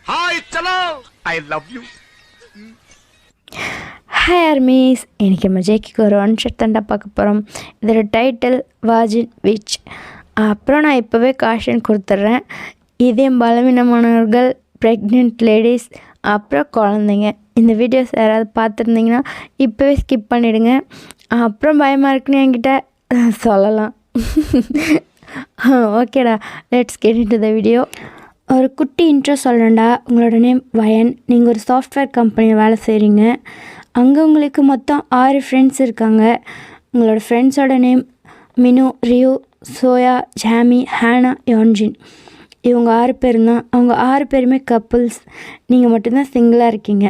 Hi சலோ I love you. Hi armies, இன்றைக்கி நம்ம ஜேக்கிக்கு ஒரு ஒன் ஷர்ட் தண்டா பார்க்க போகிறோம். இதோட டைட்டில் வார்ஜின் விச். அப்புறம் நான் இப்போவே காஷன் கொடுத்துட்றேன். இதே பலவீனமானவர்கள், ப்ரெக்னென்ட் லேடிஸ், அப்புறம் குழந்தைங்க இந்த வீடியோஸ் யாராவது பார்த்துருந்தீங்கன்னா இப்போவே ஸ்கிப் பண்ணிவிடுங்க. அப்புறம் பயமாக இருக்குன்னு என்கிட்ட சொல்லலாம். ஓகேடா, let's get into the video. ஒரு குட்டி இன்ட்ரோ சொல்கிறேன்டா. உங்களோட நேம் வயன். நீங்கள் ஒரு சாஃப்ட்வேர் கம்பெனியில் வேலை செய்கிறீங்க. அங்கே உங்களுக்கு மொத்தம் 6 ஃப்ரெண்ட்ஸ் இருக்காங்க. உங்களோட ஃப்ரெண்ட்ஸோட நேம் மினு, ரியூ, சோயா, ஜாமி, ஹானா, யோன்ஜின். இவங்க 6 பேரும் தான். அவங்க 6 பேருமே கப்புள்ஸ். நீங்கள் மட்டும்தான் சிங்கிளாக இருக்கீங்க.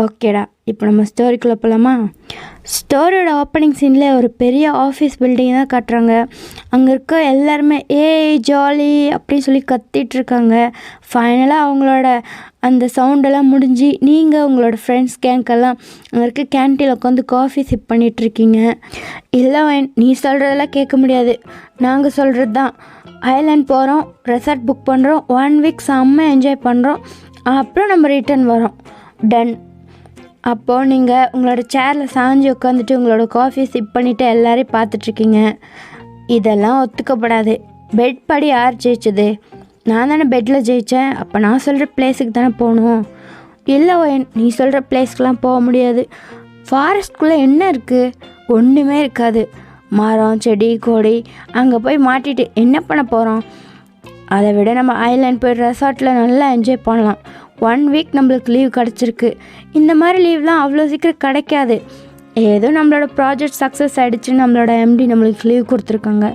ஓகேடா, இப்போ நம்ம ஸ்டோரிக்குள்ளே போகலாமா? ஸ்டோரியோட ஓப்பனிங் சீனில் ஒரு பெரிய ஆஃபீஸ் பில்டிங் தான் காட்டுறாங்க. அங்கே இருக்க எல்லாருமே ஏய் ஜாலி அப்படின்னு சொல்லி கத்திகிட்ருக்காங்க. ஃபைனலாக அவங்களோட அந்த சவுண்டெல்லாம் முடிஞ்சு நீங்கள் உங்களோட ஃப்ரெண்ட்ஸ் கேங்க்கெல்லாம் அங்கே இருக்க கேன்டீனில் உட்காந்து காஃபி சிப் பண்ணிகிட்ருக்கீங்க. இல்லை நீ சொல்கிறதெல்லாம் கேட்க முடியாது, நாங்கள் சொல்கிறது தான். ஐலாண்ட் போகிறோம், ரெசார்ட் புக் பண்ணுறோம், 1 வீக் செம்ம என்ஜாய் பண்ணுறோம், அப்புறம் நம்ம ரிட்டர்ன் வரோம். டன். அப்போது நீங்கள் உங்களோட சேரில் சாஞ்சு உட்காந்துட்டு உங்களோட காஃபி சிப் பண்ணிவிட்டு எல்லோரையும் பார்த்துட்ருக்கீங்க. இதெல்லாம் ஒத்துக்கப்படாது. பெட் படி யார் ஜெயிச்சது? நான் தானே பெட்டில் ஜெயித்தேன். அப்போ நான் சொல்கிற பிளேஸுக்கு தானே போகணும். இல்லை நீ சொல்கிற பிளேஸ்க்கெலாம் போக முடியாது. ஃபாரஸ்ட்குள்ளே என்ன இருக்குது? ஒன்றுமே இருக்காது. மரம், செடி, கொடி. அங்கே போய் மாட்டிட்டு என்ன பண்ண போகிறோம்? அதை விட நம்ம ஐலாண்ட் போய் ரெசார்ட்டில் நல்லா என்ஜாய் பண்ணலாம். 1 வீக் நம்மளுக்கு லீவ் கிடச்சிருக்கு. இந்த மாதிரி லீவ்லாம் அவ்வளோ சீக்கிரம் கிடைக்காது. ஏதோ நம்மளோட ப்ராஜெக்ட் சக்ஸஸ் ஆகிடுச்சு, நம்மளோட எம்டி நம்மளுக்கு லீவ் கொடுத்துருக்காங்க.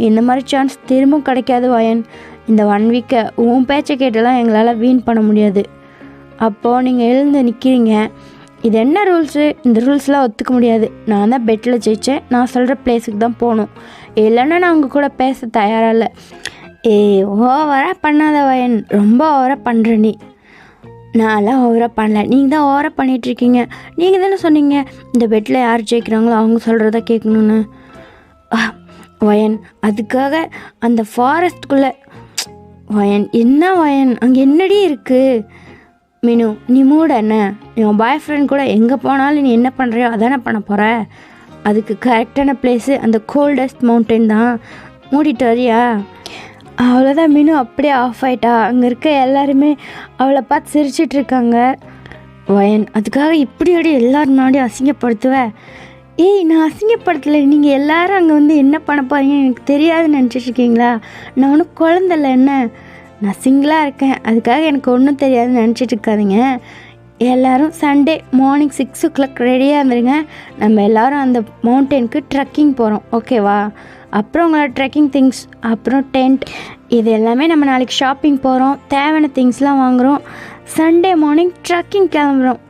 இந்த மாதிரி சான்ஸ் திரும்பவும் கிடைக்காது வயன். இந்த 1 வீக்கை உன் பேச்சை கேட்டெல்லாம் எங்களால் வீண் பண்ண முடியாது. அப்போது நீங்கள் எழுந்து நிற்கிறீங்க. இது என்ன ரூல்ஸு? இந்த ரூல்ஸ்லாம் ஒத்துக்க முடியாது. நான் தான் பெட்டில் ஜெயித்தேன், நான் சொல்கிற பிளேஸுக்கு தான் போகணும். இல்லைன்னா நான் உங்கள் கூட பேச தயாராக இல்லை. ஓவராக பண்ணாத வயன், ரொம்ப ஓவராக பண்ணுற நீ. நான்லாம் ஓவராக பண்ணல, நீங்கள் தான் ஓவராக பண்ணிகிட்ருக்கீங்க. நீங்கள் தானே சொன்னீங்க இந்த பெட்டில் யார் ஜெயிக்கிறாங்களோ அவங்க சொல்கிறத கேட்கணுன்னு. வயன், அதுக்காக அந்த ஃபாரஸ்ட்குள்ளே. வயன், என்ன வயன், அங்கே என்னடி இருக்குது? மினு, நீ மூட என்ன? என் பாய் ஃப்ரெண்ட் கூட எங்கே போனாலும் நீ என்ன பண்ணுறியோ அதானே பண்ண போகிற. அதுக்கு கரெக்டான பிளேஸு அந்த கோல்டஸ்ட் மவுண்டன் தான். மூடிட்டு வரியா? அவ்வளோதான். மினு அப்படியே ஆஃப் ஆகிட்டா. அங்கே இருக்க எல்லாருமே அவளை பார்த்து சிரிச்சிட்ருக்காங்க. வயன், அதுக்காக இப்படி எல்லோரும் முன்னாடியும் அசிங்கப்படுத்துவேன்? நான் அசிங்கப்படுத்தலை. நீங்கள் எல்லோரும் அங்கே வந்து என்ன பண்ண போகிறீங்கன்னு எனக்கு தெரியாதுன்னு நினச்சிட்ருக்கீங்களா? நான் ஒன்றும் குழந்தைல என்ன, நான் சிங்கிளாக இருக்கேன். அதுக்காக எனக்கு ஒன்றும் தெரியாதுன்னு நினச்சிட்டு இருக்காதிங்க. எல்லோரும் சண்டே மார்னிங் 6 o'clock ரெடியாக இருந்துருங்க. நம்ம எல்லோரும் அந்த மவுண்டனுக்கு ட்ரெக்கிங் போகிறோம், ஓகேவா? அப்புறம் உங்களோட ட்ரெக்கிங் திங்ஸ், அப்புறம் டென்ட், இது எல்லாமே நம்ம நாளைக்கு ஷாப்பிங் போகிறோம். தேவையான திங்ஸ்லாம் வாங்குகிறோம். சண்டே மார்னிங் ட்ரெக்கிங் கிளம்புறோம்.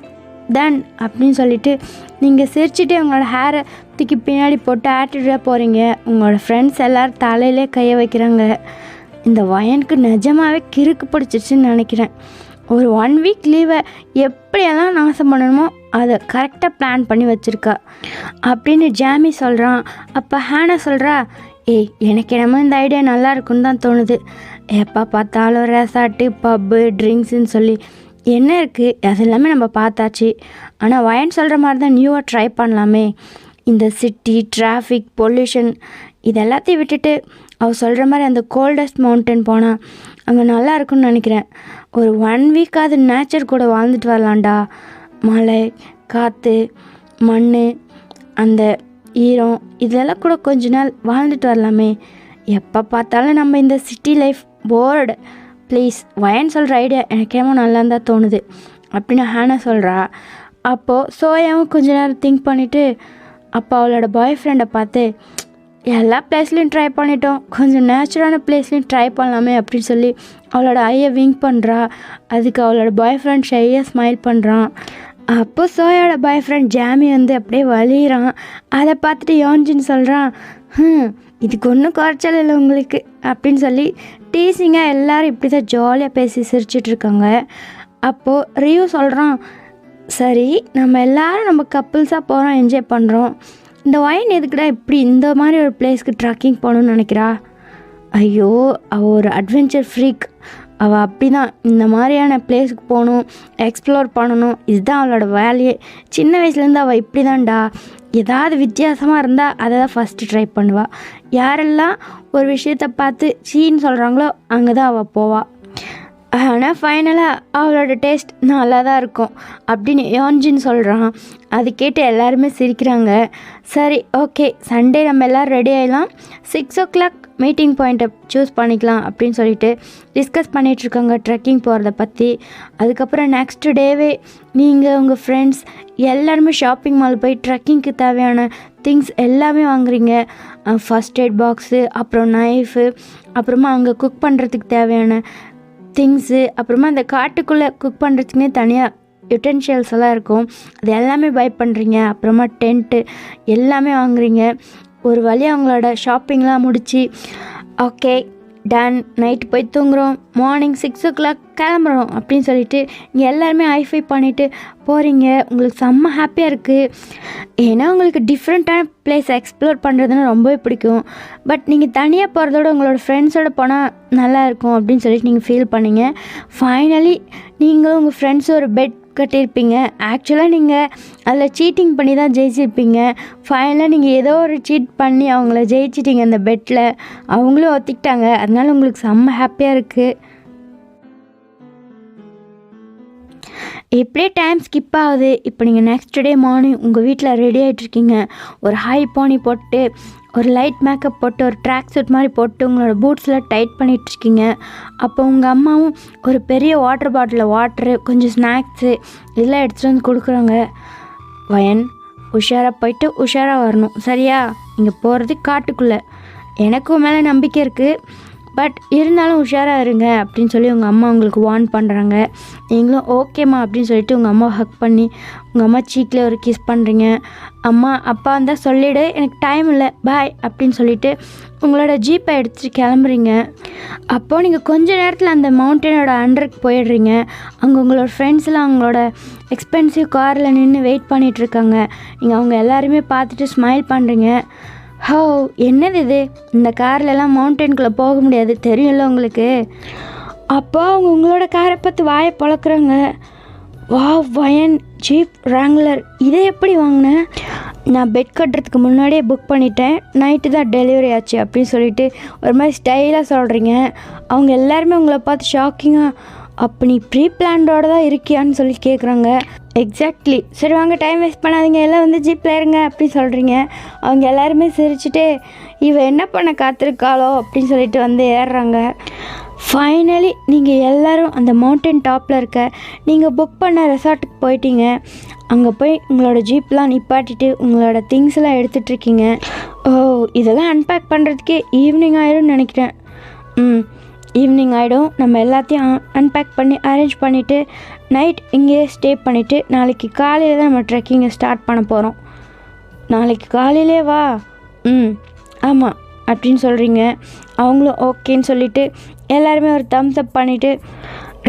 டன் அப்படின்னு சொல்லிவிட்டு நீங்கள் சிரிச்சுட்டு உங்களோட ஹேரை தூக்கி பின்னாடி போட்டு ஆட்டிடியூடாக போகிறீங்க. உங்களோட ஃப்ரெண்ட்ஸ் எல்லோரும் தலையிலே கையை வைக்கிறாங்க. இந்த வயனுக்கு நிஜமாகவே கிறுக்கு பிடிச்சிருச்சுன்னு நினைக்கிறேன். ஒரு 1 வீக் லீவை எப்படியெல்லாம் நாசம் பண்ணணுமோ அதை கரெக்டாக பிளான் பண்ணி வச்சுருக்கா அப்படின்னு ஜாமி சொல்கிறான். அப்போ ஹானா சொல்கிறா, எனக்கு என்னமோ இந்த ஐடியா நல்லா இருக்குன்னு தான் தோணுது. எப்போ பார்த்தாலும் ரெசார்ட்டு, பப்பு, ட்ரிங்க்ஸுன்னு சொல்லி என்ன இருக்குது? அது எல்லாமே நம்ம பார்த்தாச்சு. ஆனால் வயன் சொல்கிற மாதிரி தான் நியூவாக ட்ரை பண்ணலாமே. இந்த சிட்டி, டிராஃபிக், பொல்யூஷன் இது எல்லாத்தையும் விட்டுட்டு அவள் சொல்கிற மாதிரி அந்த கோல்டஸ்ட் மவுண்டன் போனால் அங்கே நல்லா இருக்குன்னு நினைக்கிறேன். ஒரு 1 வீக்காவது நேச்சர் கூட வாழ்ந்துட்டு வரலாம்டா. மழை, காற்று, மண், அந்த ஈரம் இதெல்லாம் கூட கொஞ்ச நாள் வாழ்ந்துட்டு வரலாமே. எப்போ பார்த்தாலும் நம்ம இந்த சிட்டி லைஃப் போர்டு. ப்ளீஸ், வயன் சொல்கிற ஐடியா எனக்கு ஏமோ நல்லா தான் தோணுது அப்படின்னு ஹானா சொல்கிறா. அப்போது சோயாவும் கொஞ்ச நேரம் திங்க் பண்ணிவிட்டு அப்போ அவளோட பாய் ஃப்ரெண்டை பார்த்து, எல்லா பிளேஸ்லையும் ட்ரை பண்ணிட்டோம், கொஞ்சம் நேச்சுரலான பிளேஸ்லையும் ட்ரை பண்ணலாமே அப்படின்னு சொல்லி அவளோட ஐயை விங்க் பண்ணுறா. அதுக்கு அவளோட பாய் ஃப்ரெண்ட் ஷையாக ஸ்மைல் பண்ணுறான். அப்போ சோயோட பாய் ஃப்ரெண்ட் ஜாமி வந்து அப்படியே வலிகிறான். அதை பார்த்துட்டு யோன்ஜின் சொல்கிறான், இதுக்கு ஒன்றும் குறைச்சல் இல்லை உங்களுக்கு அப்படின்னு சொல்லி டீசிங்காக எல்லோரும் இப்படி தான் ஜாலியாக பேசி சிரிச்சிட்ருக்காங்க. அப்போது ரியூ சொல்கிறான், சரி நம்ம எல்லோரும் நம்ம கப்புள்ஸாக போகிறோம், என்ஜாய் பண்ணுறோம். இந்த வயன் எதுக்குடா இப்படி இந்த மாதிரி ஒரு பிளேஸ்க்கு ட்ரக்கிங் போகணுன்னு நினைக்கிறா? ஐயோ, அவள் ஒரு அட்வென்ச்சர் ஃப்ரீக். அவள் அப்படி தான், இந்த மாதிரியான பிளேஸுக்கு போகணும், எக்ஸ்ப்ளோர் பண்ணணும், இதுதான் அவளோட வேலையே. சின்ன வயசுலேருந்து அவள் இப்படி தான்டா, ஏதாவது வித்தியாசமாக இருந்தால் அதை தான் ஃபஸ்ட்டு ட்ரை பண்ணுவாள். யாரெல்லாம் ஒரு விஷயத்தை பார்த்து சீன்னு சொல்கிறாங்களோ அங்கே தான் அவள் போவாள். ஆனால் ஃபைனலாக அவளோட டேஸ்ட் நல்லா தான் இருக்கும் அப்படின்னு யோன்ஜின் சொல்கிறான். அது கேட்டு எல்லாருமே சிரிக்கிறாங்க. சரி, ஓகே, சண்டே நம்ம எல்லோரும் ரெடி ஆகிடலாம், 6 o'clock மீட்டிங் பாயிண்ட்டை சூஸ் பண்ணிக்கலாம் அப்படின்னு சொல்லிட்டு டிஸ்கஸ் பண்ணிகிட்ருக்காங்க ட்ரெக்கிங் போகிறத பற்றி. அதுக்கப்புறம் நெக்ஸ்ட் டேவே நீங்கள் உங்கள் ஃப்ரெண்ட்ஸ் எல்லாருமே ஷாப்பிங் மால் போய் ட்ரெக்கிங்க்கு தேவையான திங்ஸ் எல்லாமே வாங்குறீங்க. ஃபஸ்ட் எய்ட் பாக்ஸு, அப்புறம் நைஃபு, அப்புறமா அங்கே குக் பண்ணுறதுக்கு தேவையான திங்ஸு, அப்புறமா அந்த காட்டுக்குள்ளே குக் பண்ணுறதுக்குனே தனியாக யுட்டென்ஷியல்ஸ் எல்லாம் இருக்கும், அது எல்லாமே பை பண்ணுறீங்க. அப்புறமா டென்ட்டு எல்லாமே வாங்குறீங்க. ஒரு வழியாக அவங்களோட ஷாப்பிங்லாம் முடித்து ஓகே டன், நைட்டு போய் தூங்குகிறோம், மார்னிங் 6 o'clock கிளம்புறோம் அப்படின்னு சொல்லிட்டு நீங்கள் எல்லாருமே ஹைஃபை பண்ணிவிட்டு போகிறீங்க. உங்களுக்கு செம்ம ஹாப்பியாக இருக்குது. ஏன்னா உங்களுக்கு டிஃப்ரெண்ட்டான பிளேஸ் எக்ஸ்ப்ளோர் பண்ணுறதுன்னு ரொம்பவே பிடிக்கும். பட் நீங்கள் தனியாக போகிறதோட உங்களோட ஃப்ரெண்ட்ஸோடு போனால் நல்லாயிருக்கும் அப்படின்னு சொல்லிட்டு நீங்கள் ஃபீல் பண்ணீங்க. ஃபைனலி நீங்களும் உங்கள் ஃப்ரெண்ட்ஸும் ஒரு பெட் கட்டியிருப்பீங்க. ஆக்சுவலாக நீங்கள் அதில் சீட்டிங் பண்ணி தான் ஜெயிச்சிருப்பீங்க. ஃபைனலாக நீங்கள் ஏதோ ஒரு சீட் பண்ணி அவங்கள ஜெயிச்சிட்டிங்க அந்த பெட்டில். அவங்களும் ஒத்திக்கிட்டாங்க. அதனால உங்களுக்கு செம்ம ஹாப்பியாக இருக்குது. இப்படியே டைம் ஸ்கிப் ஆகுது. இப்போ நீங்கள் நெக்ஸ்ட் டே மார்னிங் உங்கள் வீட்டில் ரெடி ஆகிட்ருக்கீங்க. ஒரு ஹை போனி போட்டு, ஒரு லைட் மேக்கப் போட்டு, ஒரு ட்ராக் சூட் மாதிரி போட்டு உங்களோட பூட்ஸில் டைட் பண்ணிகிட்ருக்கீங்க. அப்போ உங்கள் அம்மாவும் ஒரு பெரிய வாட்டர் பாட்டிலில் வாட்ரு, கொஞ்சம் ஸ்நாக்ஸு இதெல்லாம் எடுத்துகிட்டு வந்து கொடுக்குறாங்க. வயன், உஷாராக போயிட்டு உஷாராக வரணும், சரியா? இங்கே போகிறது காட்டுக்குள்ளே. எனக்கும் மேலே நம்பிக்கை இருக்குது, பட் இருந்தாலும் உஷாராக இருங்க அப்படின்னு சொல்லி உங்கள் அம்மா உங்களுக்கு வார்ன் பண்ணுறாங்க. நீங்களும் ஓகேம்மா அப்படின்னு சொல்லிட்டு உங்கள் அம்மாவை ஹக் பண்ணி உங்கள் அம்மா சீக்கில் ஒரு கிஸ் பண்ணுறீங்க. அம்மா அப்பா இருந்தால் சொல்லிவிடு, எனக்கு டைம் இல்லை, பாய் அப்படின்னு சொல்லிவிட்டு உங்களோட ஜீப்பை எடுத்துகிட்டு கிளம்புறீங்க. அப்போது நீங்கள் கொஞ்ச நேரத்தில் அந்த மவுண்டனோட அண்டருக்கு போயிடுறீங்க. அங்கே உங்களோட ஃப்ரெண்ட்ஸ்லாம் அவங்களோட எக்ஸ்பென்சிவ் காரில் நின்று வெயிட் பண்ணிகிட்ருக்காங்க. நீங்கள் அவங்க எல்லாருமே பார்த்துட்டு ஸ்மைல் பண்ணுறீங்க. ஹோ, என்னது இது, இந்த கார்லலாம் மவுண்டனுக்குள்ளே போக முடியாது, தெரியும்ல உங்களுக்கு. அப்போ அவங்க உங்களோட காரை பார்த்து வாயை பழக்கிறாங்க. வா வயன், ஜீப் ராங்லர், இதை எப்படி வாங்கினேன்? நான் பெட் கட்டுறதுக்கு முன்னாடியே புக் பண்ணிட்டேன், நைட்டு தான் டெலிவரி ஆச்சு அப்படின்னு சொல்லிட்டு ஒரு மாதிரி ஸ்டைலாக சொல்கிறீங்க. அவங்க எல்லாருமே உங்களை பார்த்து ஷாக்கிங்காக, அப்போ நீ ப்ரீ பிளான்டோடு தான் இருக்கியான்னு சொல்லி கேட்குறாங்க. எக்ஸாக்ட்லி. சரி வாங்க, டைம் வேஸ்ட் பண்ணாதீங்க, எல்லாம் வந்து ஜீப்பில் இருங்க அப்படின்னு சொல்கிறீங்க. அவங்க எல்லாருமே சிரிச்சுட்டு இவ என்ன பண்ண காத்திருக்காளோ அப்படின்னு சொல்லிட்டு வந்து ஏறுறாங்க. ஃபைனலி நீங்கள் எல்லோரும் அந்த மவுண்டன் டாப்பில் இருக்க நீங்கள் புக் பண்ண ரெசார்ட்டுக்கு போயிட்டீங்க. அங்கே போய் உங்களோட ஜீப்லாம் நிப்பாட்டிட்டு உங்களோட திங்ஸ்லாம் எடுத்துகிட்ருக்கீங்க. ஓ, இதெல்லாம் அன்பேக் பண்ணுறதுக்கே ஈவினிங் ஆயிடும்னு நினைக்கிறேன். ஈவினிங் ஆகிடும். நம்ம எல்லாத்தையும் அன்பேக் பண்ணி அரேஞ்ச் பண்ணிவிட்டு நைட் இங்கேயே ஸ்டே பண்ணிவிட்டு நாளைக்கு காலையில் தான் நம்ம ட்ரெக்கிங்கை ஸ்டார்ட் பண்ண போகிறோம். நாளைக்கு காலையிலே வா. ஆமாம் அப்படின்னு சொல்கிறீங்க. அவங்களும் ஓகேன்னு சொல்லிவிட்டு எல்லாருமே ஒரு தம்ஸ் அப் பண்ணிவிட்டு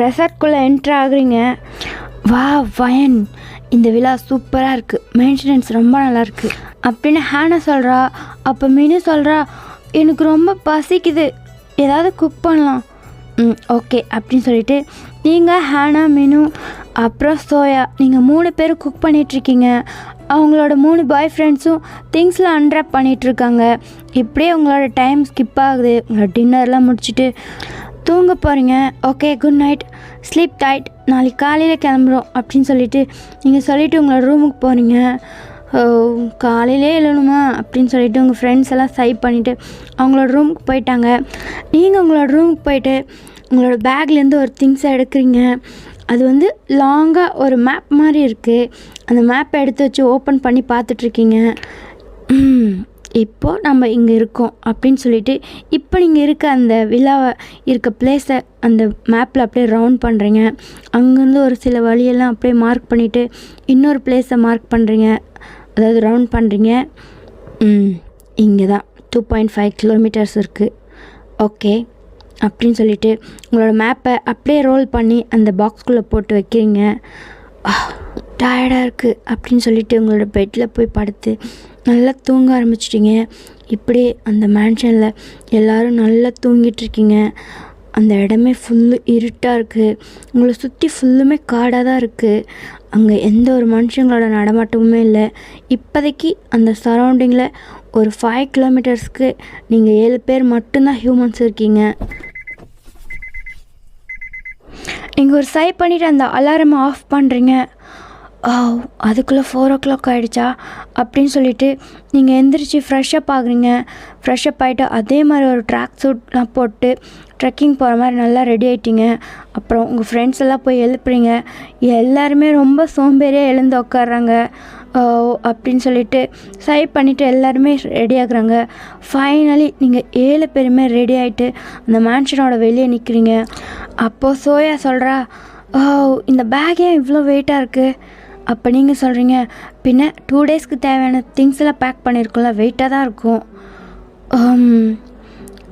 ரெசார்ட்குள்ளே என்ட்ரு ஆகுறீங்க. வா வயன், இந்த விழா சூப்பராக இருக்குது, மெயின்டெனன்ஸ் ரொம்ப நல்லாயிருக்கு அப்படின்னு ஹானா சொல்கிறா. அப்போ மீனு சொல்கிறா, எனக்கு ரொம்ப பசிக்குது, ஏதாவது குக் பண்ணலாம். ஓகே அப்படின்னு சொல்லிட்டு நீங்கள் ஹானா, மீனு, அப்புறம் சோயா, நீங்கள் 3 பேரும் குக் பண்ணிகிட்ருக்கீங்க. அவங்களோட 3 பாய் ஃப்ரெண்ட்ஸும் திங்ஸ்லாம் அன்ராப் பண்ணிகிட்ருக்காங்க. இப்படியே உங்களோட டைம் ஸ்கிப் ஆகுது. உங்களோட டின்னர்லாம் முடிச்சுட்டு தூங்க போகிறீங்க. Okay, good night, sleep tight, நாளைக்கு காலையில் கிளம்புறோம் அப்படின்னு சொல்லிட்டு நீங்கள் சொல்லிவிட்டு உங்களோட ரூமுக்கு போகிறீங்க. காலையிலே எழுணுமா அப்படின்னு சொல்லிட்டு உங்கள் ஃப்ரெண்ட்ஸ் எல்லாம் சைப் பண்ணிவிட்டு அவங்களோட ரூமுக்கு போயிட்டாங்க. நீங்கள் உங்களோட ரூமுக்கு போயிட்டு உங்களோட பேக்லேருந்து ஒரு திங்ஸை எடுக்கிறீங்க. அது வந்து லாங்காக ஒரு மேப் மாதிரி இருக்குது. அந்த மேப்பை எடுத்து வச்சு ஓப்பன் பண்ணி பார்த்துட்ருக்கீங்க. இப்போது நம்ம இங்கே இருக்கோம் அப்படின்னு சொல்லிட்டு இப்போ நீங்கள் இருக்க அந்த விழாவை இருக்க பிளேஸை அந்த மேப்பில் அப்படியே ரவுண்ட் பண்ணுறீங்க. அங்கேருந்து ஒரு சில வழியெல்லாம் அப்படியே மார்க் பண்ணிவிட்டு இன்னொரு பிளேஸை மார்க் பண்ணுறீங்க, அதாவது ரவுண்ட் பண்ணுறீங்க. இங்கே தான் 2.5 kilometers இருக்குது. ஓகே அப்படின்னு சொல்லிவிட்டு உங்களோட மேப்பை அப்படியே ரோல் பண்ணி அந்த பாக்ஸ்குள்ளே போட்டு வைக்கிறீங்க. டயர்டாக இருக்குது அப்படின்னு சொல்லிட்டு உங்களோட பெட்டில் போய் படுத்து நல்லா தூங்க ஆரம்பிச்சிட்டிங்க. இப்படியே அந்த மேன்ஷனில் எல்லோரும் நல்லா தூங்கிட்டுருக்கீங்க. அந்த இடமே ஃபுல்லு இருட்டாக இருக்குது. உங்களை சுற்றி ஃபுல்லுமே காடாக தான் இருக்குது. அங்கே எந்த ஒரு மனுஷங்களோட நடமாட்டமுமே இல்லை. இப்போதைக்கு அந்த சரௌண்டிங்கில் ஒரு 5 கிலோமீட்டர்ஸ்க்கு நீங்கள் 7 பேர் மட்டும்தான் ஹியூமன்ஸ் இருக்கீங்க. நீங்கள் ஒரு சை பண்ணிவிட்டு அந்த அலாரமை ஆஃப் பண்ணுறீங்க. அதுக்குள்ளே 4 o'clock ஆகிடுச்சா அப்படின்னு சொல்லிவிட்டு நீங்கள் எந்திரிச்சு ஃப்ரெஷ்ஷப் ஆகுறீங்க. ஃப்ரெஷ்ஷப் ஆகிட்டு அதே மாதிரி ஒரு ட்ராக் சூட்லாம் போட்டு ட்ரெக்கிங் போகிற மாதிரி நல்லா ரெடி ஆகிட்டிங்க. அப்புறம் உங்கள் ஃப்ரெண்ட்ஸ் எல்லாம் போய் எழுப்புறீங்க. எல்லாருமே ரொம்ப சோம்பேறியாக எழுந்து உட்காடுறாங்க. அப்படின்னு சொல்லிட்டு சை பண்ணிவிட்டு எல்லாருமே ரெடி ஆகுறாங்க. ஃபைனலி நீங்கள் 7 பேருமே ரெடி ஆகிட்டு அந்த மேன்ஷனோட வெளியே நிற்கிறீங்க. அப்போது சோயா சொல்கிறா, இந்த பேக் ஏன் இவ்வளோ வெயிட்டாக இருக்குது? அப்போ நீங்கள் சொல்கிறீங்க, பின்ன 2 daysக்கு தேவையான திங்ஸ் எல்லாம் பேக் பண்ணியிருக்கோம்ல, வெயிட்டாக தான் இருக்கும்.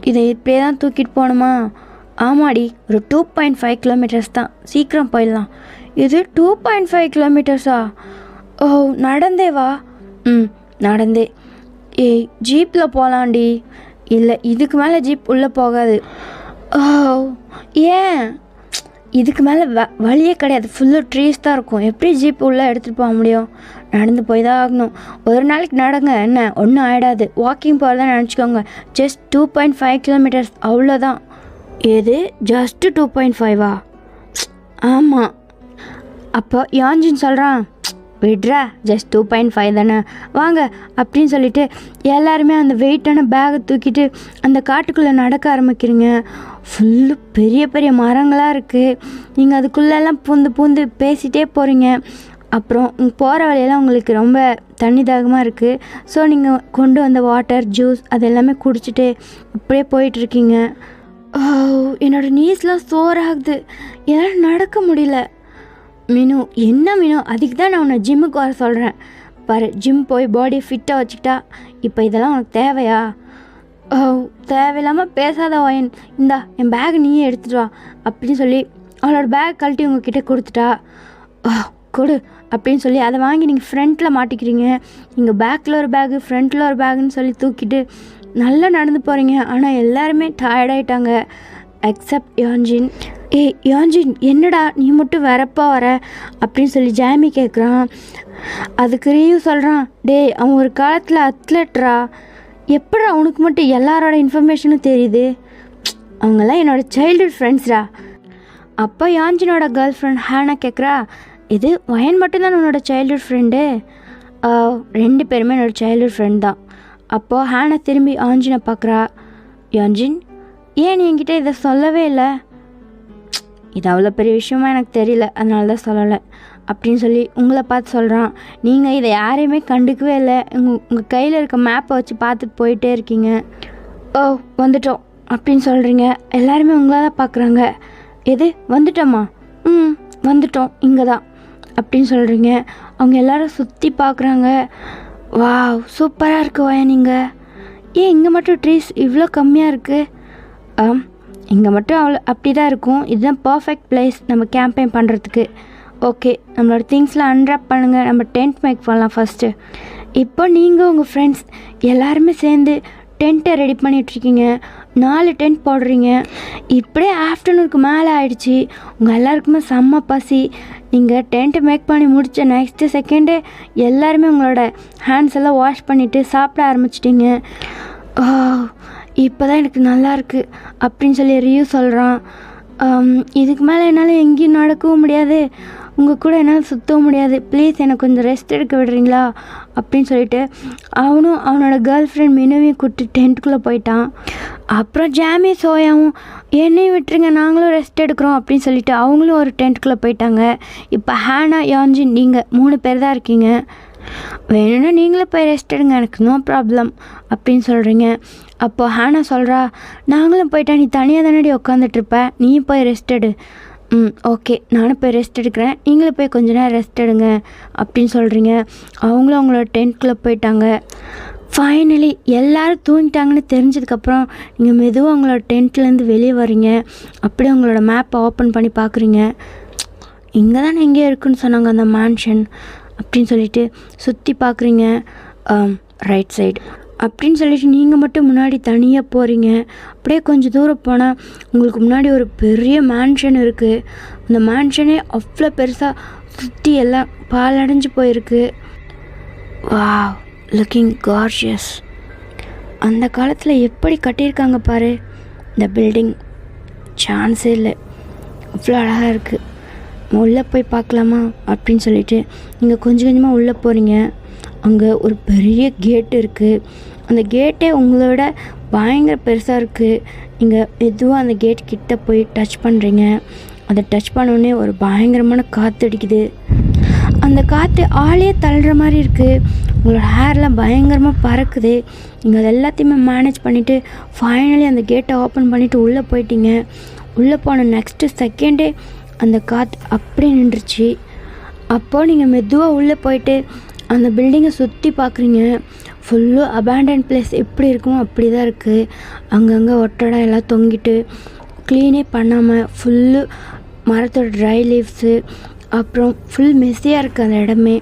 இதை இப்படியே தான் தூக்கிட்டு போகணுமா? ஆமாடி, ஒரு 2.5 kilometers தான், சீக்கிரம் போயிடலாம். இது 2.5 kilometersா? நடந்தே வா. நடந்தே. ஜீப்பில் போகலாண்டி. இல்லை, இதுக்கு மேலே ஜீப் உள்ளே போகாது. ஏன்? இதுக்கு மேலே வழியே கிடையாது, ஃபுல்லு ட்ரீஸ் தான் இருக்கும். எப்படி ஜீப் உள்ளே எடுத்துகிட்டு போக முடியும்? நடந்து போய் தான் ஆகணும். ஒரு நாளைக்கு நடங்க, என்ன ஒன்றும் ஆகிடாது. வாக்கிங் போகிறதா நினச்சிக்கோங்க. ஜஸ்ட் 2.5 kilometers, அவ்வளோதான். எது ஜஸ்ட்டு 2.5வா? ஆமாம். அப்போ யாஞ்சின்னு சொல்கிறான், விட்றா, ஜஸ்ட் 2.5 தானே, வாங்க அப்படின்னு சொல்லிட்டு எல்லாருமே அந்த வெயிட்டான பேகை தூக்கிட்டு அந்த காட்டுக்குள்ளே நடக்க ஆரம்பிக்கிறீங்க. ஃபுல்லு பெரிய பெரிய மரங்களாக இருக்குது. நீங்கள் அதுக்குள்ளெல்லாம் பூந்து பேசிகிட்டே போகிறீங்க. அப்புறம் போகிற வழியெல்லாம் உங்களுக்கு ரொம்ப தண்ணி தாகமாக இருக்குது. ஸோ நீங்கள் கொண்டு வந்த வாட்டர், ஜூஸ் அது எல்லாமே குடிச்சிட்டு இப்படியே போயிட்டுருக்கீங்க. என்னோடய நீஸ்லாம் சோறாகுது, என்னால் நடக்க முடியல. மீனு, என்ன மீனு, அதுக்கு தான் நான் உன்னை ஜிம்முக்கு வர சொல்கிறேன் பாரு. ஜிம் போய் பாடியை ஃபிட்டாக வச்சுக்கிட்டா. இப்போ இதெல்லாம் உனக்கு தேவையா? தேவையில்லாமல் பேசாத வாயன், இந்தா என் பேக் நீயே எடுத்துகிட்டு வா அப்படின்னு சொல்லி அவளோட பேக் கழட்டி உங்ககிட்ட கொடுத்துட்டா. கொடு அப்படின்னு சொல்லி அதை வாங்கி நீங்கள் ஃப்ரண்ட்டில் மாட்டிக்கிறீங்க. நீங்கள் பேக்கில் ஒரு பேகு, ஃப்ரண்ட்டில் ஒரு பேகுன்னு சொல்லி தூக்கிட்டு நல்லா நடந்து போகிறீங்க. ஆனால் எல்லாருமே டயர்டாயிட்டாங்க எக்ஸப்ட் யாஞ்சின். யாஞ்சின், என்னடா நீ மட்டும் வரப்பா வர அப்படின்னு சொல்லி ஜாமி கேட்குறான். அதுக்கு ரியூ சொல்கிறான், டேய் அவன் ஒரு காலத்தில் அத்லெட்ரா, எப்படி அவனுக்கு மட்டும் எல்லாரோட இன்ஃபர்மேஷனும் தெரியுது? அவங்கெல்லாம் என்னோடய சைல்டுஹுட் ஃப்ரெண்ட்ஸ்டா. அப்போ யாஞ்சினோட கேர்ள் ஃப்ரெண்ட் ஹேனா கேட்குறா, இது வயன் மட்டும்தான் உன்னோட சைல்டுஹுட் ஃப்ரெண்டு? 2 பேருமே என்னோடய சைல்டுஹுட் ஃப்ரெண்ட் தான். அப்போது ஹேனா திரும்பி யாஞ்சினை பார்க்குறா. யாஞ்சின், ஏன் நீ என்கிட்ட இதை சொல்லவே இல்லை? இது அவ்வளோ பெரிய விஷயமா எனக்கு தெரியல, அதனால தான் சொல்லலை அப்படின்னு சொல்லி உங்களை பார்த்து சொல்கிறான். நீங்கள் இதை யாரையுமே கண்டுக்கவே இல்லை. உங்கள் கையில் இருக்க மேப்பை வச்சு பார்த்துட்டு போயிட்டே இருக்கீங்க. வந்துட்டோம் அப்படின்னு சொல்கிறீங்க. எல்லாருமே உங்களை தான் பார்க்குறாங்க. எது வந்துட்டோமா? வந்துட்டோம், இங்கே தான் அப்படின்னு சொல்கிறீங்க. அவங்க எல்லோரும் சுற்றி பார்க்குறாங்க. வாவ், சூப்பராக இருக்குது வயா. நீங்கள் ஏன் இங்கே மட்டும் ட்ரீஸ் இவ்வளோ கம்மியாக இருக்குது? இங்கே மட்டும் அப்படி தான் இருக்கும். இதுதான் பர்ஃபெக்ட் பிளேஸ் நம்ம கேம்பெயின் பண்ணுறதுக்கு. ஓகே, நம்மளோட திங்ஸ்லாம் அன்ராப் பண்ணுங்கள், நம்ம டென்ட் மேக் பண்ணலாம் ஃபஸ்ட்டு. இப்போ நீங்கள் உங்கள் ஃப்ரெண்ட்ஸ் எல்லாருமே சேர்ந்து டென்ட்டை ரெடி பண்ணிகிட்ருக்கீங்க. 4 டென்ட் போடுறீங்க. இப்படியே ஆஃப்டர்நூனுக்கு மேலே ஆகிடுச்சி. உங்கள் எல்லாருக்குமே செம்ம பசி. நீங்கள் டென்ட்டை மேக் பண்ணி முடித்த நெக்ஸ்ட்டு செகண்டே எல்லாருமே உங்களோட ஹேண்ட்ஸ் எல்லாம் வாஷ் பண்ணிவிட்டு சாப்பிட ஆரம்பிச்சிட்டிங்க. இப்போ தான் எனக்கு நல்லாயிருக்கு அப்படின்னு சொல்லி ரியூ சொல்கிறான். இதுக்கு மேலே என்னால் எங்கேயும் நடக்கவும் முடியாது, உங்கள் கூட என்னால் சுற்றவும் முடியாது. ப்ளீஸ் எனக்கு கொஞ்சம் ரெஸ்ட் எடுக்க விடுறீங்களா அப்படின்னு சொல்லிட்டு அவனும் அவனோட கேர்ள் ஃப்ரெண்ட் மினுவையும் கூப்பிட்டு டென்ட்டுக்குள்ளே போயிட்டான். அப்புறம் ஜாமி சோயாவும் என்னையும் விட்டுருங்க, நாங்களும் ரெஸ்ட் எடுக்கிறோம் அப்படின்னு சொல்லிட்டு அவங்களும் ஒரு டென்ட்டுக்குள்ளே போயிட்டாங்க. இப்போ ஹேனா, யாஞ்சின், நீங்கள் 3 பேர் தான் இருக்கீங்க. வேணும்னா நீங்களே போய் ரெஸ்ட் எடுங்க, எனக்கு நோ ப்ராப்ளம் அப்படின்னு சொல்கிறீங்க. அப்போது ஹேனா சொல்கிறா, நாங்களும் போயிட்டா நீ தனியாக தானடி உட்காந்துட்ருப்ப, நீயும் போய் ரெஸ்ட் எடு. ஓகே, நானும் போய் ரெஸ்ட் எடுக்கிறேன், நீங்களும் போய் கொஞ்ச நேரம் ரெஸ்ட் எடுங்க அப்படின்னு சொல்கிறீங்க. அவங்களும் அவங்களோட டென்ட்குள்ளே போயிட்டாங்க. ஃபைனலி எல்லோரும் தூங்கிட்டாங்கன்னு தெரிஞ்சதுக்கப்புறம் நீங்கள் மெதுவாக அவங்களோட டென்ட்லேருந்து வெளியே வரீங்க. அப்படியே அவங்களோட மேப்பை ஓப்பன் பண்ணி பார்க்குறீங்க. இங்கே தானே எங்கேயோ இருக்குன்னு சொன்னாங்க அந்த மேன்ஷன் அப்படின்னு சொல்லிட்டு சுற்றி பார்க்குறீங்க. Right side. அப்படின்னு சொல்லிட்டு நீங்கள் மட்டும் முன்னாடி தனியாக போகிறீங்க. அப்படியே கொஞ்சம் தூரம் போனால் உங்களுக்கு முன்னாடி ஒரு பெரிய மேன்ஷன் இருக்குது. அந்த மேன்ஷனே அவ்வளோ பெருசாக சுற்றி எல்லாம் பாலடைஞ்சு போயிருக்கு. Wow, looking gorgeous. அந்த காலத்தில் எப்படி கட்டியிருக்காங்க பாரு இந்த பில்டிங். சான்ஸே இல்லை, அவ்வளோ அழகாக இருக்குது. உள்ளே போய் பார்க்கலாமா அப்படின்னு சொல்லிட்டு நீங்கள் கொஞ்சம் கொஞ்சமாக உள்ளே போகிறீங்க. அங்கே ஒரு பெரிய கேட் இருக்குது. அந்த கேட்டே உங்களோட பயங்கர பெருசாக இருக்குது. நீங்கள் மெதுவாக அந்த கேட் கிட்டே போய் டச் பண்ணுறீங்க. அதை டச் பண்ணோடனே ஒரு பயங்கரமான காற்று அடிக்குது. அந்த காற்று ஆளையே தள்ளுற மாதிரி இருக்குது. உங்களோட ஹேர்லாம் பயங்கரமாக பறக்குது. நீங்கள் அது எல்லாத்தையுமே மேனேஜ் பண்ணிவிட்டு ஃபைனலி அந்த கேட்டை ஓப்பன் பண்ணிவிட்டு உள்ளே போயிட்டீங்க. உள்ளே போன நெக்ஸ்ட்டு செகண்டே அந்த காற்று அப்படியே நின்றுச்சு. அப்போது நீங்கள் மெதுவாக உள்ளே போயிட்டு அந்த பில்டிங்கை சுற்றி பார்க்குறீங்க. ஃபுல்லு அபேண்டன் பிளேஸ் எப்படி இருக்குமோ அப்படி தான் இருக்குது. அங்கங்கே ஒட்டடை எல்லாம் தொங்கிட்டு க்ளீனே பண்ணாமல் ஃபுல்லு மரத்தோட ட்ரை லீவ்ஸு, அப்புறம் ஃபுல் மெஸ்ஸியாக இருக்குது அந்த இடமே.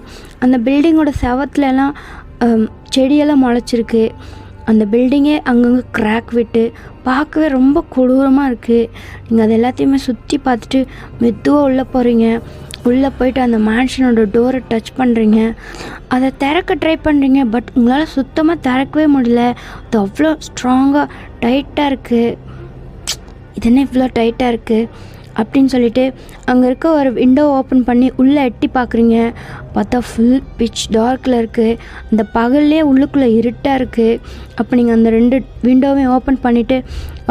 அந்த பில்டிங்கோட செவத்துலலாம் செடியெல்லாம் முளைச்சிருக்கு. அந்த பில்டிங்கே அங்கங்கே கிராக் விட்டு பார்க்கவே ரொம்ப கொடூரமாக இருக்குது. நீங்கள் அது எல்லாத்தையுமே சுற்றி பார்த்துட்டு மெதுவாக உள்ளே போகிறீங்க. உள்ளே போயிட்டு அந்த மேன்ஷனோட டோரை டச் பண்ணுறீங்க. அதை திறக்க ட்ரை பண்ணுறீங்க. பட் உங்களால் சுத்தமாக திறக்கவே முடியல. அது அவ்வளோ ஸ்ட்ராங்காக டைட்டாக இருக்குது. இது என்ன இவ்வளோ டைட்டாக இருக்குது அப்படின்னு சொல்லிட்டு அங்கே இருக்க ஒரு விண்டோ ஓப்பன் பண்ணி உள்ளே எட்டி பார்க்குறீங்க. பார்த்தா ஃபுல் பிச் டார்க்கில் இருக்குது. அந்த பகல்லே உள்ளுக்குள்ளே இருட்டாக இருக்குது. அப்போ நீங்கள் அந்த 2 விண்டோவையும் ஓப்பன் பண்ணிவிட்டு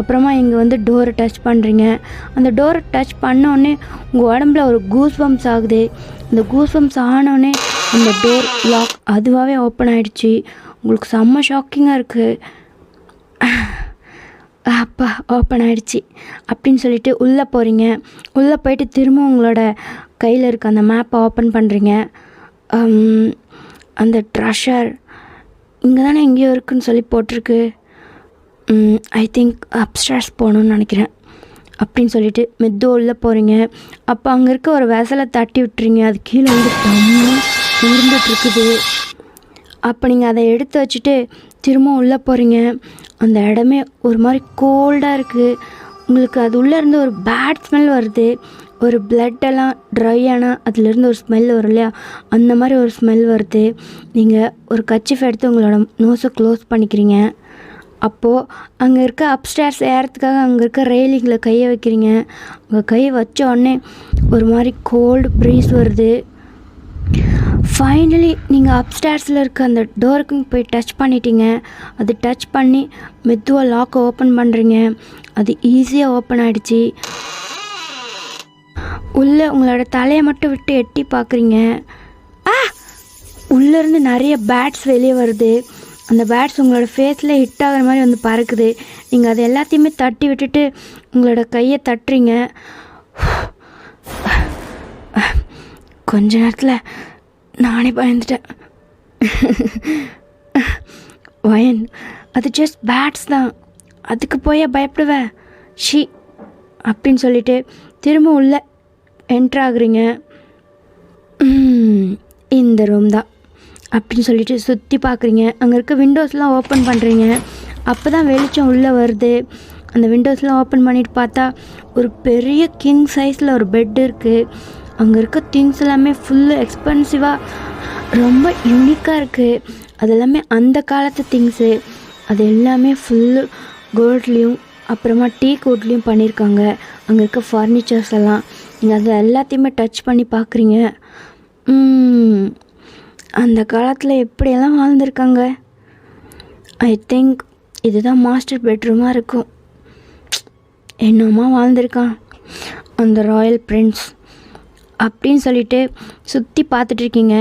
அப்புறமா இங்கே வந்து டோரை டச் பண்ணுறீங்க. அந்த டோரை டச் பண்ணோடனே உங்கள் உடம்புல ஒரு கூஸ் பம்ப்ஸ் ஆகுது. அந்த கூஸ் பம்ப்ஸ் ஆனோடனே அந்த டோர் லாக் அதுவாகவே ஓப்பன் ஆகிடுச்சு. உங்களுக்கு செம்ம ஷாக்கிங்காக இருக்குது. அப்பா ஓப்பன் ஆகிடுச்சி அப்படின்னு சொல்லிட்டு உள்ளே போகிறீங்க. உள்ளே போயிட்டு திரும்ப உங்களோட கையில் இருக்க அந்த மேப்பை ஓப்பன் பண்ணுறீங்க. அந்த ட்ரெஷர் இங்கே தானே எங்கேயோ இருக்குதுன்னு சொல்லி போட்டிருக்கு. ஐ திங்க் அப்ஸ்டேர்ஸ் போகணுன்னு நினைக்கிறேன் அப்படின்னு சொல்லிட்டு மெதுவாக உள்ளே போகிறீங்க. அப்போ அங்கே இருக்க ஒரு வெசலை தட்டி விட்டுறீங்க. அது கீழே வந்து தம்முன்னு உருண்டுட்டுருக்குது. அப்போ நீங்கள் அதை எடுத்து வச்சுட்டு திரும்ப உள்ளே போகிறீங்க. அந்த இடமே ஒரு மாதிரி கோல்டாக இருக்குது. உங்களுக்கு அது உள்ளேருந்து ஒரு பேட் ஸ்மெல் வருது. ஒரு பிளட்டெல்லாம் ட்ரை ஆனால் அதுலேருந்து ஒரு ஸ்மெல் வரும் இல்லையா, அந்த மாதிரி ஒரு ஸ்மெல் வருது. நீங்கள் ஒரு கர்ச்சீஃப் எடுத்து உங்களோட நோஸை க்ளோஸ் பண்ணிக்கிறீங்க. அப்போது அங்கே இருக்க அப்ஸ்டேர்ஸ் ஏறத்துக்காக அங்கே இருக்க ரெயிலிங்கில் கையை வைக்கிறீங்க. உங்கள் கை வச்ச உடனே ஒரு மாதிரி கோல்டு ப்ரீஸ் வருது. ஃபைனலி நீங்கள் அப்ஸ்டேர்ஸில் இருக்க அந்த டோருக்கு போய் டச் பண்ணிட்டீங்க. அது டச் பண்ணி மெதுவாக லாக்கை ஓப்பன் பண்ணுறீங்க. அது ஈஸியாக ஓப்பன் ஆகிடுச்சி. உள்ளே உங்களோட தலையை மட்டும் விட்டு எட்டி பார்க்குறீங்க. உள்ளேருந்து நிறைய பேட்ஸ் வெளியே வருது. அந்த பேட்ஸ் உங்களோட ஃபேஸில் ஹிட் ஆகிற மாதிரி வந்து பறக்குது. நீங்கள் அது எல்லாத்தையுமே தட்டி விட்டுட்டு உங்களோட கையை தட்டுறீங்க. கொஞ்ச நேரத்தில் நானே பயந்துட்டேன். வயன், அது ஜஸ்ட் பேட்ஸ் தான், அதுக்கு போய் பயப்படுவேன் ஷீ அப்படின்னு சொல்லிட்டு திரும்ப உள்ளே என்ட்ராகுறீங்க. இந்த ரூம் தான் அப்படின்னு சொல்லிட்டு சுற்றி பார்க்குறீங்க. அங்கே இருக்க விண்டோஸ்லாம் ஓப்பன் பண்ணுறீங்க. அப்போ தான் வெளிச்சம் உள்ளே வருது. அந்த விண்டோஸ்லாம் ஓப்பன் பண்ணிவிட்டு பார்த்தா ஒரு பெரிய கிங் சைஸில் ஒரு பெட் இருக்குது. அங்கே இருக்க திங்ஸ் எல்லாமே ஃபுல்லு எக்ஸ்பென்சிவாக ரொம்ப யூனிக்காக இருக்குது. அது எல்லாமே அந்த காலத்து திங்ஸு. அது எல்லாமே ஃபுல்லு கோல்ட்லேயும் அப்புறமா டீ கோட்லேயும் பண்ணியிருக்காங்க. அங்கே இருக்க ஃபர்னிச்சர்ஸ் எல்லாம் நீங்கள் அதை எல்லாத்தையுமே டச் பண்ணி பார்க்குறீங்க. அந்த காலத்தில் எப்படியெல்லாம் வாழ்ந்துருக்காங்க. ஐ திங்க் இதுதான் மாஸ்டர் பெட்ரூமாக இருக்கும். என்னமா வாழ்ந்துருக்கான் அந்த ராயல் பிரின்ஸ் அப்படின்னு சொல்லிட்டு சுற்றி பார்த்துட்ருக்கீங்க.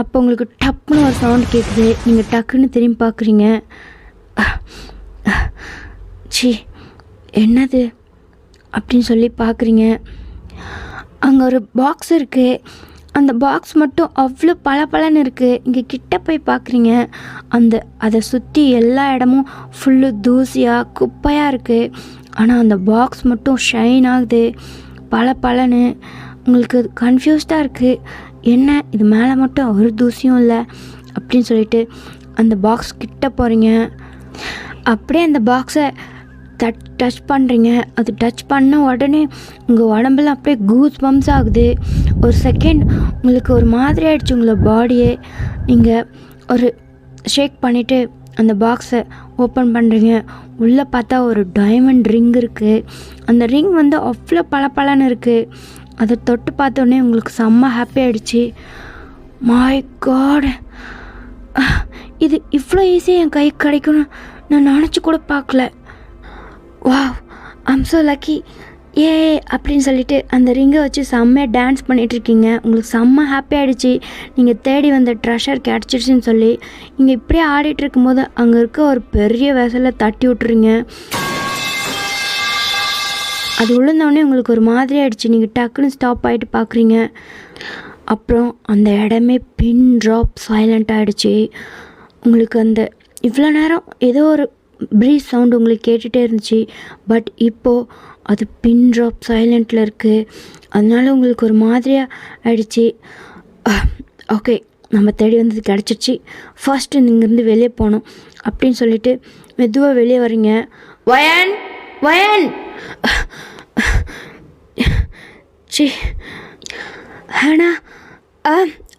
அப்போ உங்களுக்கு டப்புன்னு ஒரு சவுண்ட் கேட்குது. நீங்கள் டக்குன்னு திரும்பி பார்க்குறீங்க. சி என்னது அப்படின்னு சொல்லி பார்க்குறீங்க. அங்கே ஒரு பாக்ஸ் இருக்குது. அந்த பாக்ஸ் மட்டும் அவ்வளோ பளபளன்னு இருக்குது. இங்கே கிட்ட போய் பார்க்குறீங்க. அதை சுற்றி எல்லா இடமும் ஃபுல்லு தூசியாக குப்பையாக இருக்குது. ஆனால் அந்த பாக்ஸ் மட்டும் ஷைன் ஆகுது பளபளன்னு. உங்களுக்கு கன்ஃபியூஸ்டாக இருக்குது. என்ன இது மேலே மட்டும் ஒரு தூசியும் இல்லை அப்படின்னு சொல்லிட்டு அந்த பாக்ஸ் கிட்ட போகிறீங்க. அப்படியே அந்த பாக்ஸை டச் பண்ணுறீங்க. அது டச் பண்ண உடனே உங்கள் உடம்புல அப்படியே கூஸ் பம்ப்ஸ் ஆகுது. ஒரு செகண்ட் உங்களுக்கு ஒரு மாதிரி ஆகிடுச்சு உங்களை பாடியே. நீங்கள் ஒரு ஷேக் பண்ணிவிட்டு அந்த பாக்ஸை ஓப்பன் பண்ணுறீங்க. உள்ளே பார்த்தா ஒரு டைமண்ட் ரிங் இருக்குது. அந்த ரிங் வந்து அவ்வளோ பளபளன்னு இருக்குது. அதை தொட்டு பார்த்தோன்னே உங்களுக்கு செம்ம ஹாப்பி ஆகிடுச்சு. மை காட், இது இவ்வளோ ஈஸியாக என் கைக்கு கிடைக்கும்னு நான் நினச்சி கூட பார்க்கல. வாவ், ஐம் ஸோ லக்கி, ஏ அப்படின்னு சொல்லிட்டு அந்த ரிங்கை வச்சு செம்மையாக டான்ஸ் பண்ணிகிட்ருக்கீங்க. உங்களுக்கு செம்ம ஹாப்பி ஆகிடுச்சு. நீங்கள் தேடி வந்த ட்ரெஷர் கிடச்சிடுச்சின்னு சொல்லி நீங்கள் இப்படியே ஆடிட்டு இருக்கும்போது அங்கே இருக்க ஒரு பெரிய வெசலை தட்டி விட்டுறீங்க. அது விழுந்தோடனே உங்களுக்கு ஒரு மாதிரி ஆகிடுச்சு. நீங்கள் டக்குன்னு ஸ்டாப் ஆகிட்டு பார்க்குறீங்க. அப்புறம் அந்த இடமே பின் ட்ராப் சைலண்ட் ஆகிடுச்சு. உங்களுக்கு அந்த இவ்வளோ நேரம் ஏதோ ஒரு ப்ரீஸ் சவுண்டு உங்களுக்கு கேட்டுகிட்டே இருந்துச்சு. பட் இப்போது அது பின் ட்ராப் சைலண்ட்டில் இருக்குது. அதனால உங்களுக்கு ஒரு மாதிரியாக ஆகிடுச்சு. ஓகே, நம்ம தேடி வந்தது கிடச்சிருச்சு. ஃபர்ஸ்ட்டு இங்கேருந்து வெளியே போகணும் அப்படின்னு சொல்லிட்டு மெதுவாக வெளியே வரீங்க. வயன் வயன் சி ஆனா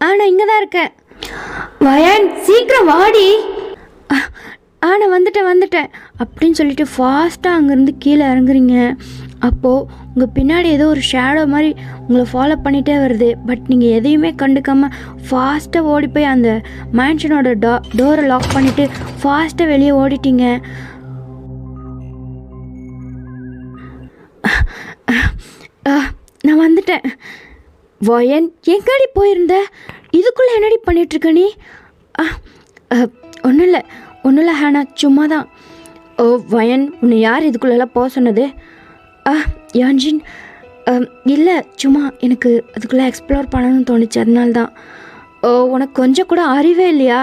ஆனா இங்கே தான் இருக்கேன். வயன் சீக்கிரம் வாடி. ஆனா வந்துட்டேன் அப்படின்னு சொல்லிட்டு ஃபாஸ்ட்டாக அங்கேருந்து கீழே இறங்குறீங்க. அப்போது உங்கள் பின்னாடி ஏதோ ஒரு ஷேடோ மாதிரி உங்களை ஃபாலோ பண்ணிகிட்டே வருது. பட் நீங்கள் எதையுமே கண்டுக்காமல் ஃபாஸ்ட்டாக ஓடி போய் அந்த மேன்ஷனோட டோரை லாக் பண்ணிவிட்டு ஃபாஸ்ட்டாக வெளியே ஓடிட்டீங்க. நான் வந்துட்டேன். வயன், எங்கடி போயிருந்த? இதுக்குள்ளே என்னடி பண்ணிகிட்ருக்க நீ? ஒன்றும் இல்லை ஹேனா, சும்மா தான். ஓ வயன், உன்னை யார் இதுக்குள்ளெல்லாம் போக சொன்னது? யான்ஜின், இல்லை சும்மா எனக்கு அதுக்குள்ளே எக்ஸ்ப்ளோர் பண்ணணும்னு தோணுச்சு, அதனால தான். ஓ, உனக்கு கொஞ்சம் கூட அறிவே இல்லையா?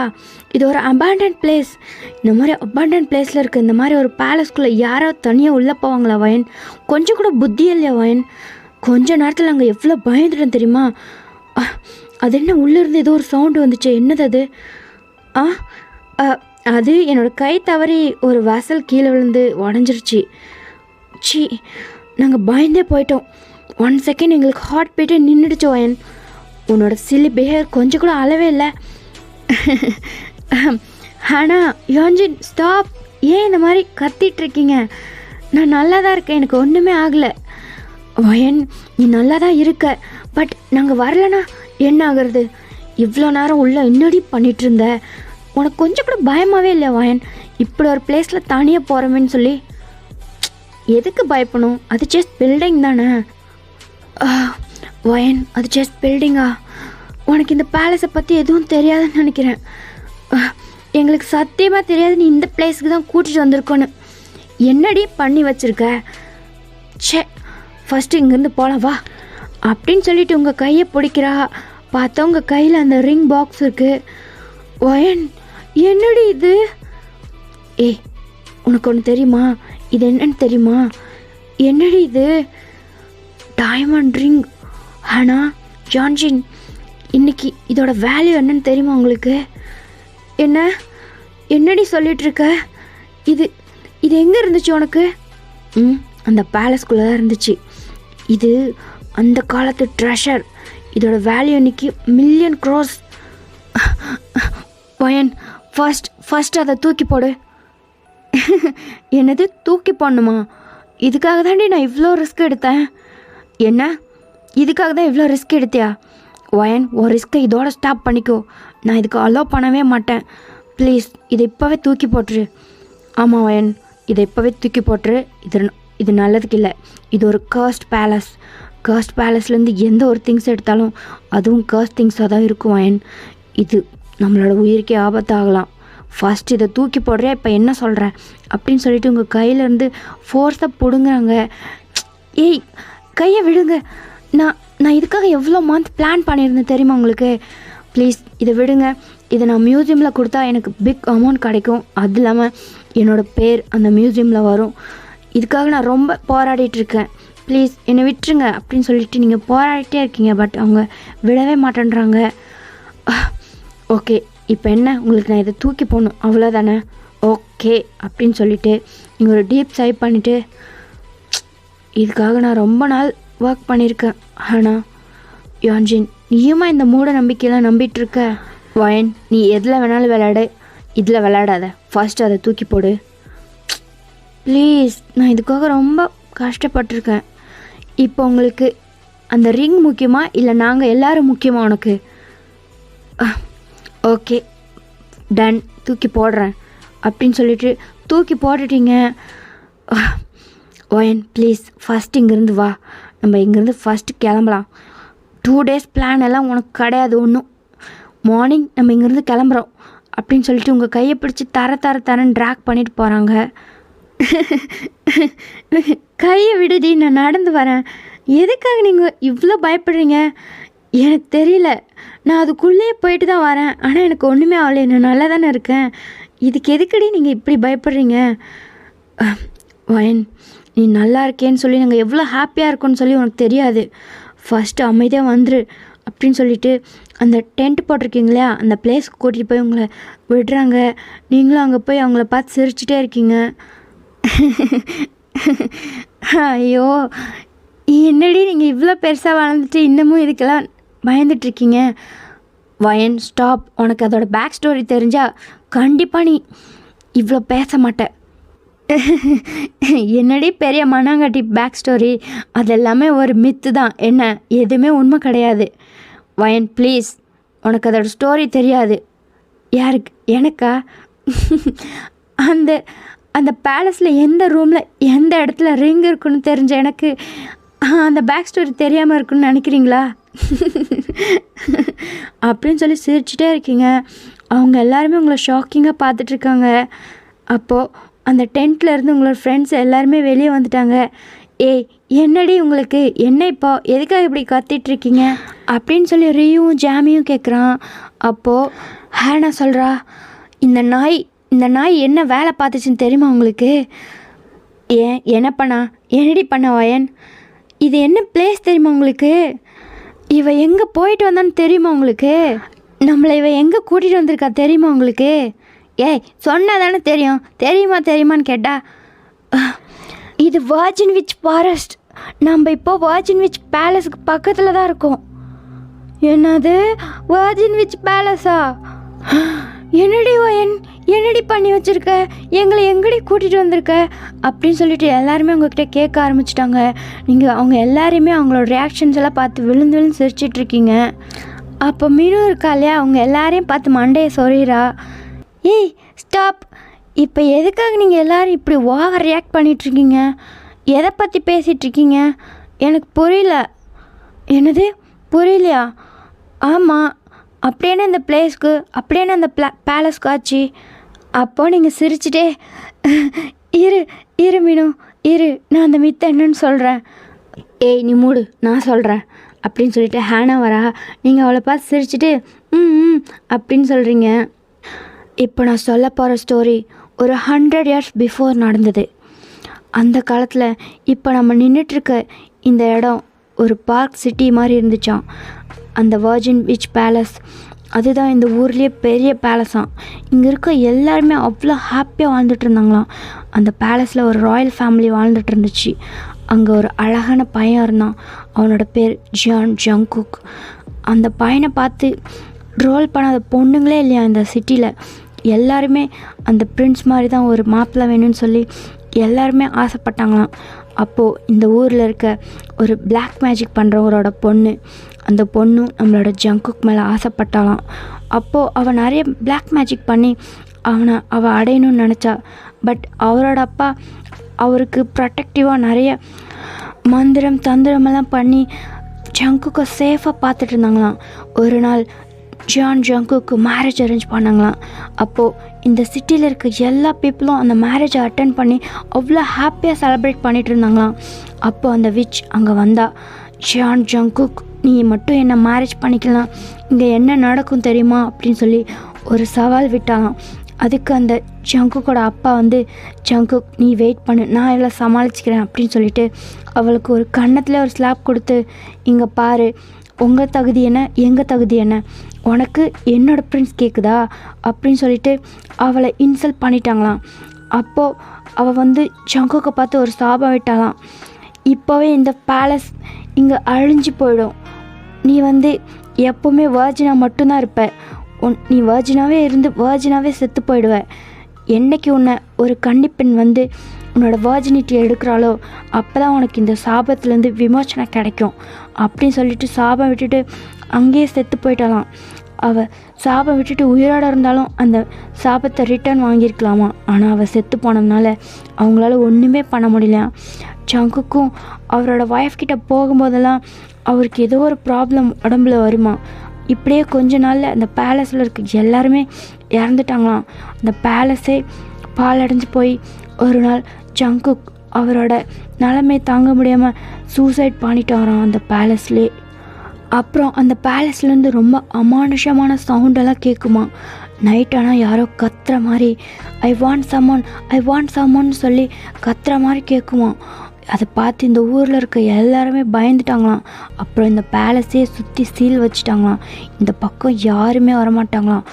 இது ஒரு அபாண்டன் பிளேஸ். இந்த மாதிரி அபாண்டன் பிளேஸில் இருக்குது இந்த மாதிரி ஒரு பேலஸ்குள்ளே யாரோ தனியாக உள்ளே போவாங்களா வயன்? கொஞ்சம் கூட புத்தி இல்லையா வயன்? கொஞ்ச நேரத்தில் அங்கே எவ்வளோ பயந்துட்டேன் தெரியுமா? அது என்ன உள்ளேருந்து ஏதோ ஒரு சவுண்டு வந்துச்சு, என்னது அது? அது என்னோடய கை தவறி ஒரு வாசல் கீழே விழுந்து உடஞ்சிருச்சு. சி, நாங்கள் பயந்தே போயிட்டோம். 1 செகண்ட் எங்களுக்கு ஹார்ட் பீட்டே நின்றுடுச்சு வயன். உன்னோட சில்லி பிஹேவியர் கொஞ்சம் கூட அளவே இல்லை. ஆனால் யான்ஜின் ஸ்டாப், ஏன் இந்த மாதிரி கத்திகிட்ருக்கீங்க? நான் நல்லா தான் இருக்கேன், எனக்கு ஒன்றுமே ஆகலை. வயன், நீ நல்லா தான் இருக்க, பட் நாங்கள் வரலனா என்ன ஆகிறது? இவ்வளோ நேரம் உள்ளே இன்னடி பண்ணிகிட்டு இருந்த, உனக்கு கொஞ்சம் கூட பயமாகவே இல்லையா வயன்? இப்படி ஒரு பிளேஸில் தனியாக போகிறோமேன்னு சொல்லி. எதுக்கு பயப்படணும்? அது ஜஸ்ட் பில்டிங் தானே. வயன், அது ஜஸ்ட் பில்டிங்கா? உனக்கு இந்த பேலஸை பற்றி எதுவும் தெரியாதுன்னு நினைக்கிறேன். எங்களுக்கு சத்தியமாக தெரியாது நீ இந்த பிளேஸுக்கு தான் கூட்டிகிட்டு வந்திருக்கோன்னு. என்னடி பண்ணி வச்சுருக்க? சே, ஃபஸ்ட்டு இங்கேருந்து போகலாம் வா அப்படின்னு சொல்லிட்டு உங்கள் கையை பிடிக்கிறா. பார்த்தா உங்கள் கையில் அந்த ரிங் பாக்ஸ் இருக்குது. வயன், என்னடி இது? ஏய், உனக்கு ஒன்று தெரியுமா? இது என்னன்னு தெரியுமா? என்னடி இது? Diamond ring. ஆனால் ஜான்ஜின், இன்னைக்கு இதோட வேல்யூ என்னன்னு தெரியுமா உங்களுக்கு? என்னடி சொல்லிகிட்ருக்க? இது எங்கே இருந்துச்சு உனக்கு? அந்த பேலஸ்குள்ளே தான் இருந்துச்சு. இது அந்த காலத்து ட்ரெஷர். இதோட வேல்யூ இன்னைக்கு $1,000,000 crores. வயன், ஃபர்ஸ்ட் அதை தூக்கி போடு. என்னது தூக்கி போடணுமா? இதுக்காக தாண்டி நான் இவ்வளோ ரிஸ்க் எடுத்தேன். என்ன, இதுக்காக தான் இவ்வளோ ரிஸ்க் எடுத்தியா? வயன், ஒரு ரிஸ்க்கை இதோட ஸ்டாப் பண்ணிக்கோ. நான் இதுக்கு அலோவ் பண்ணவே மாட்டேன். ப்ளீஸ் இதை இப்போவே தூக்கி போட்டுரு. ஆமாம் வயன், இதை இப்போவே தூக்கி போட்டுரு. இது நல்லதுக்கு இல்லை. இது ஒரு கர்ஸ்ட் பேலஸ். கர்ஸ்ட் பேலஸ்லேருந்து எந்த ஒரு திங்ஸ் எடுத்தாலும் அதுவும் கர்ஸ்ட் திங்ஸாக தான் இருக்கும் வயன். இது நம்மளோட உயிருக்கே ஆபத்தாகலாம். ஃபஸ்ட் இதை தூக்கி போடுறியா, இப்போ என்ன சொல்கிற அப்படின்னு சொல்லிட்டு உங்கள் கையிலேருந்து ஃபோர்ஸாக பிடுங்குறாங்க. ஏய், கையை விடுங்க. நான் இதுக்காக எவ்வளோ மந்த் பிளான் பண்ணியிருந்தேன் தெரியுமா உங்களுக்கு? ப்ளீஸ் இதை விடுங்க. இதை நான் மியூசியமில் கொடுத்தா எனக்கு பிக் அமௌண்ட் கிடைக்கும். அது இல்லாமல் என்னோடய பேர் அந்த மியூசியமில் வரும். இதுக்காக நான் ரொம்ப போராடிட்டுருக்கேன். ப்ளீஸ் என்னை விட்டுருங்க அப்படின்னு சொல்லிட்டு நீங்கள் போராடிட்டே இருக்கீங்க. பட் அவங்க விடவே மாட்டேன்றாங்க. ஓகே, இப்போ என்ன உங்களுக்கு நான் இதை தூக்கி போடணும் அவ்வளோதானே, ஓகே அப்படின்னு சொல்லிவிட்டு நீங்கள் ஒரு டீப் சைவ் பண்ணிவிட்டு, இதுக்காக நான் ரொம்ப நாள் ஒர்க் பண்ணியிருக்கேன், ஆனால் யான்ஜின் நீயுமா இந்த மூட நம்பிக்கையெல்லாம் நம்பிட்டுருக்க? வயன் நீ எதில் வேணாலும் விளையாடு, இதில் விளையாடாத, ஃபர்ஸ்ட் அதை தூக்கி போடு ப்ளீஸ். நான் இதுக்காக ரொம்ப கஷ்டப்பட்டிருக்கேன். இப்போ உங்களுக்கு அந்த ரிங் முக்கியமா இல்லை நாங்கள் எல்லோரும் முக்கியமா உனக்கு? ஓகே டன், தூக்கி போடுறேன் அப்படின்னு சொல்லிட்டு தூக்கி போட்டுட்டீங்க. வயன் ப்ளீஸ் ஃபஸ்ட் இங்கேருந்து வா, நம்ம இங்கேருந்து ஃபஸ்ட்டு கிளம்பலாம். 2 days பிளான் எல்லாம் உனக்கு கிடையாது ஒன்றும். மார்னிங் நம்ம இங்கேருந்து கிளம்புறோம் அப்படின்னு சொல்லிட்டு உங்கள் கையை பிடிச்சி தரன்னு ட்ராக் பண்ணிட்டு போகிறாங்க. கையை விடுடி, நான் நடந்து வரேன். எதுக்காக நீங்கள் இவ்வளோ பயப்படுறீங்க எனக்கு தெரியல. நான் அதுக்குள்ளேயே போயிட்டு தான் வரேன், ஆனால் எனக்கு ஒன்றுமே ஆகலை, நான் நல்லா தானே இருக்கேன். இதுக்கு எதுக்கடி நீங்கள் இப்படி பயப்படுறீங்க? வயன் நீ நல்லா இருக்கேன்னு சொல்லி நாங்கள் எவ்வளோ ஹாப்பியாக இருக்கோன்னு சொல்லி உனக்கு தெரியாது. ஃபஸ்ட்டு அமைதியாக வந்துரு அப்படின்னு சொல்லிட்டு அந்த டென்ட் போட்டிருக்கீங்களா அந்த பிளேஸ்க்கு கூட்டிகிட்டு போய் உங்களை விடுறாங்க. நீங்களும் அங்கே போய் அவங்கள பார்த்து சிரிச்சிட்டே இருக்கீங்க. ஐயோ என்னடி நீங்கள் இவ்வளோ பெருசாக வளர்ந்துட்டு இன்னமும் இதுக்கெல்லாம் பயந்துட்டுருக்கீங்க? வயன் ஸ்டாப், உனக்கு அதோட பேக் ஸ்டோரி தெரிஞ்சால் கண்டிப்பாக நீ இவ்வளோ பேச மாட்ட. என்னடி பெரிய மண்ணாங்கட்டி பேக் ஸ்டோரி, அது எல்லாமே ஒரு மித்து தான், என்ன எதுவுமே உண்மை கிடையாது. வயன் ப்ளீஸ், உனக்கு அதோட ஸ்டோரி தெரியாது. யாருக்கு? எனக்கா? அந்த அந்த பேலஸில் எந்த ரூமில் எந்த இடத்துல ரிங் இருக்குன்னு தெரிஞ்ச எனக்கு அந்த பேக் ஸ்டோரி தெரியாமல் இருக்குன்னு நினைக்கிறீங்களா? அப்படின்னு சொல்லி சிரிச்சிட்டே இருக்கீங்க. அவங்க எல்லாருமே உங்களை ஷாக்கிங்காக பார்த்துட்ருக்காங்க. அப்போது அந்த டென்ட்டில் இருந்து உங்களோட ஃப்ரெண்ட்ஸ் எல்லாருமே வெளியே வந்துட்டாங்க. ஏய் என்னடி உங்களுக்கு என்ன, இப்போ எதுக்காக இப்படி கத்திட்ருக்கீங்க அப்படின்னு சொல்லி ரியும் ஜாமியும் கேட்குறான். அப்போது ஹேனா சொல்கிறா, இந்த நாய் என்ன வேலை பார்த்துச்சுன்னு தெரியுமா உங்களுக்கு? ஏன் என்ன பண்ணா? என்னடி பண்ண வயன்? இது என்ன பிளேஸ் தெரியுமா உங்களுக்கு? இவ எங்கே போயிட்டு வந்தான்னு தெரியுமா உங்களுக்கு? நம்மளை இவ எங்கே கூட்டிகிட்டு வந்திருக்கா தெரியுமா உங்களுக்கு? ஏய் சொன்னால் தானே தெரியும், தெரியுமான்னு கேட்டா, இது வர்ஜின் விச் ஃபாரஸ்ட், நம்ம இப்போ வர்ஜின் விச் பேலஸுக்கு பக்கத்தில் தான் இருக்கோம். என்னது வர்ஜின் விச் பேலஸா? என்னடி வயன் என்னடி பண்ணி வச்சுருக்க, எங்களை எங்கடி கூட்டிகிட்டு வந்திருக்க அப்படின்னு சொல்லிட்டு எல்லாருமே உங்ககிட்ட கேட்க ஆரம்பிச்சிட்டாங்க. நீங்கள் அவங்க எல்லாரையுமே அவங்களோட ரியாக்ஷன்ஸ் எல்லாம் பார்த்து விழுந்து சிரிச்சிட்ருக்கீங்க. அப்போ மீனு இருக்கா இல்லையா, அவங்க எல்லாரையும் பார்த்து மண்டையை சொறிகிறா. ஏய் ஸ்டாப், இப்போ எதுக்காக நீங்கள் எல்லோரும் இப்படி ஓவர் ரியாக்ட் பண்ணிகிட்ருக்கீங்க? எதை பற்றி பேசிகிட்ருக்கீங்க எனக்கு புரியல. என்னது புரியலையா? ஆமாம், அப்படியே இந்த பிளேஸ்க்கு அப்படியே அந்த பேலஸ்க்கு ஆச்சு. அப்போது நீங்கள் சிரிச்சிட்டே இரு மீனு இரு, நான் அந்த மித்த என்னன்னு சொல்கிறேன். ஏய் நீ மூடு, நான் சொல்கிறேன் அப்படின்னு சொல்லிட்டு ஹேனா வரா. நீங்கள் அவளை பார்த்து சிரிச்சிட்டு அப்படின்னு சொல்கிறீங்க. இப்போ நான் சொல்ல போகிற ஸ்டோரி ஒரு 100 years பிஃபோர் நடந்தது. அந்த காலத்தில் இப்போ நம்ம நின்றுட்டுருக்க இந்த இடம் ஒரு பார்க் சிட்டி மாதிரி இருந்துச்சான். அந்த வர்ஜின் விச் பேலஸ் அதுதான் இந்த ஊர்லேயே பெரிய பேலஸாம். இங்கே இருக்க எல்லாருமே அவ்வளோ ஹாப்பியாக வாழ்ந்துட்டு இருந்தாங்களாம். அந்த பேலஸில் ஒரு ராயல் ஃபேமிலி வாழ்ந்துட்டு இருந்துச்சு. அங்கே ஒரு அழகான பையன் இருந்தான், அவனோட பேர் ஜியான் ஜங்குக். அந்த பையனை பார்த்து ரோல் பண்ணாத பொண்ணுங்களே இல்லையா இந்த சிட்டியில். எல்லாருமே அந்த பிரின்ஸ் மாதிரி தான் ஒரு மாப்பிள்ளை வேணும்னு சொல்லி எல்லாருமே ஆசைப்பட்டாங்களாம். அப்போது இந்த ஊரில் இருக்க ஒரு பிளாக் மேஜிக் பண்ணுறவரோட பொண்ணு, அந்த பொண்ணும் நம்மளோட ஜங்குக் மேலே ஆசைப்பட்டாலாம். அப்போது அவள் நிறைய பிளாக் மேஜிக் பண்ணி அவள் அடையணும்னு நினச்சா. பட் அவரோட அப்பா அவருக்கு ப்ரொட்டக்டிவாக நிறைய மந்திரம் தந்திரமெல்லாம் பண்ணி ஜங்குக்கை சேஃபாக பார்த்துட்டு இருந்தாங்களாம். ஒரு நாள் ஜியான் ஜங்குக்கு மேரேஜ் அரேஞ்ச் பண்ணாங்களாம். அப்போது இந்த சிட்டியில் இருக்க எல்லா பீப்புளும் அந்த மேரேஜை அட்டென்ட் பண்ணி அவ்வளோ ஹாப்பியாக செலிப்ரேட் பண்ணிகிட்டு இருந்தாங்களாம். அப்போது அந்த விச் அங்கே வந்தா. ஜியான் ஜங்குக், நீ மட்டும் என்னை மேரேஜ் பண்ணிக்கலாம், இங்கே என்ன நடக்கும் தெரியுமா அப்படின்னு சொல்லி ஒரு சவால் விட்டாலாம். அதுக்கு அந்த ஜங்குக்கோட அப்பா வந்து, ஜங்குக் நீ வெயிட் பண்ணு, நான் எல்லாம் சமாளிச்சுக்கிறேன் அப்படின்னு சொல்லிட்டு அவளுக்கு ஒரு கன்னத்தில் ஒரு ஸ்லாப் கொடுத்து, இங்கே பாரு உங்கள் தகுதி என்ன, எங்கள் தகுதி என்ன, உனக்கு என்னோடய பிரின்ஸ் கேட்குதா அப்படின்னு சொல்லிட்டு அவளை இன்சல்ட் பண்ணிட்டாங்களாம். அப்போது அவள் வந்து ஜங்குக்கை பார்த்து ஒரு சாபம் விட்டாலாம். இப்போவே இந்த பேலஸ் இங்கே அழிஞ்சு போயிடும். நீ வந்து எப்போவுமே வேர்ஜினாக மட்டும்தான் இருப்ப. நீ வேர்ஜினாகவே இருந்து வேர்ஜினாகவே செத்து போயிடுவ. என்றைக்கு உன்னை ஒரு கன்னிப்பெண் வந்து உன்னோட வேர்ஜினிட்டி எடுக்கிறாளோ அப்போ தான் உனக்கு இந்த சாபத்துலேருந்து விமோச்சனம் கிடைக்கும் அப்படின்னு சொல்லிட்டு சாபம் விட்டுட்டு அங்கேயே செத்து போயிட்டாலாம். அவள் சாபம் விட்டுட்டு உயிரோடு இருந்தாலும் அந்த சாபத்தை ரிட்டர்ன் வாங்கியிருக்கலாமா. ஆனால் அவள் செத்து போனதுனால அவங்களால ஒன்றுமே பண்ண முடியலையா. ஜங்குக்கும் அவரோட ஒய்ஃப் கிட்ட போகும்போதெல்லாம் அவருக்கு ஏதோ ஒரு ப்ராப்ளம் உடம்புல வருமா. இப்படியே கொஞ்ச நாளில் அந்த பேலஸில் இருக்க எல்லாருமே இறந்துட்டாங்களாம். அந்த பேலஸே பாலடைஞ்சு போய் ஒரு நாள் ஜங்குக் அவரோட நிலைமை தாங்க முடியாமல் சூசைட் பண்ணிட்டு வரான் அந்த பேலஸ்லே. அப்புறம் அந்த பேலஸ்லேருந்து ரொம்ப அமானுஷமான சவுண்டெல்லாம் கேட்குமா. நைட் ஆனால் யாரோ கத்துற மாதிரி ஐ வாண்ட் சம்மன் சொல்லி கத்துற மாதிரி கேட்குமா. அதை பார்த்து இந்த ஊரில் இருக்க எல்லாருமே பயந்துட்டாங்களாம். அப்புறம் இந்த பேலஸே சுற்றி சீல் வச்சுட்டாங்களாம். இந்த பக்கம் யாருமே வரமாட்டாங்களாம்.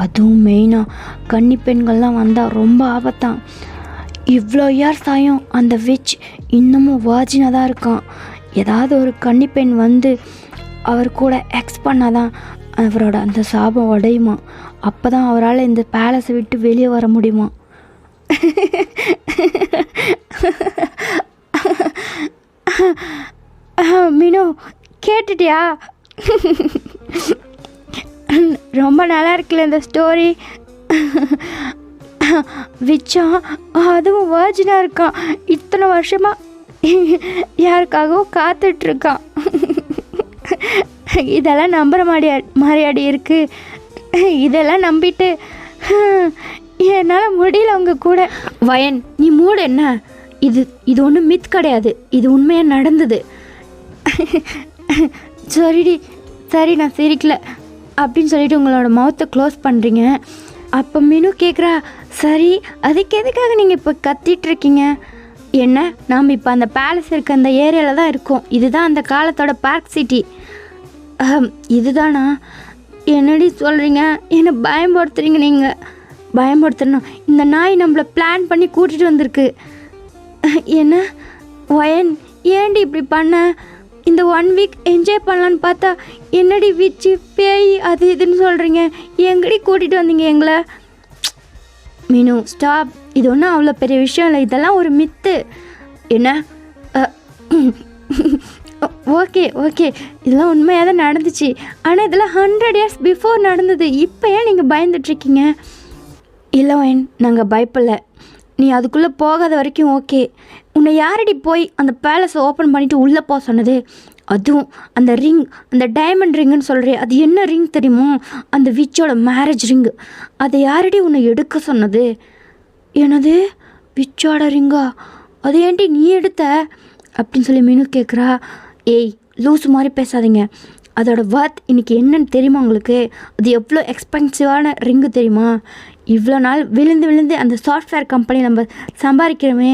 அதுவும் மெயினாக கன்னி பெண்கள்லாம் வந்தால் ரொம்ப ஆபத்தான். இவ்வளோ இயர்ஸ் ஆயும் அந்த விச் இன்னமும் வார்ஜினாக தான் இருக்கான். ஏதாவது ஒரு கன்னிப்பெண் வந்து அவர் கூட எக்ஸ் பண்ணாதான் அவரோட அந்த சாபம் உடையுமா. அப்போ தான் அவரால் இந்த பேலஸை விட்டு வெளியே வர முடியுமா. மீனு கேட்டுட்டியா? ரொம்ப நல்லா இருக்குல்ல இந்த ஸ்டோரி. விச்சம் அதுவும் வேர்ஜினாக இருக்கான். இத்தனை வருஷமாக யாருக்காகவும் காத்துட்ருக்கான். இதெல்லாம் நம்புகிற மாதிரியாடி இருக்குது. இதெல்லாம் நம்பிட்டு என்னால் முடியல உங்க கூட. வயன் நீ மூடு. என்ன இது ஒன்றும் மித் கிடையாது, இது உண்மையாக நடந்தது. சரிடி சரி நான் சிரிக்கல அப்படின்னு சொல்லிட்டு உங்களோட மவுத்தை க்ளோஸ் பண்ணுறீங்க. அப்போ மீனு கேட்குறா, சரி அதுக்கு எதுக்காக நீங்கள் இப்போ கத்திகிட்ருக்கீங்க? என்ன, நாம் இப்போ அந்த பேலஸ் இருக்க அந்த ஏரியாவில் தான் இருக்கோம். இதுதான் அந்த காலத்தோட பார்க் சிட்டி. இதுதானா? என்னடி சொல்கிறீங்க? என்னை பயன்படுத்துகிறீங்க நீங்கள். பயன்படுத்தணும். இந்த நாய் நம்மளை பிளான் பண்ணி கூட்டிகிட்டு வந்திருக்கு. என்ன வயன் ஏண்டி இப்படி பண்ண? இந்த 1 வீக் என்ஜாய் பண்ணலான்னு பார்த்தா என்னடி விச்சு பேய் அது இதுன்னு சொல்கிறீங்க. எங்கடி கூட்டிகிட்டு வந்தீங்க எங்களை? மீனு ஸ்டாப். இது ஒன்றும் அவ்வளோ பெரிய விஷயம் இல்லை. இதெல்லாம் ஒரு மித்து. என்ன? ஓகே இதெல்லாம் உண்மையாக தான் நடந்துச்சு. ஆனால் இதெல்லாம் 100 years பிஃபோர் நடந்தது. இப்போ ஏன் நீங்கள் பயந்துட்டுருக்கீங்க? இல்லை வயன், நாங்கள் பயப்படல. நீ அதுக்குள்ளே போகாத வரைக்கும் ஓகே. உன்னை யாரடி போய் அந்த பேலஸை ஓப்பன் பண்ணிவிட்டு உள்ளே போக சொன்னது? அதுவும் அந்த ரிங், அந்த டைமண்ட் ரிங்குன்னு சொல்கிறே, அது என்ன ரிங் தெரியுமோ? அந்த விச்சோட மேரேஜ் ரிங்கு. அதை யாரடி உன்னை எடுக்க சொன்னது? என்னது விச்சோட ரிங்கா? அது ஏன்டி நீ எடுத்த அப்படின்னு சொல்லி மீனு கேட்குறா. ஏய் லூஸ் மாதிரி பேசாதீங்க. அதோட வர்த் இன்றைக்கி என்னன்னு தெரியுமா உங்களுக்கு? அது எவ்வளோ எக்ஸ்பென்சிவான ரிங்கு தெரியுமா? இவ்வளோ நாள் விழுந்து அந்த சாஃப்ட்வேர் கம்பெனி நம்ம சம்பாதிக்கிறோமே,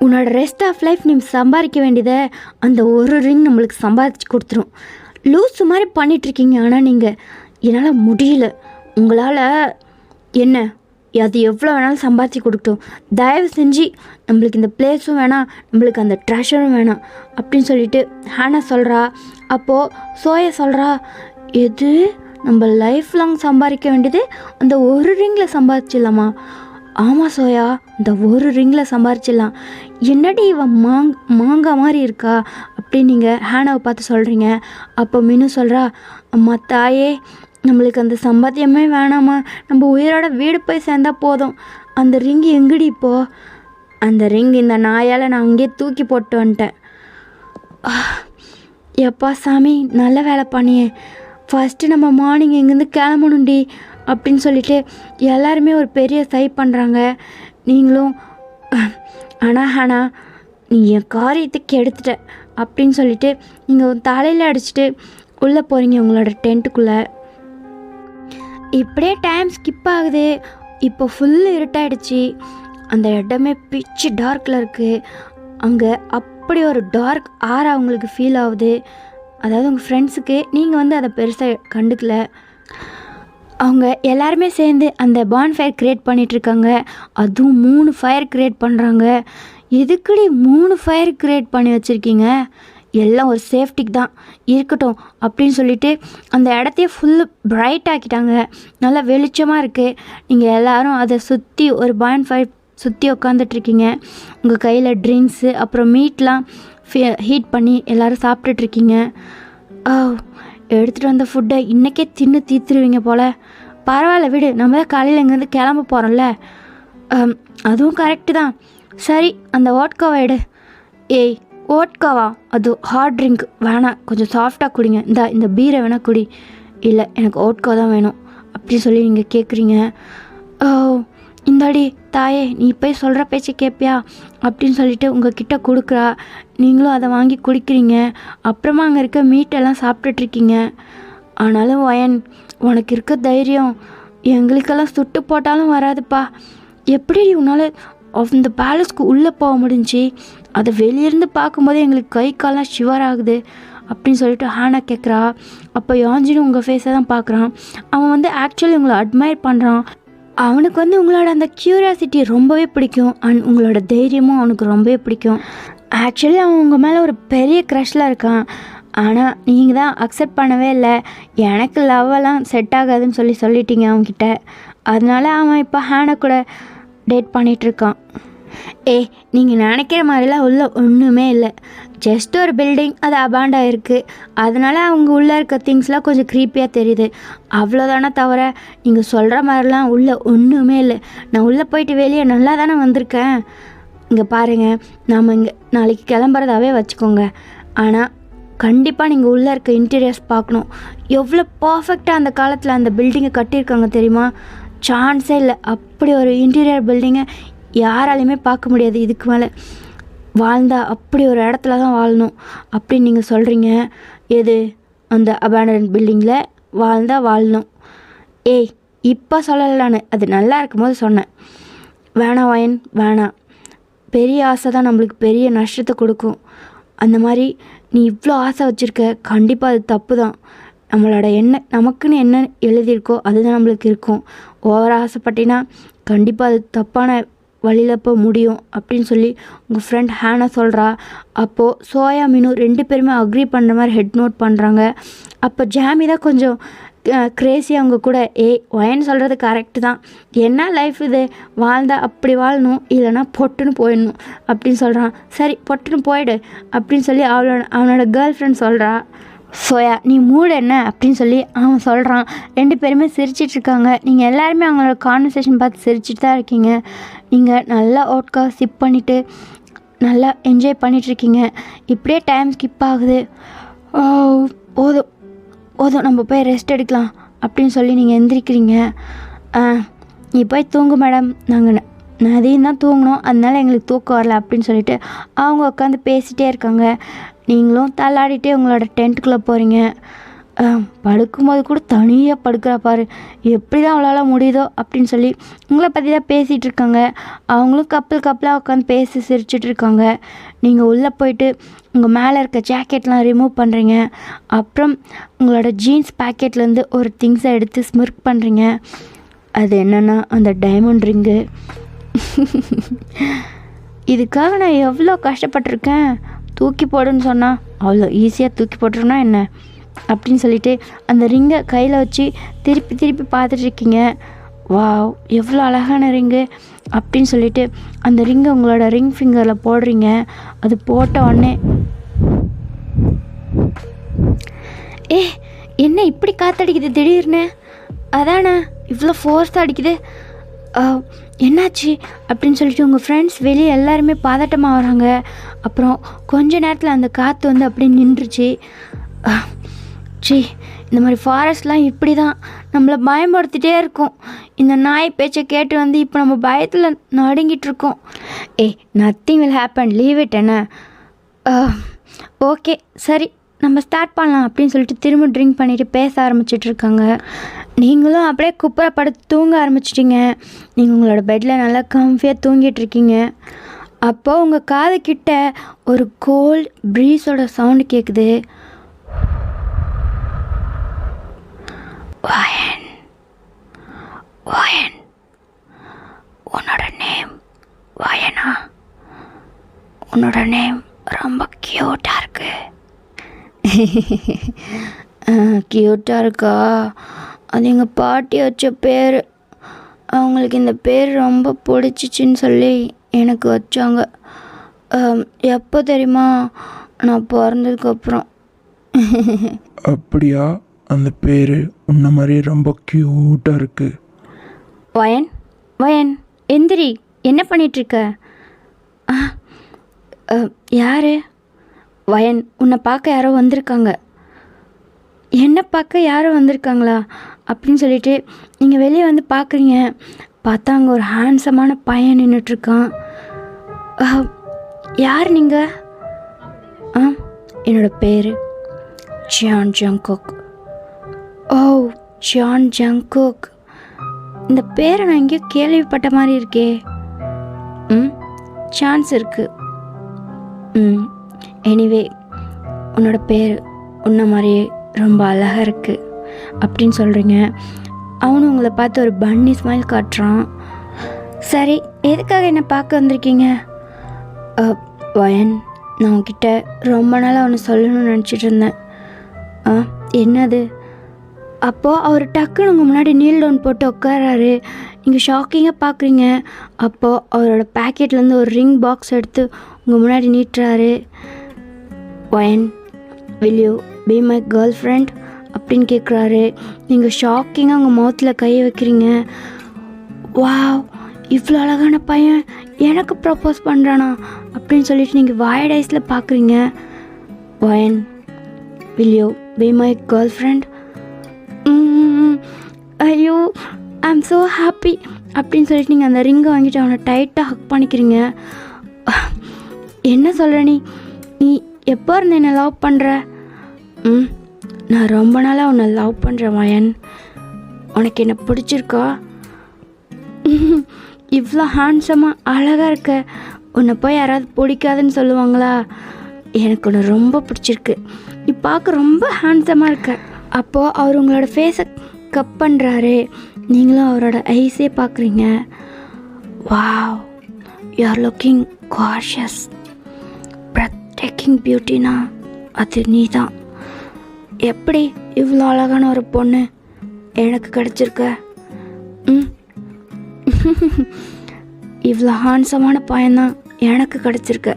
உன்னோட ரெஸ்ட் ஆஃப் லைஃப் நீ சம்பாதிக்க வேண்டியதை அந்த ஒரு ரிங் நம்மளுக்கு சம்பாதிச்சு கொடுத்துரும். லூஸு மாதிரி பண்ணிகிட்ருக்கீங்க. ஆனால் நீங்கள் என்னால் முடியல. உங்களால் என்ன, அது எவ்வளோ வேணாலும் சம்பாதிச்சு கொடுக்கட்டும். தயவு செஞ்சு நம்மளுக்கு இந்த பிளேஸும் வேணாம், நம்மளுக்கு அந்த ட்ரெஷரும் வேணாம் அப்படின்னு சொல்லிட்டு ஹானா சொல்கிறா. அப்போது சோயா சொல்கிறா, எது நம்ம லைஃப் லாங் சம்பாதிக்க வேண்டியது அந்த ஒரு ரிங்கில் சம்பாதிச்சிடலாமா? ஆமாம் சோயா, இந்த ஒரு ரிங்கில் சம்பாதிச்சிடலாம். என்னடி இவன் மாங்காய் மாதிரி இருக்கா அப்படின்னு நீங்கள் ஹானாவை பார்த்து சொல்கிறீங்க. அப்போ மீனு சொல்கிறா, அம்மா தாயே, நம்மளுக்கு அந்த சம்பாத்தியமே வேணாமா, நம்ம உயிரோட வீடு போய் சேர்ந்தால் போதும். அந்த ரிங்கு எங்கடி இப்போது? அந்த ரிங் இந்த நாயால் நான் அங்கேயே தூக்கி போட்டு வந்துட்டேன். எப்பா சாமி, நல்ல வேலை பண்ணியே. ஃபஸ்ட்டு நம்ம மார்னிங் இங்கேருந்து கிளம்பணுண்டி அப்படின்னு சொல்லிட்டு எல்லாருமே ஒரு பெரிய சை பண்ணுறாங்க. நீங்களும் ஆனால் நீ என் காரியத்துக்கு எடுத்துட்ட அப்படின்னு சொல்லிட்டு நீங்கள் தலையில் அடிச்சுட்டு உள்ளே போகிறீங்க உங்களோட டென்ட்டுக்குள்ளே. இப்படியே டைம் ஸ்கிப் ஆகுது. இப்போ ஃபுல்லு இருட்டாயிடுச்சு. அந்த இடமே பிச்சு டார்க்கில் இருக்குது. அங்கே அப்படி ஒரு டார்க் ஆரா அவங்களுக்கு ஃபீல் ஆகுது. அதாவது உங்கள் ஃப்ரெண்ட்ஸுக்கு நீங்கள் வந்து அதை பெருசாக கண்டுக்கல. அவங்க எல்லாருமே சேர்ந்து அந்த பான்ஃபயர் க்ரியேட் பண்ணிகிட்ருக்காங்க. அதுவும் 3 ஃபயர் க்ரியேட் பண்ணுறாங்க. எதுக்குடி 3 ஃபயர் க்ரியேட் பண்ணி வச்சுருக்கீங்க? எல்லாம் ஒரு சேஃப்டிக்கு தான் இருக்கட்டும் அப்படின்னு சொல்லிட்டு அந்த இடத்தையே ஃபுல்லு பிரைட் ஆக்கிட்டாங்க. நல்லா வெளிச்சமாக இருக்குது. நீங்கள் எல்லோரும் அதை சுற்றி ஒரு பான்ஃபயர் சுற்றி உட்காந்துட்ருக்கீங்க. உங்கள் கையில் ட்ரிங்க்ஸு அப்புறம் மீட்லாம் ஹீட் பண்ணி எல்லோரும் சாப்பிட்டுட்ருக்கீங்க. எடுத்துகிட்டு வந்த ஃபுட்டை இன்றைக்கே தின்னு தீத்துருவீங்க போல். பரவாயில்ல விடு, நம்ம தான் காலையில் இங்கேருந்து கிளம்ப போகிறோம்ல. அதுவும் கரெக்டு தான். சரி, அந்த ஓட்காவை எடு. ஏய், ஓட்காவா? அது ஹார்ட் ட்ரிங்க் வேணாம், கொஞ்சம் சாஃப்டாக குடிங்க. இந்த பீரை வேணால் குடி. இல்லை, எனக்கு ஓட்கா தான் வேணும் அப்படின்னு சொல்லி நீங்கள் கேட்குறீங்க. இந்தாடி தாயே, நீ போய் சொல்கிற பேச்சு கேட்பியா அப்படின்னு சொல்லிட்டு உங்கள் கிட்ட கொடுக்குறா. நீங்களும் அதை வாங்கி குடிக்கிறீங்க. அப்புறமா அங்கே இருக்க மீட்டெல்லாம் சாப்பிட்டுட்ருக்கீங்க. ஆனாலும் வயன், உனக்கு இருக்க தைரியம் எங்களுக்கெல்லாம் சுட்டு போட்டாலும் வராதுப்பா. எப்படி உன்னால் அந்த பேலஸ்க்கு உள்ளே போக முடிஞ்சு? அதை வெளியிருந்து பார்க்கும்போது எங்களுக்கு கை கால்லாம் ஷிவர் ஆகுது அப்படின்னு சொல்லிட்டு ஹானா கேட்குறா. அப்போ யாஞ்சினும் உங்கள் ஃபேஸை தான் பார்க்குறான். அவன் வந்து ஆக்சுவலி உங்களை அட்மையர் பண்ணுறான். அவனுக்கு வந்து உங்களோட அந்த க்யூரியாசிட்டி ரொம்பவே பிடிக்கும். அண்ட் உங்களோட தைரியமும் அவனுக்கு ரொம்பவே பிடிக்கும். ஆக்சுவலி அவன் உங்கள் மேலே ஒரு பெரிய க்ரஷில் இருக்கான். ஆனால் நீங்கள் தான் அக்செப்ட் பண்ணவே இல்லை. எனக்கு லவ்வெல்லாம் செட் ஆகாதுன்னு சொல்லிட்டீங்க அவன்கிட்ட. அதனால அவன் இப்போ ஹானா கூட டேட் பண்ணிகிட்ருக்கான். நீங்கள் நினைக்கிற மாதிரிலாம் உள்ள ஒன்றுமே இல்லை. ஜஸ்ட் ஒரு பில்டிங், அது அபாண்டாக இருக்குது. அதனால் அவங்க உள்ளே இருக்க திங்ஸ்லாம் கொஞ்சம் க்ரீப்பியாக தெரியுது, அவ்வளோதானே தவிர நீங்கள் சொல்கிற மாதிரிலாம் உள்ளே ஒன்றுமே இல்லை. நான் உள்ளே போயிட்டு வெளியே நல்லா தானே வந்திருக்கேன். இங்கே பாருங்கள், நாம் இங்கே நாளைக்கு கிளம்புறதாவே வச்சுக்கோங்க. ஆனால் கண்டிப்பாக நீங்கள் உள்ளே இருக்க இன்டீரியர்ஸ் பார்க்கணும். எவ்வளோ பர்ஃபெக்டாக அந்த காலத்தில் அந்த பில்டிங்கை கட்டியிருக்காங்க தெரியுமா? சான்ஸே இல்லை. அப்படி ஒரு இன்டீரியர் பில்டிங்கை யாராலையுமே பார்க்க முடியாது. இதுக்கு மேலே வாழ்ந்தால் அப்படி ஒரு இடத்துல தான் வாழணும் அப்படின்னு நீங்கள் சொல்கிறீங்க. எது? அந்த அபேண்டன்ட் பில்டிங்கில் வாழ்ந்தால் வாழணும். இப்போ சொல்லலை, நான் அது நல்லா இருக்கும்போது சொன்னேன். வேணாம் வயன், வேணாம். பெரிய ஆசை தான் நம்மளுக்கு பெரிய நஷ்டத்தை கொடுக்கும். அந்த மாதிரி நீ இவ்வளோ ஆசை வச்சுருக்க, கண்டிப்பாக அது தப்பு தான். நம்மளோட நமக்குன்னு என்ன எழுதியிருக்கோ அதுதான் நம்மளுக்கு இருக்கும். ஓவர ஆசைப்பட்டினா கண்டிப்பாக அது தப்பான வழியில் போய் முடியும் அப்படின்னு சொல்லி உங்கள் ஃப்ரெண்ட் ஹானா சொல்கிறா. அப்போது சோயா மீனு 2 பேருமே அக்ரி பண்ணுற மாதிரி ஹெட் நோட் பண்ணுறாங்க. அப்போ ஜாமி தான் கொஞ்சம் க்ரேஸி அவங்க கூட. ஒயன் சொல்கிறது கரெக்டு தான். என்ன லைஃப் இது? வாழ்ந்தா அப்படி வாழணும், இல்லைனா பொட்டுன்னு போயிடணும் அப்படின்னு சொல்கிறான். சரி, பொட்டுன்னு போயிடு அப்படின்னு சொல்லி அவனோட கேர்ள் ஃப்ரெண்ட் சொல்கிறா. சோயா, நீ மூடு என்ன அப்படின்னு சொல்லி அவன் சொல்கிறான். 2 பேருமே சிரிச்சிட்ருக்காங்க. நீங்கள் எல்லாருமே அவங்களோட கான்வர்சேஷன் பார்த்து சிரிச்சிட்டு தான் இருக்கீங்க. நீங்கள் நல்லா ஓட்கா சிப் பண்ணிவிட்டு நல்லா என்ஜாய் பண்ணிகிட்ருக்கீங்க. இப்படியே டைம் ஸ்கிப் ஆகுது. ஓதும் நம்ம போய் ரெஸ்ட் எடுக்கலாம் அப்படின்னு சொல்லி நீங்கள் எந்திரிக்கிறீங்க. நீ போய் தூங்கு மேடம், நாங்கள் அதையும் தான் தூங்கணும், அதனால எங்களுக்கு தூக்கம் வரல அப்படின்னு சொல்லிட்டு அவங்க உட்காந்து பேசிகிட்டே இருக்காங்க. நீங்களும் தள்ளாடிட்டே உங்களோட டென்ட்டுக்குள்ளே போகிறீங்க. படுக்கும்போது கூட தனியாக படுக்கிறா பாரு, எப்படி தான் அவளால் முடியுதோ அப்படின்னு சொல்லி உங்களை பற்றி தான் பேசிகிட்டு இருக்காங்க. அவங்களும் கப்பலாக உட்காந்து பேசி சிரிச்சிட்டு இருக்காங்க. நீங்கள் உள்ளே போயிட்டு உங்கள் மேலே இருக்க ஜாக்கெட்லாம் ரிமூவ் பண்ணுறீங்க. அப்புறம் உங்களோட ஜீன்ஸ் பேக்கெட்லேருந்து ஒரு திங்ஸை எடுத்து ஸ்மிர்க் பண்ணுறீங்க. அது என்னென்னா அந்த டைமண்ட் ரிங்கு. இதுக்காக நான் எவ்வளோ கஷ்டப்பட்டிருக்கேன். தூக்கி போடுன்னு சொன்னால் அவ்வளோ ஈஸியாக தூக்கி போட்டுருன்னா என்ன அப்படின்னு சொல்லிட்டு அந்த ரிங்கை கையில் வச்சு திருப்பி பார்த்துட்ருக்கீங்க. வாவ், எவ்வளோ அழகான ரிங்கு அப்படின்னு சொல்லிட்டு அந்த ரிங்கை உங்களோட ரிங் ஃபிங்கரில் போடுறீங்க. அது போட்ட உடனே என்ன இப்படி காற்றடிக்குது திடீர்னு? அதானே இவ்வளோ ஃபோர்ஸாக அடிக்குது, என்னாச்சு அப்படின்னு சொல்லிட்டு உங்கள் ஃப்ரெண்ட்ஸ் வெளியே எல்லாருமே பதட்டமாக வராங்க. அப்புறம் கொஞ்ச நேரத்தில் அந்த காற்று வந்து அப்படியே நின்றுச்சு. இந்த மாதிரி ஃபாரஸ்ட்லாம் இப்படி தான் நம்மளை பயன்படுத்திகிட்டே இருக்கும். இந்த நாய் பேச்சை கேட்டு வந்து இப்போ நம்ம பயத்தில் நடுங்கிட்டுருக்கோம். Nothing will happen, leave it. என்ன ஓகே சரி, நம்ம ஸ்டார்ட் பண்ணலாம் அப்படின்னு சொல்லிட்டு திரும்ப ட்ரிங்க் பண்ணிவிட்டு பேச ஆரம்பிச்சிட்ருக்காங்க. நீங்களும் அப்படியே குப்புற படுத்து தூங்க ஆரம்பிச்சிட்டிங்க. நீங்கள் உங்களோட பெட்டில் நல்லா கம்ஃபியாக தூங்கிட்டுருக்கீங்க. அப்போது உங்கள் காது கிட்ட ஒரு கோல்ட் ப்ரீஸோட சவுண்டு கேட்குது. உன்னோட நேம் ரொம்ப க்யூட்டாக இருக்கு. க்யூட்டாக இருக்கா? அது எங்கள் பாட்டி வச்ச பேர். அவங்களுக்கு இந்த பேர் ரொம்ப பிடிச்சிச்சின்னு சொல்லி எனக்கு வச்சாங்க. எப்போ தெரியுமா? நான் பிறந்ததுக்கப்புறம். அப்படியா? அந்த பேர் உன்ன மாதிரி ரொம்ப க்யூட்டாக இருக்கு. வயன் வயன் எந்திரி, என்ன பண்ணிகிட்ருக்க? யார்? வயன், உன்னை பார்க்க யாரோ வந்திருக்காங்க. என்ன பார்க்க யாரோ வந்திருக்காங்களா அப்படின்னு சொல்லிட்டு நீங்கள் வெளியே வந்து பார்க்குறீங்க. பார்த்தா அங்கே ஒரு ஹேண்ட்ஸமான பையன் நின்றுட்டுருக்கான். யார் நீங்கள்? என்னோடய பேர் ஜான் ஜங்குக். ஓ, ஜான் ஜங்குக். இந்த பேரை நான் எங்கேயோ கேள்விப்பட்ட மாதிரி இருக்கே. சான்ஸ் இருக்குது. எனிவே, உன்னோட பேர் உன்ன மாதிரியே ரொம்ப அழகாக இருக்குது அப்படின்னு சொல்கிறீங்க. அவனும் உங்களை பார்த்து ஒரு பன்னி ஸ்மைல் காட்டுறான். சரி, எதுக்காக என்னை பார்க்க வந்திருக்கீங்க? வயன், நான் உங்ககிட்ட ரொம்ப நாளாக ஒன்று சொல்லணும்னு நினச்சிட்டு இருந்தேன். என்னது? அப்போது அவர் டக்குன்னு உங்கள் முன்னாடி நீல் டவுன் போட்டு உட்காராரு. நீங்கள் ஷாக்கிங்காக பார்க்குறீங்க. அப்போது அவரோட பேக்கெட்லேருந்து ஒரு ரிங் பாக்ஸ் எடுத்து உங்கள் முன்னாடி நீட்டுறாரு. வயன், will you be my girlfriend அப்படின்னு கேட்குறாரு. நீங்கள் ஷாக்கிங்காக உங்கள் மவுத்தில் கையை வைக்கிறீங்க. வாவ், இவ்வளோ அழகான பையன் எனக்கு ப்ரப்போஸ் பண்ணுறானா அப்படின்னு சொல்லிட்டு நீங்கள் வாய்ட் ஐஸில் பார்க்குறீங்க. வயன், will you be my girlfriend? ஐயோ, ஐ ஆம் ஸோ ஹாப்பி அப்படின்னு சொல்லிட்டு நீங்கள் அந்த ரிங்கை வாங்கிட்டு அவனை டைட்டாக ஹக் பண்ணிக்கிறீங்க. என்ன சொல்கிற நீ எப்போ இருந்து என்னை லவ் பண்ணுற? நான் ரொம்ப நாளாக உன்னை லவ் பண்ணுறேன் வயன். உனக்கு என்ன பிடிச்சிருக்கா? இவ்வளோ ஹேண்ட்ஸமாக அழகாக இருக்க. உன்னை போய் யாராவது பிடிக்காதுன்னு சொல்லுவாங்களா? எனக்கு உன்னை ரொம்ப பிடிச்சிருக்கு. நீ பார்க்க ரொம்ப ஹேண்ட்ஸமாக இருக்க. அப்போது அவர் உங்களோட ஃபேஸை கப் பண்ணுறாரு. நீங்களும் அவரோட ஐஸே பார்க்குறீங்க. Wow, you are looking gorgeous. பிரத்யேக்கிங் பியூட்டினா அது நீ தான். எப்படி இவ்வளோ அழகான ஒரு பொண்ணு எனக்கு கிடச்சிருக்க? இவ்வளோ ஹான்சமான பையன்தான் எனக்கு கிடச்சிருக்க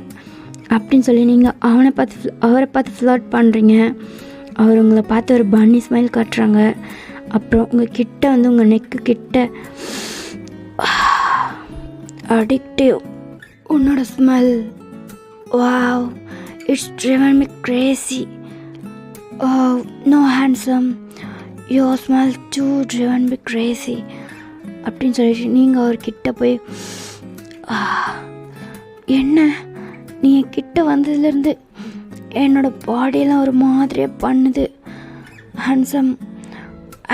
அப்படின்னு சொல்லி நீங்கள் அவரை பார்த்து ஃப்ளர்ட் பண்ணுறீங்க. அவர் உங்களை பார்த்து ஒரு பன்னி ஸ்மைல் காட்டுறாங்க. அப்புறம் உங்கள் கிட்ட வந்து உங்கள் நெக்கு கிட்ட அடிக்டிவ் உன்னோட smell. Wow, it's driven me crazy. No handsome, your smell too driven me crazy அப்படின்னு சொல்லிட்டு நீங்கள் அவர்கிட்ட போய் என்ன நீ கிட்ட வந்ததுலேருந்து என்னோடய பாடியெல்லாம் ஒரு மாதிரியாக பண்ணுது. Handsome,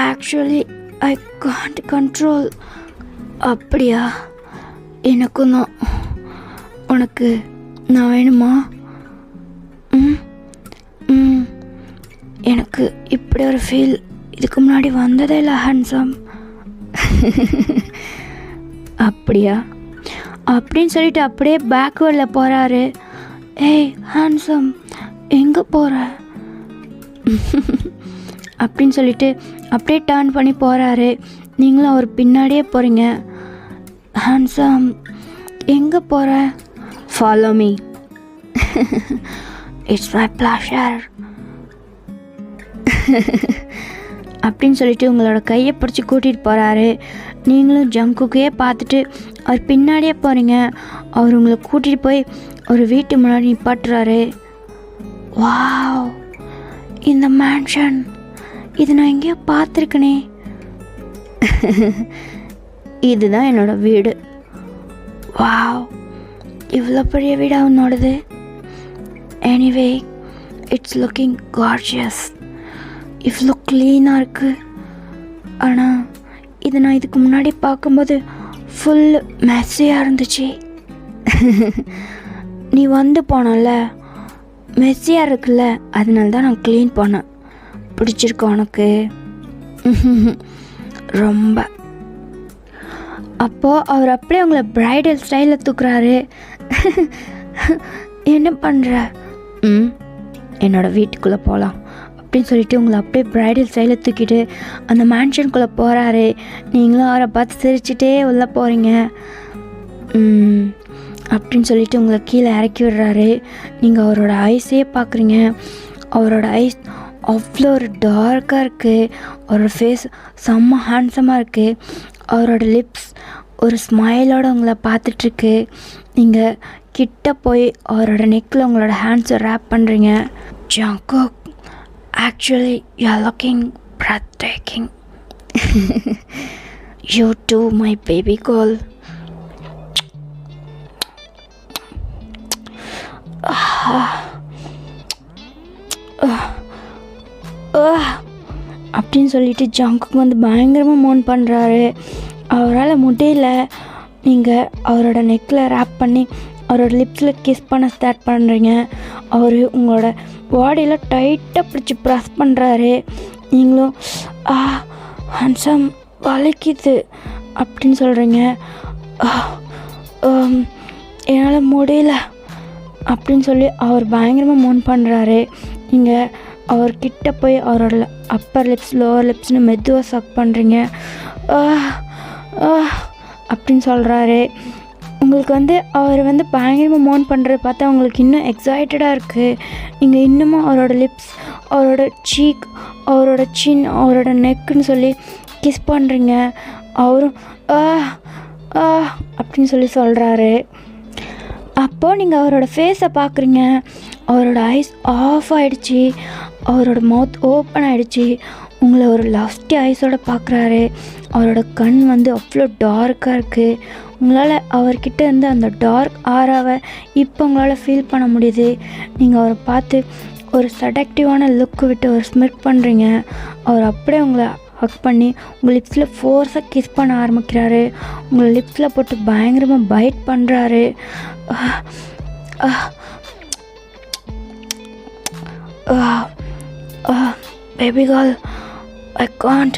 actually I can't control. அப்படியா? எனக்கும் தான். உனக்கு நான் வேணுமா? எனக்கு இப்படி ஒரு ஃபீல் இதுக்கு முன்னாடி வந்ததே இல்லை ஹேண்ட்ஸம். அப்படியா அப்படின்னு சொல்லிட்டு அப்படியே பேக்வேர்டில் போகிறாரு. ஏய் ஹேண்ட்ஸம், எங்கே போகிற அப்படின்னு சொல்லிட்டு அப்படியே டர்ன் பண்ணி போகிறாரு. நீங்களும் அவர் பின்னாடியே போகிறீங்க. ஹேண்ட்ஸம், எங்கே போகிற? Follow me, it's my pleasure அப்படின்னு சொல்லிட்டு உங்களோட கையை பிடிச்சி கூட்டிகிட்டு போகிறாரு. நீங்களும் ஜங்குக்கையே பார்த்துட்டு அவர் பின்னாடியே போகிறீங்க. அவர் உங்களை கூட்டிகிட்டு போய் ஒரு வீட்டு முன்னாடி நிப்பாட்டுறாரு. வாவ், இந்த மேன்ஷன், இது நான் எங்கேயோ பார்த்துருக்கனே. இதுதான் என்னோடய வீடு. வாவ், இவ்வளோ பெரிய வீடா உன்னோடது? Anyway, it's looking gorgeous. இவ்வளோ க்ளீனாக இருக்குது. ஆனால் இது நான் இதுக்கு முன்னாடி பார்க்கும்போது ஃபுல் மெஸ்ஸியாக இருந்துச்சு. நீ வந்து போனல, மெஸ்ஸியாக இருக்குல்ல, அதனால தான் நான் க்ளீன் பண்ணேன். பிடிச்சிருக்க உனக்கு? ரொம்ப. அப்போது அவர் அப்படியே உங்களை ப்ரைடல் ஸ்டைலில் தூக்குறாரு. என்ன பண்ணுற? என்னோடய வீட்டுக்குள்ளே போகலாம் அப்படின்னு சொல்லிட்டு உங்களை அப்படியே ப்ரைடல் ஸ்டைலில் தூக்கிட்டு அந்த மேன்ஷனுக்குள்ளே போகிறாரு. நீங்களும் அவரை பார்த்து சிரிச்சிட்டே உள்ளே போகிறீங்க. அப்படின்னு சொல்லிட்டு உங்களை கீழே இறக்கி விடுறாரு. நீங்கள் அவரோட ஐஸே பார்க்குறீங்க. அவரோட ஐஸ் அவ்வளோ ஒரு டார்க்காக இருக்குது. அவரோட ஃபேஸ் செம்ம ஹேண்ட்ஸமாக இருக்குது. அவரோட லிப்ஸ் ஒரு ஸ்மைலோடு உங்களை பார்த்துட்ருக்கு. நீங்கள் கிட்ட போய் அவரோட நெக்கில் உங்களோட ஹேண்ட்ஸை ரேப் பண்ணுறீங்க. Jungkook, actually you're looking breathtaking. You too, my baby girl. அப்படின்னு சொல்லிட்டு ஜங்குக்கு வந்து பயங்கரமாக மோன் பண்ணுறாரு. அவரால் முடியல. நீங்கள் அவரோட நெக்கில் ரேப் பண்ணி அவரோட லிப்ஸில் கிஸ் பண்ண ஸ்டார்ட் பண்ணுறீங்க. அவர் உங்களோட பாடியில் டைட்டாக பிடிச்சி ப்ரெஸ் பண்ணுறாரு. நீங்களும் ஹேண்ட்ஸம் வலிக்குது அப்படின்னு சொல்கிறீங்க. என்னால் முடியல அப்படின்னு சொல்லி அவர் பயங்கரமாக மோன் பண்ணுறாரு. நீங்கள் அவர்கிட்ட போய் அவரோட அப்பர் லிப்ஸ் லோவர் லிப்ஸ்னு மெதுவாக சக் பண்ணுறீங்க. அப்படின்னு சொல்கிறாரு. உங்களுக்கு வந்து அவர் வந்து பயங்கரமாக மோன் பண்ணுறது பார்த்தா உங்களுக்கு இன்னும் எக்ஸைட்டடாக இருக்குது. நீங்கள் இன்னமும் அவரோட லிப்ஸ், அவரோட சீக், அவரோட சின், அவரோட நெக்குன்னு சொல்லி கிஸ் பண்ணுறீங்க. அவரும் அப்படின்னு சொல்லி சொல்கிறாரு. அப்போது நீங்கள் அவரோட ஃபேஸை பார்க்குறீங்க. அவரோட ஐஸ் ஆஃப் ஆகிடுச்சி. அவரோட மவுத் ஓப்பன் ஆகிடுச்சி. உங்களை ஒரு லாஸ்ட்டி ஐஸோடு பார்க்குறாரு. அவரோட கண் வந்து அவ்வளோ டார்க்காக இருக்குது. உங்களால் அவர்கிட்ட இருந்து அந்த டார்க் ஆராவை இப்போ உங்களால் ஃபீல் பண்ண முடியுது. நீங்கள் அவரை பார்த்து ஒரு சடக்டிவான லுக்கு விட்டு ஒரு ஸ்மிர்க் பண்ணுறீங்க. அவர் அப்படியே உங்களை ஹக் பண்ணி உங்கள் லிப்ஸில் ஃபோர்ஸாக கிஸ் பண்ண ஆரம்பிக்கிறாரு. உங்களை லிப்ஸில் போட்டு பயங்கரமாக பைட் பண்ணுறாரு. Baby girl, I can't.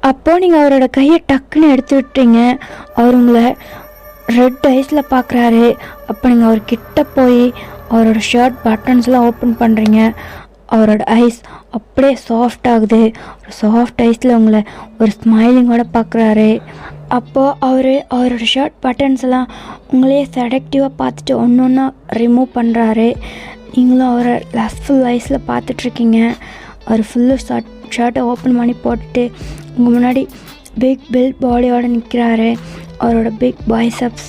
அப்போது நீங்கள் அவரோட கையை டக்குன்னு எடுத்து விட்டீங்க. அவர் உங்களை ரெட் ஐஸில் பார்க்குறாரு. அப்போ நீங்கள் அவர்கிட்ட போய் அவரோட ஷர்ட் பட்டன்ஸ்லாம் ஓப்பன் பண்ணுறீங்க. அவரோட ஐஸ் அப்படியே சாஃப்ட் ஆகுது. ஒரு சாஃப்ட் ஐஸில் உங்களை ஒரு ஸ்மைலிங்கோட பார்க்குறாரு. அப்போது அவரோட ஷர்ட் பட்டன்ஸ்லாம் உங்களையே செடக்டிவாக பார்த்துட்டு ஒன்று ஒன்றா ரிமூவ் பண்ணுறாரு. நீங்களும் அவரை லஸ்ஃபுல் ஐஸில் பார்த்துட்ருக்கீங்க. அவர் ஃபுல்லு ஷர்ட்டை ஓப்பன் பண்ணி போட்டுட்டு உங்கள் முன்னாடி பிக் பில் பாடியோடு நிற்கிறாரு. அவரோட பிக் பைசப்ஸ்,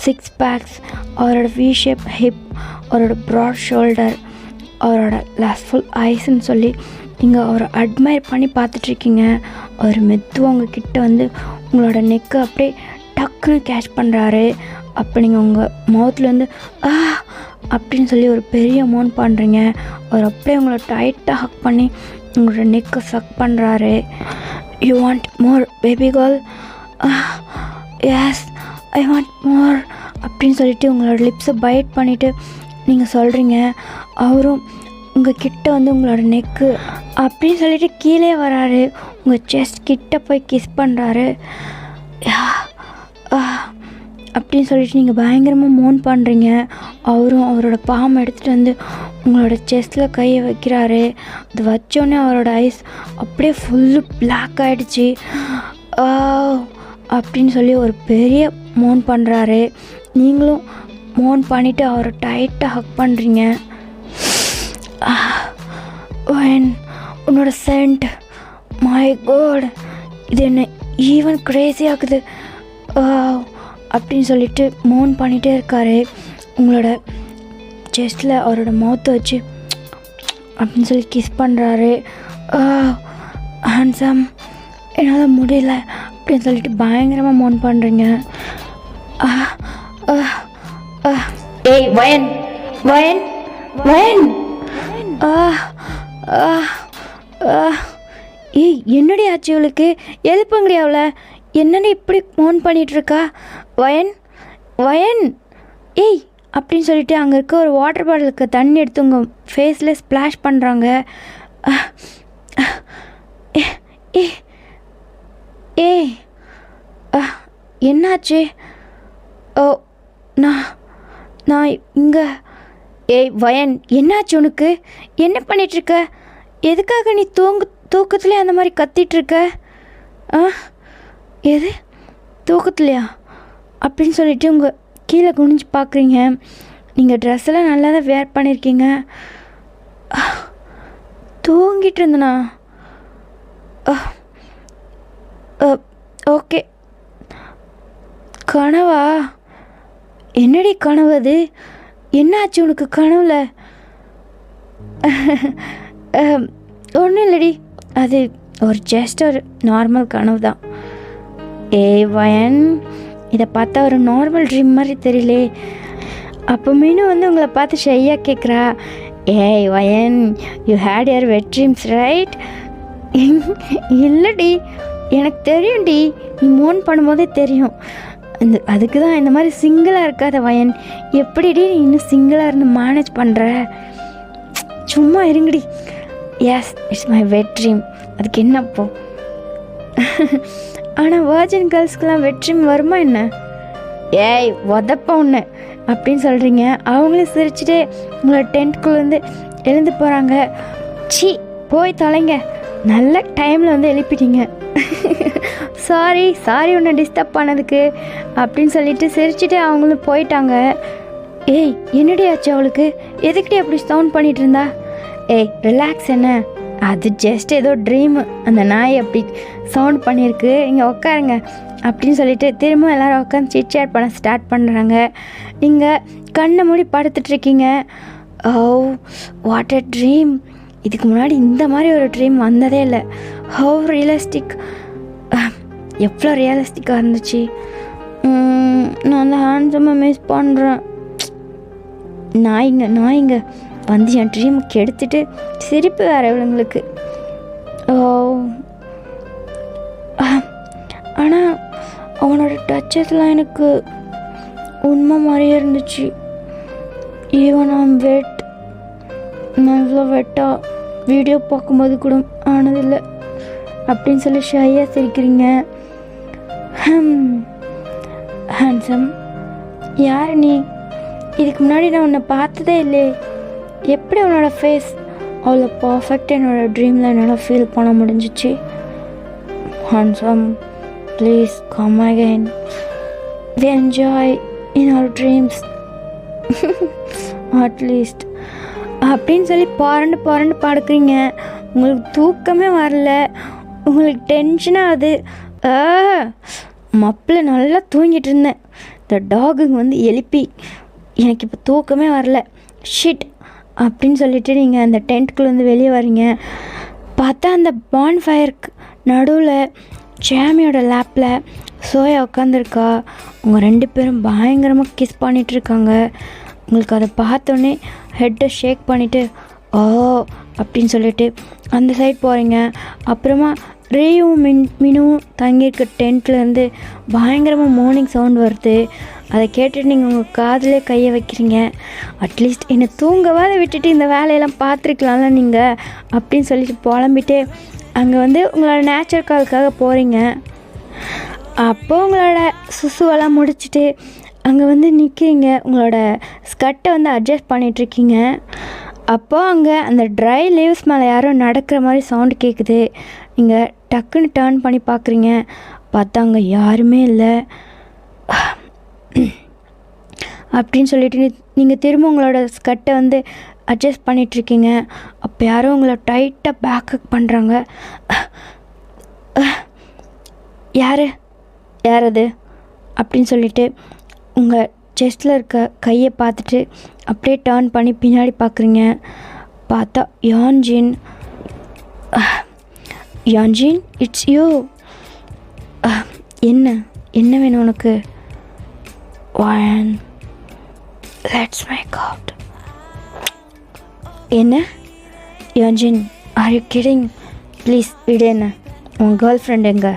6 பேக்ஸ், அவரோட வி ஷேப் ஹிப், அவரோட ப்ராட் ஷோல்டர், அவரோட லாஸ்ட்ஃபுல் ஐஸ்ன்னு சொல்லி நீங்கள் அவரை அட்மையர் பண்ணி பார்த்துட்ருக்கீங்க. அவர் மெதுவாக உங்ககிட்ட வந்து உங்களோட நெக்கை அப்படியே டக்குன்னு கேட்ச் பண்ணுறாரு. அப்போ நீங்கள் உங்கள் மவுத்துலேருந்து அப்படின்னு சொல்லி ஒரு பெரிய மோன் பண்ணுறீங்க. அவர் அப்படியே உங்களை டைட்டாக ஹக் பண்ணி உங்களோட நெக்கை சக் பண்ணுறாரு. You want more baby girl? Yes, I want more அப்படின்னு சொல்லிட்டு உங்களோட லிப்ஸை பைட் பண்ணிவிட்டு நீங்கள் சொல்கிறீங்க. அவரும் உங்கள் கிட்ட வந்து உங்களோட நெக்கு அப்படின்னு சொல்லிட்டு கீழே வராரு. உங்கள் செஸ்ட் கிட்ட போய் கிஸ் பண்ணுறாரு. அப்படின்னு சொல்லிட்டு நீங்கள் பயங்கரமாக மோன் பண்ணுறீங்க. அவரும் அவரோட பாம் எடுத்துகிட்டு வந்து உங்களோட செஸ்ட்டில் கையை வைக்கிறாரு. அது வச்சோடனே அவரோட ஐஸ் அப்படியே ஃபுல்லு பிளாக் ஆகிடுச்சி. அப்படின்னு சொல்லி ஒரு பெரிய மோன் பண்ணுறாரு. நீங்களும் மோன் பண்ணிவிட்டு அவரை டைட்டாக ஹக் பண்ணுறீங்க. உன்னோட சென்ட், மை காட், இது என்ன ஈவன் க்ரேஸி ஆகுது அப்படின்னு சொல்லிட்டு மோன் பண்ணிகிட்டே இருக்காரு. உங்களோட செஸ்ட்டில் அவரோட மவுத்தை வச்சு அப்படின்னு சொல்லி கிஸ் பண்ணுறாரு. ஹேண்ட்ஸம், என்னால் முடியல அப்படின்னு சொல்லிட்டு பயங்கரமாக மோன் பண்ணுறீங்க. ஏய் வயன், வயன், வயன், ஏய் என்னடி ஆச்சு இவளுக்கு? எழுப்புங்கடி அவளை. என்னென்ன இப்படி மோன் பண்ணிகிட்ருக்கா? வயன், வயன், ஏய் அப்படின்னு சொல்லிட்டு அங்கே இருக்க ஒரு வாட்டர் பாட்டிலுக்கு தண்ணி எடுத்து உங்கள் ஃபேஸில் ஸ்ப்ளாஷ் பண்ணுறாங்க. ஏய் என்னாச்சு? ஓ, நான் இங்கே. ஏய் வயன், என்னாச்சு உனக்கு? என்ன பண்ணிகிட்ருக்க? எதுக்காக நீ தூக்கத்துலேயே அந்த மாதிரி கத்திகிட்ருக்க? எது தூக்கத்துலையா அப்படின்னு சொல்லிட்டு உங்கள் கீழே குனிஞ்சு பார்க்குறீங்க. நீங்கள் ட்ரெஸ் எல்லாம் நல்லா தான் வேர் பண்ணியிருக்கீங்க. தூங்கிட்டு இருந்தனா? ஓகே. கனவா? என்னடி கனவு அது? என்னாச்சு உனக்கு கனவுல? ஒன்றும் இல்லடி, அது ஜஸ்ட் ஒரு நார்மல் கனவு தான். ஏய் வயன், இதை பார்த்தா ஒரு நார்மல் ட்ரீம் மாதிரி தெரியலே. அப்போ மீனும் வந்து உங்களை பார்த்து ஷையாக கேட்குறா. ஏய் வயன், you had your wet dreams right? இல்லைடி, எனக்கு தெரியும்டி, நீ மோன் பண்ணும்போதே தெரியும். அதுக்கு தான் இந்த மாதிரி சிங்கிளாக இருக்காத வயன். எப்படிடி நீ இன்னும் சிங்கிளாக இருந்து மேனேஜ் பண்ணுற? சும்மா இருங்கடி. Yes, it's my wet dream. அதுக்கு என்னப்போ? ஆனால் வர்ஜின் கேர்ள்ஸ்க்கெலாம் வெட் ட்ரீம் வருமா என்ன? ஏய் உதப்ப ஒன்று அப்படின்னு சொல்கிறீங்க. அவங்களும் சிரிச்சுட்டே உங்களோட டென்ட்குள்ளேருந்து எழுந்து போகிறாங்க. சி, போய் தொலைங்க, நல்ல டைமில் வந்து எழுப்பிட்டீங்க. சாரி உன்னை டிஸ்டர்ப் பண்ணதுக்கு அப்படின்னு சொல்லிட்டு சிரிச்சுட்டு அவங்களும் போயிட்டாங்க. ஏய் என்னடி ஆச்சு அவளுக்கு? எதுக்கிட்டே அப்படி சவுண்ட் பண்ணிகிட்டு இருந்தா? ஏய் ரிலாக்ஸ், என்ன அது ஜஸ்ட் ஏதோ ட்ரீமு, அந்த நாய் அப்படி சவுண்ட் பண்ணியிருக்கு, இங்கே உட்காருங்க அப்படின்னு சொல்லிட்டு திரும்ப எல்லோரும் உட்காந்து சிட் பண்ண ஸ்டார்ட் பண்ணுறாங்க. நீங்கள் கண்ணை மூடி படுத்துட்ருக்கீங்க. Oh what a dream! இதுக்கு முன்னாடி இந்த மாதிரி ஒரு ட்ரீம் வந்ததே இல்லை. ஹவ் ரியலிஸ்டிக், எவ்வளோ ரியலிஸ்டிக்காக இருந்துச்சு. நான் அந்த ஹேண்ட்ஸமாக மிஸ் பண்ணுறேன். நாய்ங்க வந்து என் ட்ரீம் கெடுத்துட்டு சிரிப்பு வேறு இவங்களுக்கு. ஓ ஆனால் அவனோட டச்சஸ்லாம் எனக்கு உண்மை மாதிரியே இருந்துச்சு. ஈவன் ஆம் வெட். நான் இவ்வளோ வெட்டாக வீடியோ பார்க்கும்போது கூட ஆனதில்லை அப்படின்னு சொல்லி ஷையாக சிரிக்கிறீங்க. ஹேண்ட்ஸம், யார் நீ? இதுக்கு முன்னாடி நான் உன்னை பார்த்ததே இல்லையே. எப்படி உன்னோட ஃபேஸ் அவ்வளோ பர்ஃபெக்ட் என்னோட ட்ரீமில் என்னால் ஃபீல் பண்ண முடிஞ்சிச்சு? Handsome, please come again. We enjoy in our dreams at least அப்படின்னு சொல்லி புரண்டு படுக்கிறீங்க. உங்களுக்கு தூக்கமே வரல, உங்களுக்கு டென்ஷனாக ஆகுது. மப்பில் நல்லா தூங்கிட்டு இருந்தேன், இந்த டாகுங்க வந்து எழுப்பி எனக்கு இப்போ தூக்கமே வரல. ஷிட் அப்படின்னு சொல்லிட்டு நீங்கள் அந்த டென்ட்குள்ளேருந்து வெளியே வரீங்க. பார்த்தா அந்த பான்ஃபயருக்கு நடுவில் ஜாமியோட லேப்பில் சோயா உட்காந்துருக்கா. அவங்க 2 பேரும் பயங்கரமாக கிஸ் பண்ணிகிட்ருக்காங்க. உங்களுக்கு அதை பார்த்தோன்னே ஹெட்டை ஷேக் பண்ணிவிட்டு ஓ அப்படின்னு சொல்லிட்டு அந்த சைட் போகிறீங்க. அப்புறமா ரேயும் மினுவும் தங்கியிருக்க டென்ட்லேருந்து பயங்கரமாக மார்னிங் சவுண்ட் வருது. அதை கேட்டுட்டு நீங்கள் உங்கள் காதிலே கையை வைக்கிறீங்க. அட்லீஸ்ட் என்னை தூங்கவாத விட்டுட்டு இந்த வேலையெல்லாம் பார்த்துருக்கலாம்ல நீங்கள் அப்படின்னு சொல்லிட்டு புலம்பிட்டு அங்கே வந்து உங்களோட நேச்சுரல் காலுக்காக போகிறீங்க. அப்போது உங்களோட சுசுவெல்லாம் முடிச்சுட்டு அங்கே வந்து நிற்கிறீங்க. உங்களோட ஸ்கர்ட்டை வந்து அட்ஜஸ்ட் பண்ணிகிட்ருக்கீங்க. அப்போது அங்கே அந்த ட்ரை லீவ்ஸ் மேலே யாரோ நடக்கிற மாதிரி சவுண்டு கேட்குது. நீங்கள் டக்குன்னு டேர்ன் பண்ணி பார்க்குறீங்க. பார்த்தா அங்கே யாருமே இல்லை. அப்படின்னு சொல்லிட்டு நீங்கள் திரும்ப உங்களோட ஸ்கர்ட்டை வந்து அட்ஜஸ்ட் பண்ணிகிட்ருக்கீங்க. அப்போ யாரோ உங்களை டைட்டாக பேக்கப் பண்ணுறாங்க. யார் அது அப்படின்னு சொல்லிட்டு உங்கள் செஸ்டில் இருக்க கையை பார்த்துட்டு அப்படியே டேர்ன் பண்ணி பின்னாடி பார்க்குறீங்க. பார்த்தா யான்ஜின். It's you. என்ன வேணும் உனக்கு? Let's make out. என்ன யான்ஜின், ஆர் யூ கிடிங்? ப்ளீஸ் விடு. என்ன உன் கேர்ள் ஃப்ரெண்ட் எங்க?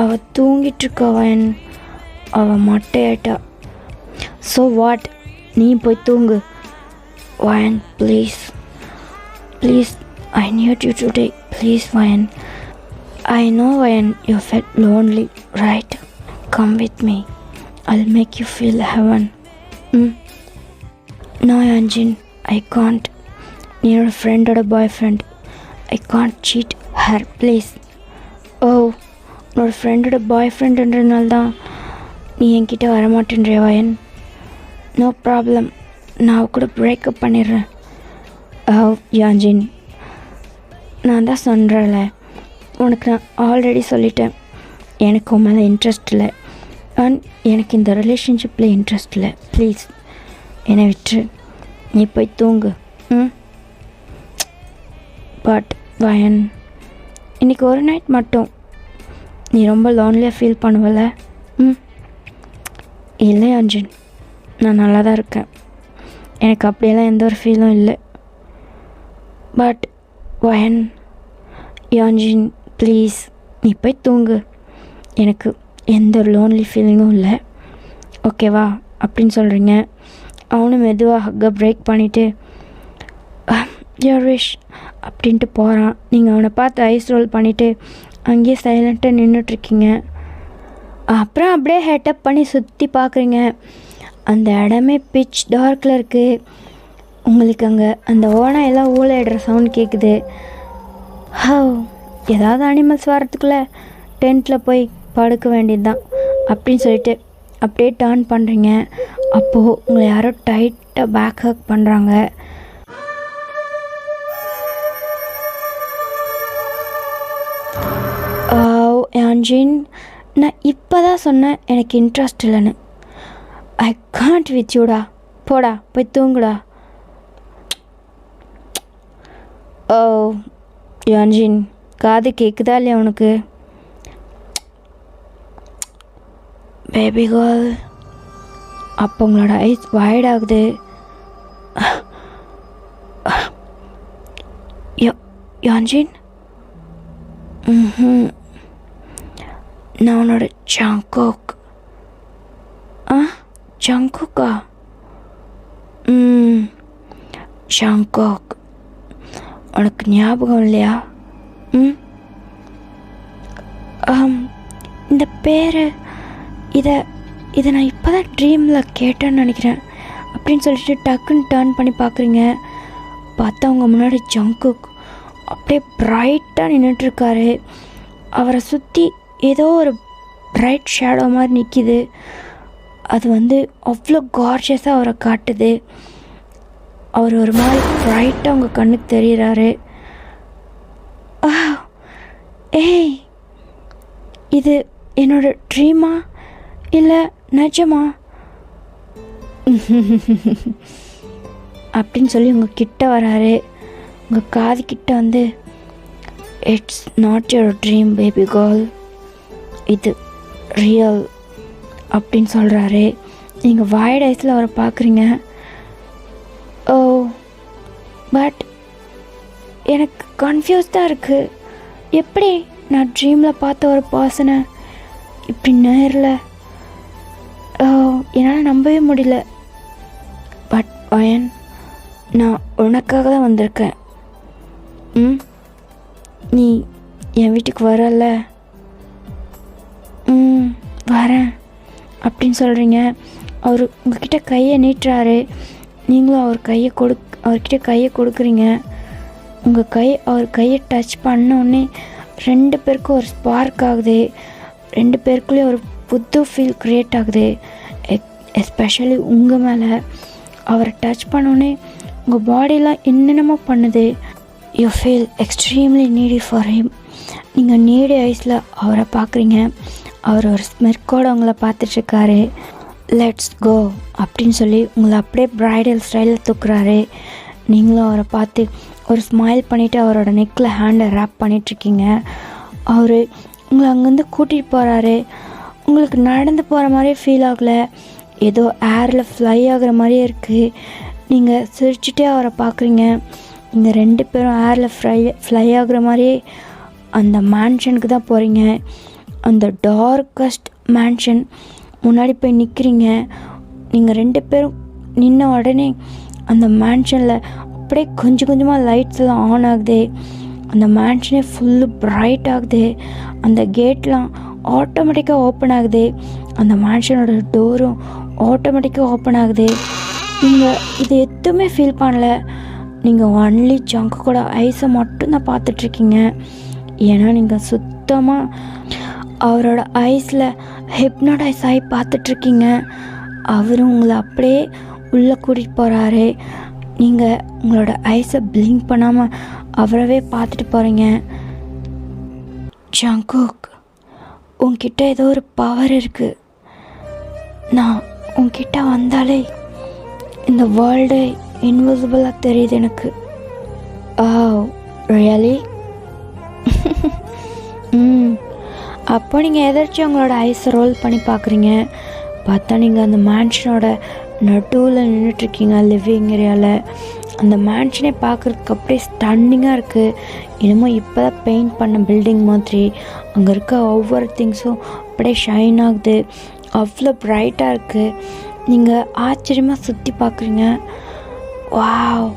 அவள் தூங்கிட்டுருக்கா வயன். அவள் மட்டையாயிட்டா. ஸோ வாட், நீ போய் தூங்கு. வயன் please, I need you today. Please Vayan. I know Vayan, you felt lonely, right? Come with me. I'll make you feel heaven. No அஞ்சின், ஐ காண்ட். நீ என்னோடய ஃப்ரெண்டோட boy friend. I can't cheat her, please. Oh, உன்னோட ஃப்ரெண்டோட பாய் ஃப்ரெண்டுன்றதுனால தான் நீ என்கிட்ட வரமாட்டேன்றியா வயன்? No problem, நான் கூட பிரேக்கப் பண்ணிடுறேன். ஓ யாஞ்சின், நான் தான் சொல்கிறேன்ல, உனக்கு நான் ஆல்ரெடி சொல்லிட்டேன், எனக்கு உன் மேலே இன்ட்ரெஸ்ட் இல்லை. அண்ட் எனக்கு இந்த ரிலேஷன்ஷிப்பில் இன்ட்ரெஸ்ட் இல்லை. ப்ளீஸ் என்னை விட்டுரு, நீ போய் தூங்கு. பட் வயன், இன்றைக்கி ஒரு நைட் மட்டும் நீ ரொம்ப லோன்லியாக ஃபீல் பண்ணுவல? இல்லை அர்ஜுன், நான் நல்லா தான் இருக்கேன். எனக்கு அப்படியெல்லாம் எந்த ஒரு ஃபீலும் இல்லை. பட் வயன், யாஞ்சின் ப்ளீஸ் நீ போய் தூங்கு. எனக்கு எந்த ஒரு லோன்லி ஃபீலிங்கும் இல்லை, ஓகேவா? அப்படின்னு சொல்கிறீங்க. அவனும் மெதுவாக ஹக்கை பிரேக் பண்ணிவிட்டு யோர் விஷ் அப்படின்ட்டு போகிறான். நீங்கள் அவனை பார்த்து ஐஸ் ரோல் பண்ணிவிட்டு அங்கேயே சைலண்ட்டாக நின்றுட்டுருக்கீங்க. அப்புறம் அப்படியே ஹெட்டப் பண்ணி சுற்றி பார்க்குறீங்க. அந்த இடமே பிச் டார்க்கில் இருக்குது. உங்களுக்கு அங்கே அந்த ஓனா எல்லாம் ஊழையிடுற சவுண்ட் கேட்குது. ஏதாவது அனிமல்ஸ் வரத்துக்குள்ளே டென்ட்டில் போய் படுக்க வேண்டியது தான் அப்படின்னு சொல்லிட்டு அப்படியே டர்ன் பண்ணுறீங்க. அப்போது உங்களை யாரோ டைட்டாக பேக் ஹக் பண்ணுறாங்க. யாஞ்சின், நான் இப்போ தான் சொன்னேன் எனக்கு இன்ட்ரெஸ்ட் இல்லைன்னு. ஐ காண்ட் வித் யூடா, போடா போய் தூங்குடா. ஓ யாஞ்சின், காது கேட்குதா இல்லையா உனக்கு? பேபி கேர்ள், அப்போ உங்களோட ஐஸ் வைட் ஆகுது. யாஞ்சின், நான் உன்னோட ஜங்கோக். ஜங்கோக்கா? ஜங்கோக், உனக்கு ஞாபகம் இல்லையா? இந்த பேர் இதை நான் இப்போ தான் ட்ரீமில் கேட்டேன்னு நினைக்கிறேன் அப்படின்னு சொல்லிட்டு டக்குன்னு டர்ன் பண்ணி பார்க்குறீங்க. பார்த்தா அவங்க முன்னாடி ஜங்குக் அப்படியே ப்ரைட்டாக நின்றுட்டுருக்காரு. அவரை சுற்றி ஏதோ ஒரு ப்ரைட் ஷேடோ மாதிரி நிற்கிது. அது அவ்வளோ கார்ஜியஸாக அவரை காட்டுது. அவர் ஒரு மாதிரி ப்ரைட்டாக உங்கள் கண்ணுக்கு தெரிகிறாரு. ஏய், இது என்னோட ட்ரீமா இல்லை நிஜமா அப்படின்னு சொல்லி உங்கள் கிட்ட வராரு. உங்கள் காது கிட்ட it's not your dream baby girl, இது ரியல் அப்படின்னு சொல்கிறாரு. நீங்கள் வைட் ஐஸில் அவரை பார்க்குறீங்க. ஓ, பட் எனக்கு கன்ஃபியூஸ்டாக இருக்குது. எப்படி நான் ட்ரீமில் பார்த்த ஒரு பர்சனை இப்படி நேரில் என்னால் நம்பவே முடியல. பட் வயன், நான் உனக்காக தான் வந்திருக்கேன். நீ என் வீட்டுக்கு வரல? வரேன் அப்படின்னு சொல்கிறீங்க. அவர் உங்ககிட்ட கையை நீட்டுறாரு. நீங்களும் அவர்கிட்ட கையை கொடுக்குறீங்க. அவர் கையை டச் பண்ணோடனே 2 பேருக்கும் ஒரு ஸ்பார்க் ஆகுது. 2 பேருக்குள்ளேயும் ஒரு புது ஃபீல் க்ரியேட் ஆகுது. எஸ்பெஷலி உங்கள் மேலே அவரை டச் பண்ணோடனே உங்கள் பாடியெலாம் என்னென்னமோ பண்ணுது. You feel extremely needy for him. நீங்கள் நீடி ஐஸில் அவரை பார்க்குறீங்க. அவர் ஒரு ஸ்மெர்க்கோடு உங்களை பார்த்துட்ருக்காரு. லெட்ஸ் கோ அப்படின்னு சொல்லி உங்களை அப்படியே ப்ரைடல் ஸ்டைலில் தூக்குறாரு. நீங்களும் அவரை பார்த்து ஒரு ஸ்மைல் பண்ணிவிட்டு அவரோட நெக்கில் ஹேண்டை ரேப் பண்ணிகிட்ருக்கீங்க. அவர் உங்களை அங்கேருந்து கூட்டிகிட்டு போகிறாரு. உங்களுக்கு நடந்து போகிற மாதிரியே ஃபீல் ஆகலை, ஏதோ ஏரில் ஃப்ளை ஆகிற மாதிரியே இருக்குது. நீங்கள் சிரிச்சுட்டே அவரை பார்க்குறீங்க. நீங்கள் 2 பேரும் ஏரில் ஃப்ளை ஆகுற மாதிரியே அந்த மேன்ஷனுக்கு தான் போகிறீங்க. அந்த டார்க்கஸ்ட் மேன்ஷன் முன்னாடி போய் நிற்கிறீங்க. நீங்கள் 2 பேரும் நின்ன உடனே அந்த மேன்ஷனில் அப்படியே கொஞ்சம் கொஞ்சமாக லைட்ஸ் எல்லாம் ஆன் ஆகுது. அந்த மேன்ஷனே ஃபுல்லு ப்ரைட் ஆகுது. அந்த கேட்லாம் ஆட்டோமேட்டிக்காக ஓப்பன் ஆகுது. அந்த மேன்ஷனோட டோரும் ஆட்டோமேட்டிக்காக ஓப்பன் ஆகுது. நீங்கள் இது எதுவுமே ஃபீல் பண்ணல. நீங்கள் ஒன்லி ஜங்கு கூட ஐஸை மட்டும்தான் பார்த்துட்ருக்கீங்க. ஏன்னா நீங்கள் சுத்தமாக அவரோட ஐஸில் ஹிப்னோடைஸ் ஆகி பார்த்துட்ருக்கீங்க. அவரும் உங்களை அப்படியே உள்ளே கூட்டிகிட்டு போகிறாரு. நீங்கள் உங்களோட ஐஸை பிளிங்க் பண்ணாமல் அவரவே பார்த்துட்டு போகிறீங்க. ஜங்குக், உன்கிட்ட ஏதோ ஒரு பவர் இருக்குது. நான் உன்கிட்ட வந்தாலே இந்த வேர்ல்டு இன்விசிபிளாக தெரியுது எனக்கு. ரியலி? அப்போ நீங்கள் எதாச்சும் உங்களோட ஐஸை ரோல் பண்ணி பார்க்குறீங்க. பார்த்தா நீங்கள் அந்த மேன்ஷனோட நடுவில் நின்றுட்டுருக்கீங்க, லிவிங் ஏரியாவில். அந்த மேன்ஷனே பார்க்குறதுக்கு அப்படியே ஸ்டன்னிங்காக இருக்குது. இன்னமும் இப்போ தான் பெயிண்ட் பண்ண பில்டிங் மாதிரி. அங்கே இருக்க ஒவ்வொரு திங்ஸும் அப்படியே ஷைன் ஆகுது. அவ்வளோ ப்ரைட்டாக இருக்குது. நீங்கள் ஆச்சரியமாக சுற்றி பார்க்குறீங்க. வாவ்,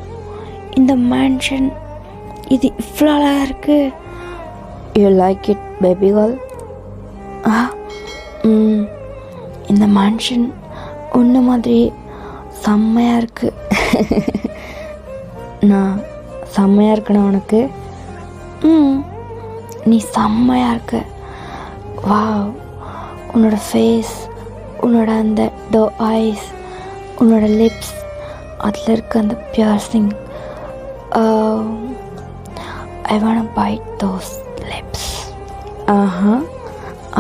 இந்த மேன்ஷன் இது இவ்வளோ அழகாக இருக்குது. You like it baby girl? இந்த மேன்ஷன் ஒன்று மாதிரி செம்மையாக இருக்குது. நான் செம்மையாக இருக்கணும் உனக்கு? நீ செம்மையாக இருக்க. வாவ், உன்னோட ஃபேஸ், உன்னோட அந்த ஐஸ், உன்னோட லிப்ஸ், அதில் இருக்க அந்த piercing. I want byte those lips.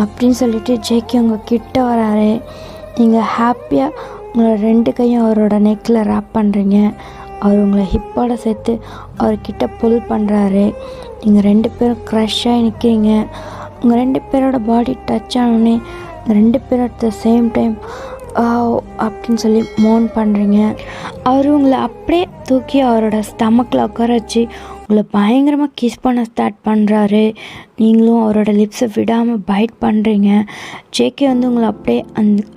அப்படின்னு சொல்லிட்டு ஜேகே உங்கள் கிட்ட வராரு. நீங்கள் ஹாப்பியாக உங்களோட 2 கையும் அவரோட நெக்கில் ரேப் பண்ணுறீங்க. அவர் உங்களை ஹிப்போட சேர்த்து அவர்கிட்ட புல் பண்ணுறாரு. நீங்கள் 2 பேரும் க்ரஷ்ஷாக நிற்கிறீங்க. உங்கள் 2 பேரோட பாடி டச் ஆனோடனே 2 பேரும் அட் த சேம் டைம் அப்படின்னு சொல்லி மோன் பண்ணுறீங்க. அவர் உங்களை அப்படியே தூக்கி அவரோட ஸ்டமக்கில் உட்கார வச்சு உங்களை பயங்கரமாக கிஸ் பண்ண ஸ்டார்ட் பண்ணுறாரு. நீங்களும் அவரோட லிப்ஸை விடாமல் பைட் பண்ணுறீங்க. ஜேகே உங்களை அப்படியே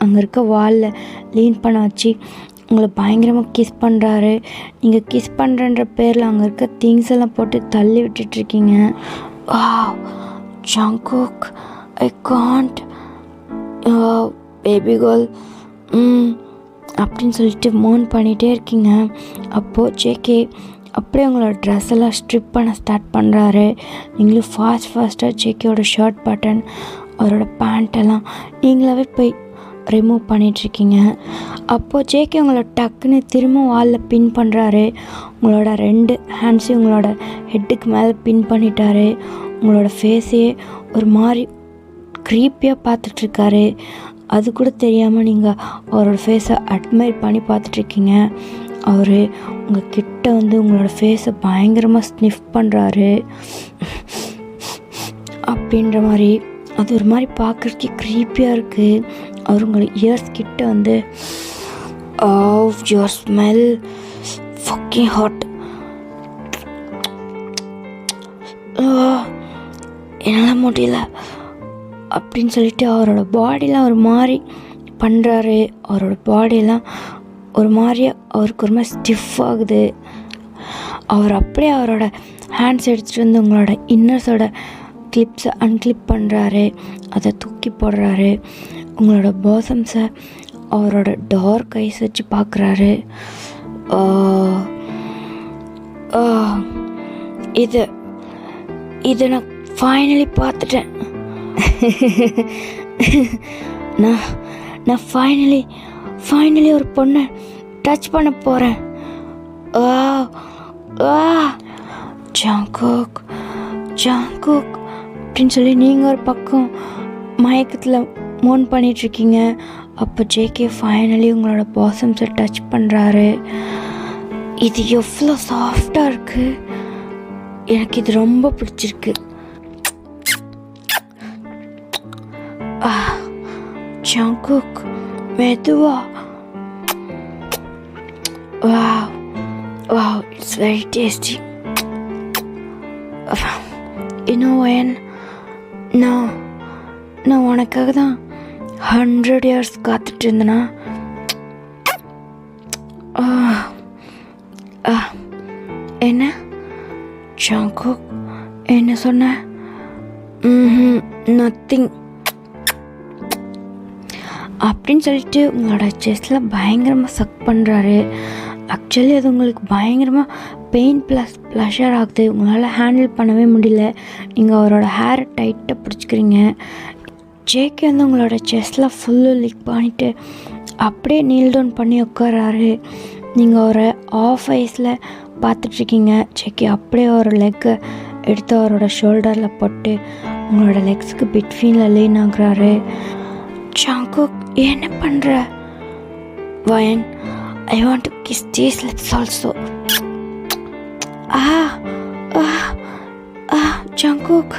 அங்கே இருக்க வாலில் லீன் பண்ண வச்சு உங்களை பயங்கரமாக கிஸ் பண்ணுறாரு. நீங்கள் கிஸ் பண்ணுறன்ற பேரில் அங்கே இருக்க திங்ஸ் எல்லாம் போட்டு தள்ளி விட்டுட்ருக்கீங்க. Jungkook, I can't baby girl அப்படின்னு சொல்லிட்டு மோன் பண்ணிகிட்டே இருக்கீங்க. அப்போது ஜேகே அப்படியே உங்களோட ட்ரெஸ் எல்லாம் ஸ்ட்ரிப் பண்ண ஸ்டார்ட் பண்ணுறாரு. நீங்களும் ஃபாஸ்ட்டாக ஜேகேயோட ஷர்ட் பட்டன், அவரோட பேண்ட்டெல்லாம் நீங்களாவே போய் ரிமூவ் பண்ணிகிட்ருக்கீங்க. அப்போது ஜேகே உங்களை டக்குன்னு திரும்ப வாலில் பின் பண்ணுறாரு. உங்களோட 2 ஹேண்ட்ஸையும் உங்களோட ஹெட்டுக்கு மேலே பின் பண்ணிட்டாரு. உங்களோட ஃபேஸையே ஒரு மாதிரி க்ரீப்பியாக பார்த்துட்ருக்காரு. அது கூட தெரியாமல் நீங்கள் அவரோட ஃபேஸை அட்மைர் பண்ணி பார்த்துட்ருக்கீங்க. அவர் உங்கள் கிட்ட உங்களோட ஃபேஸை பயங்கரமாக ஸ்னிஃப் பண்ணுறாரு. அப்படின்ற மாதிரி அது ஒரு மாதிரி பார்க்குறதுக்கே க்ரீப்பியாக இருக்குது. அவர் உங்களை இயர்ஸ் கிட்ட யுவர் ஸ்மெல் ஃபக்கிங் ஹாட், என்னால் முடியல அப்படின்னு சொல்லிட்டு அவரோட பாடியெலாம் ஒரு மாதிரி பண்ணுறாரு. அவரோட பாடியெல்லாம் ஒரு மாதிரியா அவருக்கு ஒரு மாதிரி ஸ்டிஃப் ஆகுது. அவர் அப்படியே அவரோட ஹேண்ட்ஸ் எடுத்துகிட்டு உங்களோட இன்னர்ஸோட கிளிப்ஸை அன்கிளிப் பண்ணுறாரு. அதை தூக்கி போடுறாரு. உங்களோட பாசம்ஸை அவரோட டார்க் ஐஸ் வச்சு பார்க்குறாரு. இதை நான் ஃபைனலி பார்த்துட்டேன். நான் ஃபைனலி ஒரு பொண்ணை டச் பண்ண போகிறேன். ஜங்குக் அப்படின்னு சொல்லி நீங்கள் ஒரு பக்கம் மயக்கத்தில் மோன் பண்ணிகிட்ருக்கீங்க. அப்போ ஜேகே ஃபைனலி உங்களோட பாசம்ஸை டச் பண்ணுறாரு. இது எவ்வளோ சாஃப்டாக இருக்குது. எனக்கு இது ரொம்ப பிடிச்சிருக்கு. ஜங்குக், மெதுவா. Wow, it's very tasty. When நான் உனக்காக தான் 100 years காத்துட்டு இருந்தேனா? என்ன ஜங்குக், என்ன சொன்ன? நத்திங். அப்படின்னு சொல்லிட்டு உங்களோட செஸ்ட்டில் பயங்கரமாக சக் பண்ணுறாரு. ஆக்சுவலி அது உங்களுக்கு பயங்கரமாக பெயின் ப்ளஸ் ப்ளஷர் ஆகுது. உங்களால் ஹேண்டில் பண்ணவே முடியல. நீங்கள் அவரோட ஹேரை டைட்டாக பிடிச்சிக்கிறீங்க. ஜேகே வந்து உங்களோட செஸ்ட்டில் ஃபுல்லு லிக் பண்ணிவிட்டு அப்படியே நீல் டவுன் பண்ணி உட்காராரு. நீங்கள் ஒரு ஆஃப் ஐஸில் பார்த்துட்ருக்கீங்க. ஜேகே அப்படியே ஒரு லெக்கை எடுத்து அவரோட ஷோல்டரில் போட்டு உங்களோட லெக்ஸுக்கு பிட்வீனில் லீன் ஆகுறாரு. ஜங்குக், என்ன பண்ணுற? வயன், I want to kiss these lips also. Jungkook.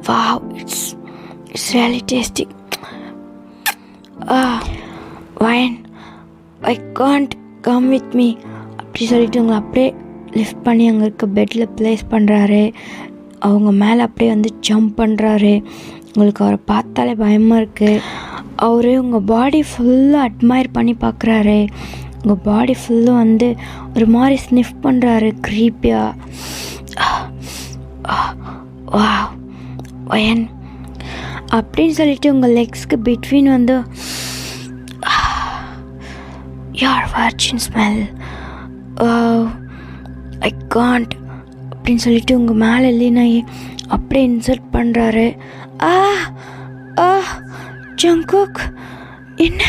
Wow, it's really tasty. Wine, I can't come with me. அப்படி சொல்லிட்டு உங்களை அப்படியே லிஃப்ட் பண்ணி அங்கே இருக்க பெட்டில் ப்ளேஸ் பண்ணுறாரு. அவங்க மேலே அப்படியே வந்து ஜம்ப் பண்ணுறாரு. உங்களுக்கு அவரை பார்த்தாலே பயமாக இருக்குது. அவர் உங்கள் பாடி ஃபுல்லாக அட்மையர் பண்ணி பார்க்குறாரு. உங்கள் பாடி ஃபுல்லும் வந்து ஒரு மாதிரி ஸ்னிஃப் பண்ணுறாரு க்ரீப்பியாக. வா வயன் அப்படின்னு சொல்லிட்டு உங்கள் லெக்ஸ்க்கு பிட்வீன் வந்து யார் வர்ஜின் ஸ்மெல், ஐ காண்ட் அப்படின்னு சொல்லிட்டு உங்கள் மேலே இல்லைன்னா அப்படியே இன்சர்ட் பண்ணுறாரு. ஜங்குக், என்ன?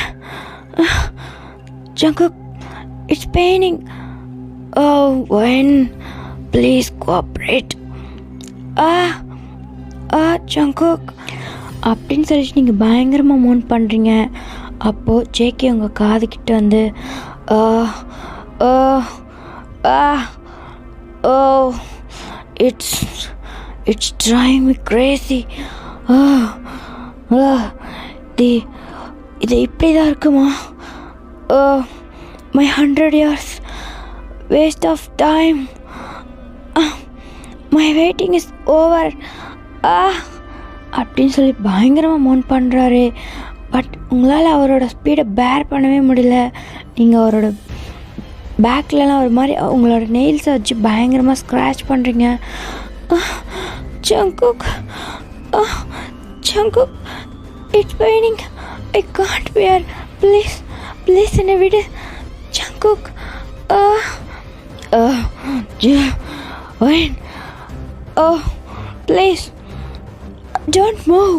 Jungkook, it's paining. when please cooperate. Jungkook அப்படின்னு சொல்லிட்டு நீங்கள் பயங்கரமாக மோன் பண்ணுறீங்க. அப்போது ஜேகே உங்கள் காதுக்கிட்ட வந்து it's driving me crazy. இது இப்படி தான் இருக்குமா? my 100 years waste of time. my waiting is over. அப்படின்னு சொல்லி பயங்கரமாக மோன் பண்ணுறாரு. பட் உங்களால் அவரோட ஸ்பீடை பேர் பண்ணவே முடியல. நீங்கள் அவரோட பேக்லலாம் ஒரு மாதிரி உங்களோட நெயில்ஸை வச்சு பயங்கரமாக ஸ்க்ராட்ச் பண்ணுறீங்க. Jungkook, it's paining. I can't bear. Please என்னை விடு. ஜங்குக், please don't move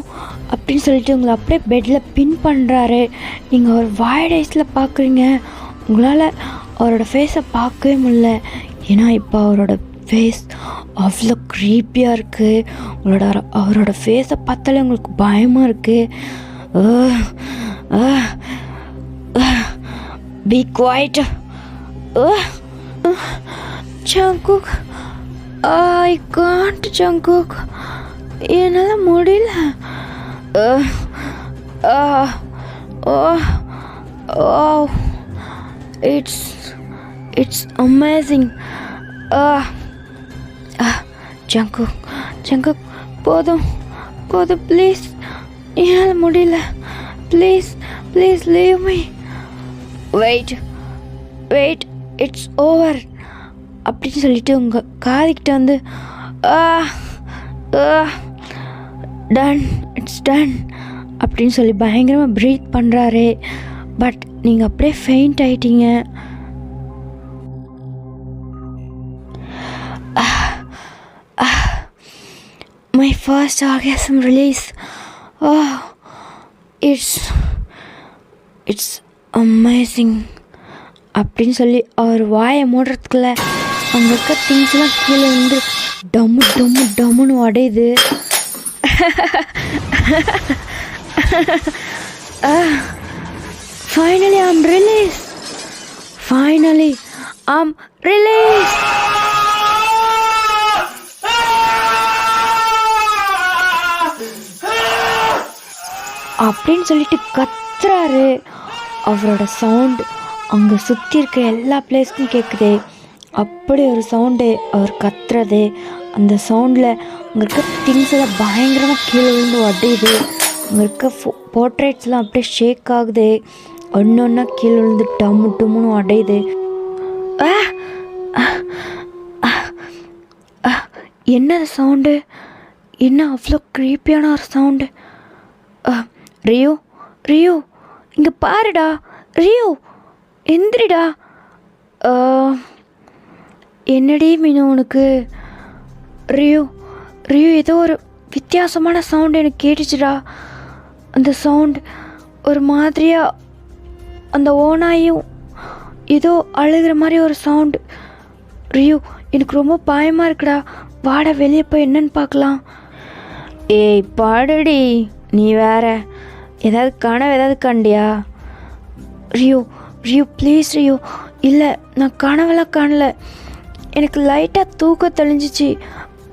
அப்படின்னு சொல்லிட்டு உங்களை அப்படியே பெட்டில் பின் பண்ணுறாரு. நீங்கள் ஒரு வாய்ட் ஐஸில் பார்க்குறீங்க. உங்களால் அவரோட ஃபேஸை பார்க்கவே முடியல. ஏன்னா இப்போ அவரோட ஃபேஸ் அவ்வளோ க்ரீப்பியாக இருக்குது. அவரோட ஃபேஸை பார்த்தாலே உங்களுக்கு பயமாக இருக்குது. Be quiet. Jungkook, I can't. Jungkook, என்னால் முடியல. It's amazing. ஜங்குக், போதும் ப்ளீஸ், என்னால் முடியல. Please leave me. Wait it's over அப்படின்னு சொல்லிட்டு உங்கள் காதுக்கிட்ட வந்து டன், இட்ஸ் டன் அப்படின்னு சொல்லி பயங்கரமாக ப்ரீத் பண்ணுறாரு. பட் நீங்கள் அப்படியே faint ஆகிட்டீங்க. My first orgasm release. It's amazing அப்படின்னு சொல்லி அவர் வாயை மூடுறதுக்குள்ள அங்கே இருக்க திங்ஸ்லாம் கீழே வந்து டம்முன்னு உடையுது. Finally I'm released. அப்படின்னு சொல்லிட்டு கத்துறாரு. அவரோட சவுண்டு அங்கே சுற்றி இருக்க எல்லா பிளேஸ்க்கும் கேட்குது. அப்படி ஒரு சவுண்டு அவர் கத்துறது. அந்த சவுண்டில் அங்கே இருக்க திங்ஸ் எல்லாம் பயங்கரமாக கீழே விழுந்து உடையுது. அங்கே இருக்க போர்ட்ரேட்ஸ்லாம் அப்படியே ஷேக் ஆகுது. ஒன்று ஒன்றா கீழே விழுந்து டம்முன்னு உடையுது. என்னது சவுண்டு? என்ன அவ்வளோ க்ரீப்பியான ஒரு சவுண்டு. ரியோ ரியோ இங்கே பாருடா. ரியோ எந்திரிடா. என்னடி மீனு உனக்கு? ரியோ ரியோ ஏதோ ஒரு வித்தியாசமான சவுண்டு எனக்கு கேட்டுச்சுடா. அந்த சவுண்ட் ஒரு மாதிரியாக அந்த ஓனாயும் ஏதோ அழுகிற மாதிரி ஒரு சவுண்டு. ரியோ எனக்கு ரொம்ப பயமாக இருக்குடா. வாடா வெளியே போய் என்னன்னு பார்க்கலாம். ஏய் பாடுடி, நீ வேற ஏதாவது கனவு ஏதாவது கண்டியா? Rio Rio please Rio. இல்லை நான் கனவெல்லாம் காணல. எனக்கு லைட்டாக தூக்கம் தெளிஞ்சிச்சு.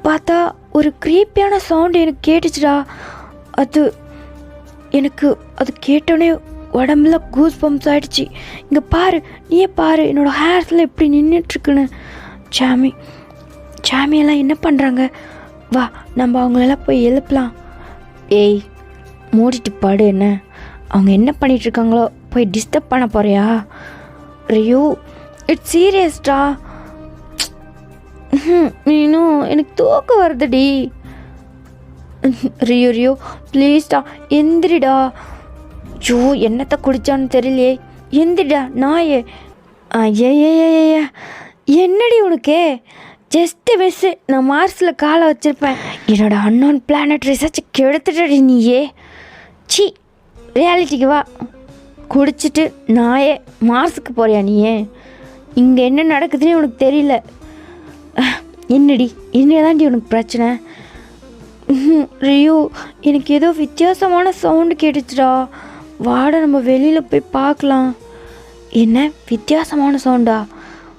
பார்த்தா ஒரு க்ரீப்பியான சவுண்டு எனக்கு கேட்டுச்சுடா. அது கேட்டோடனே உடம்புல கூஸ் பம்ப்ஸ் ஆகிடுச்சு. இங்கே பாரு, நீயே பாரு என்னோடய ஹேர்ஸில் எப்படி நின்றுட்டுருக்குன்னு. சாமியெல்லாம் என்ன பண்ணுறாங்க? வா நம்ம அவங்களெல்லாம் போய் எழுப்பலாம். ஏய் மூடிட்டு பாடு. என்ன அவங்க என்ன பண்ணிகிட்ருக்காங்களோ போய் டிஸ்டர்ப் பண்ண போறியா? ரியோ இட்ஸ் சீரியஸ்டா. நீனும் எனக்கு தூக்கம் வருதுடி. ரியோ ரியோ ப்ளீஸ்டா எந்திரிடா. ஐயோ என்னத்தை குடித்தான்னு தெரியலையே. எந்திரிடா நாயே. ஏ என்னடி உனக்கே? Just miss. நான் மார்ஸில் காலை வச்சுருப்பேன். என்னோட அன்னோன் பிளானட் ரிசர்ச் கெடுத்துட்டடி நீயே. சி ரியாலிட்டிக்கு வா. குடிச்சிட்டு நாயே மார்ஸுக்கு போறியா நீயே? இங்கே என்ன நடக்குதுன்னு உனக்கு தெரியல. என்னடி என்னதாண்டி உனக்கு பிரச்சனை? ரியோ எனக்கு ஏதோ வித்தியாசமான சவுண்டு கேட்டுச்சுடா. வாட நம்ம வெளியில் போய் பார்க்கலாம். என்ன வித்தியாசமான சவுண்டா?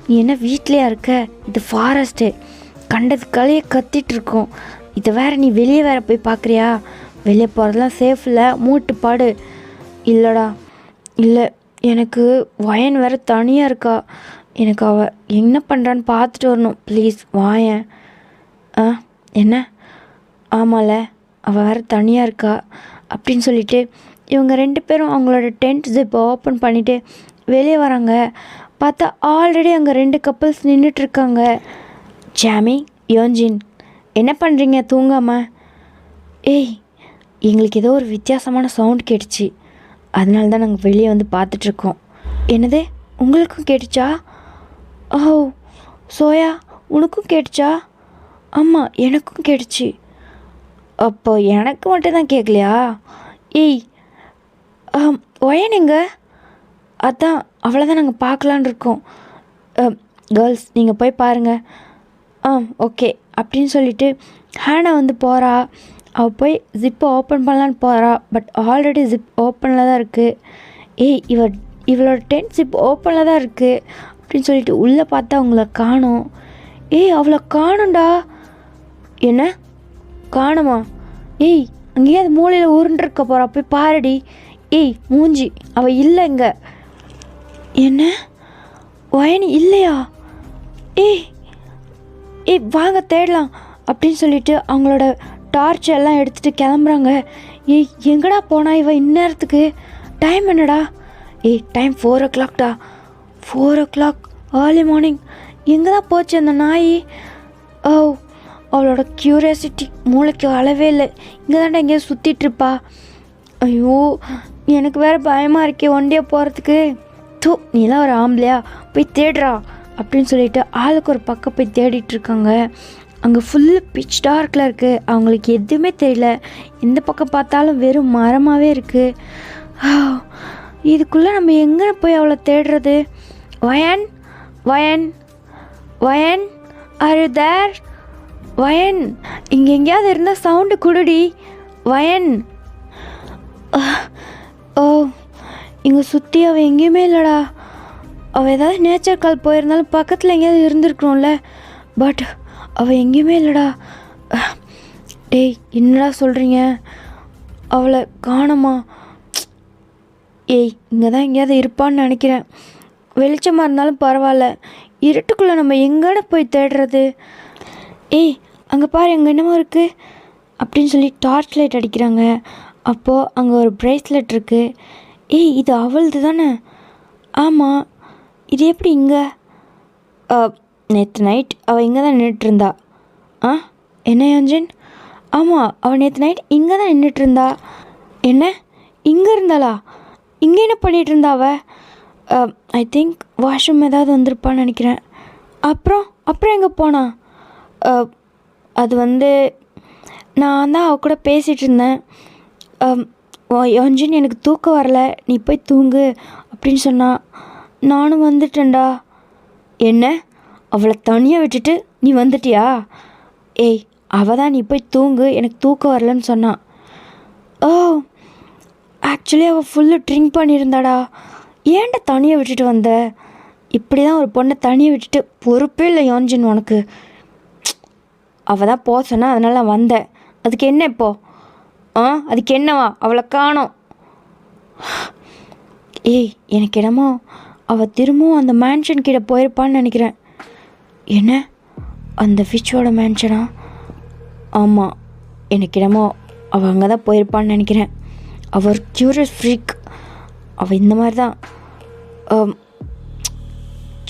நீ என்ன வீட்லையா இருக்க? இது ஃபாரஸ்ட்டு. கண்டது கலையை கத்திகிட்ருக்கோம். இதை வேறு நீ வெளியே வேறு போய் பார்க்குறியா? வெளியே போகிறதுலாம் சேஃப் இல்லை. மூட்டு பாடு. இல்லைடா இல்லை, எனக்கு வயன் வேறு தனியாக இருக்கா. எனக்கு அவள் என்ன பண்ணுறான்னு பார்த்துட்டு வரணும். ப்ளீஸ் வாயேன். என்ன? ஆமாம்ல, அவள் வேறு தனியாக இருக்கா அப்படின்னு சொல்லிட்டு இவங்க 2 பேரும் அவங்களோட டென்ட் ஜிப்பை ஓப்பன் பண்ணிவிட்டு வெளியே வராங்க. பார்த்தா ஆல்ரெடி அங்கே 2 கப்புள்ஸ் நின்றுட்டுருக்காங்க. ஜாமி, யோன்ஜின் என்ன பண்ணுறீங்க தூங்காமல்? ஏய் எங்களுக்கு ஏதோ ஒரு வித்தியாசமான சவுண்ட் கேட்டுச்சு. அதனால தான் நாங்கள் வெளியே வந்து பார்த்துட்ருக்கோம். என்னது உங்களுக்கும் கேட்டுச்சா? ஓ சோயா உனக்கும் கேட்டுச்சா? ஆமாம் எனக்கும் கேட்டுச்சு. அப்போ எனக்கு மட்டும் தான் கேட்கலையா? ஏய் ஒயன் எங்க? அதான் அவ்வளோதான் நாங்கள் பார்க்கலான் இருக்கோம். கேர்ள்ஸ் நீங்கள் போய் பாருங்கள். ஓகே அப்படின்னு சொல்லிவிட்டு ஹேனா வந்து போகிறா. அவள் போய் ஜிப்பை ஓப்பன் பண்ணலான்னு போகிறா. பட் ஆல்ரெடி ஜிப் ஓப்பனில் தான் இருக்குது. ஏய் இவளோட டென்ட் ஜிப் ஓப்பனில் தான் இருக்குது அப்படின்னு சொல்லிட்டு உள்ளே பார்த்தா அவங்கள காணோம். ஏய் அவளை காணும்டா. என்ன காணுமா? ஏய் அங்கேயே அது மூலையில் உருண்டிருக்க போகிறா. போய் பாருடி. ஏய் மூஞ்சி அவள் இல்லை இங்கே. என்ன வயனி இல்லையா? ஏய் வாங்க தேடலாம் அப்படின்னு சொல்லிட்டு அவங்களோட டார்ச் எல்லாம் எடுத்துகிட்டு கிளம்புறாங்க. ஏய் எங்கடா போனா இவ இந்நேரத்துக்கு? டைம் என்னடா? ஏய் டைம் 4 o'clockடா. 4 o'clock early morning. எங்கே தான் போச்சு அந்த நாய்? ஓ அவளோட க்யூரியாசிட்டி மூளைக்கு அளவே இல்லை. இங்கே தாண்டா எங்கேயோ சுற்றிட்டுருப்பா. ஐயோ எனக்கு வேறு பயமாக இருக்கே ஒண்டியாக போகிறதுக்கு. நீலாம் ஒரு ஆம்பளையா? போய் தேடுறா அப்படின்னு சொல்லிட்டு ஆளுக்கு ஒரு பக்கம் போய் தேடிட்டுருக்காங்க. அங்கே ஃபுல்லு பிச் டார்க்கில் இருக்குது. அவங்களுக்கு எதுவுமே தெரியல. எந்த பக்கம் பார்த்தாலும் வெறும் மரமாகவே இருக்குது. இதுக்குள்ளே நம்ம எங்கே போய் அவளை தேடுறது? வயன் வயன் வயன் ஆர் யூ தேர்? வயன் இங்கே எங்கேயாவது இருந்தால் சவுண்டு கொடுடி. வயன். ஓ இங்கே சுற்றி அவள் எங்கேயுமே இல்லைடா. அவள் ஏதாவது நேச்சர் கால் போயிருந்தாலும் பக்கத்தில் எங்கேயாவது இருந்திருக்கணும்ல. பட் அவள் எங்கேயுமே இல்லைடா. டேய் என்னடா சொல்கிறீங்க? அவளை காணோமா? ஏய் இங்கே தான் எங்கேயாவது இருப்பான்னு நினைக்கிறேன். வெளிச்சமாக இருந்தாலும் பரவாயில்ல. இருட்டுக்குள்ளே நம்ம எங்கேன்னு போய் தேடுறது? ஏய் அங்கே பாரு அங்கே என்னமோ இருக்குது அப்படின்னு சொல்லி டார்ச் லைட் அடிக்கிறாங்க. அப்போது அங்கே ஒரு ப்ரேஸ்லெட் இருக்குது. ஏய் இது அவளது தானே? ஆமாம். இது எப்படி இங்கே? நேற்று நைட் அவள் இங்கே தான் நின்றுட்டுருந்தா. என்ன யோஞ்சன்? ஆமாம், அவள் நேற்று நைட் இங்கே தான் நின்றுட்டு இருந்தா. என்ன, இங்கே இருந்தாளா? இங்கே என்ன பண்ணிகிட்டு இருந்தா அவள்? ஐ திங்க் வாஷ்ரூம் ஏதாவது வந்திருப்பான்னு நினைக்கிறேன். அப்புறம் எங்கே போனா? அது வந்து நான் தான் அவள் கூட பேசிகிட்டு இருந்தேன். யோஞ்சின் எனக்கு தூக்கம் வரல, நீ போய் தூங்கு அப்படின்னு சொன்னா. நானும் வந்துட்டேன்டா. என்ன, அவளை தனியாக விட்டுட்டு நீ வந்துட்டியா? ஏய், அவள் தான் நீ போய் தூங்கு, எனக்கு தூக்கம் வரலன்னு சொன்னான். ஓ, ஆக்சுவலி அவள் ஃபுல்லு ட்ரிங்க் பண்ணியிருந்தாடா. ஏன்டா தனியாக விட்டுட்டு வந்த? இப்படி தான் ஒரு பொண்ணை தனியாக விட்டுட்டு பொறுப்பே இல்லை யோஞ்சின் உனக்கு. அவள் தான் போக சொன்னா, அதனால நான் வந்தேன். அதுக்கு என்ன இப்போ? அதுக்கு என்னவா? அவளை காணோம். ஏய், எனக்கு என்னமோ அவள் திரும்பவும் அந்த மேன்ஷன் கிட்ட போயிருப்பான்னு நினைக்கிறேன். என்ன, அந்த ஃபிஷ்ஷோட மேன்ஷனா? ஆமாம், எனக்கு என்னமோ அவள் அங்கே தான் போயிருப்பான்னு நினைக்கிறேன். அவள் ஒரு க்யூரியஸ் ஃப்ரீக். அவள் இந்த மாதிரி தான்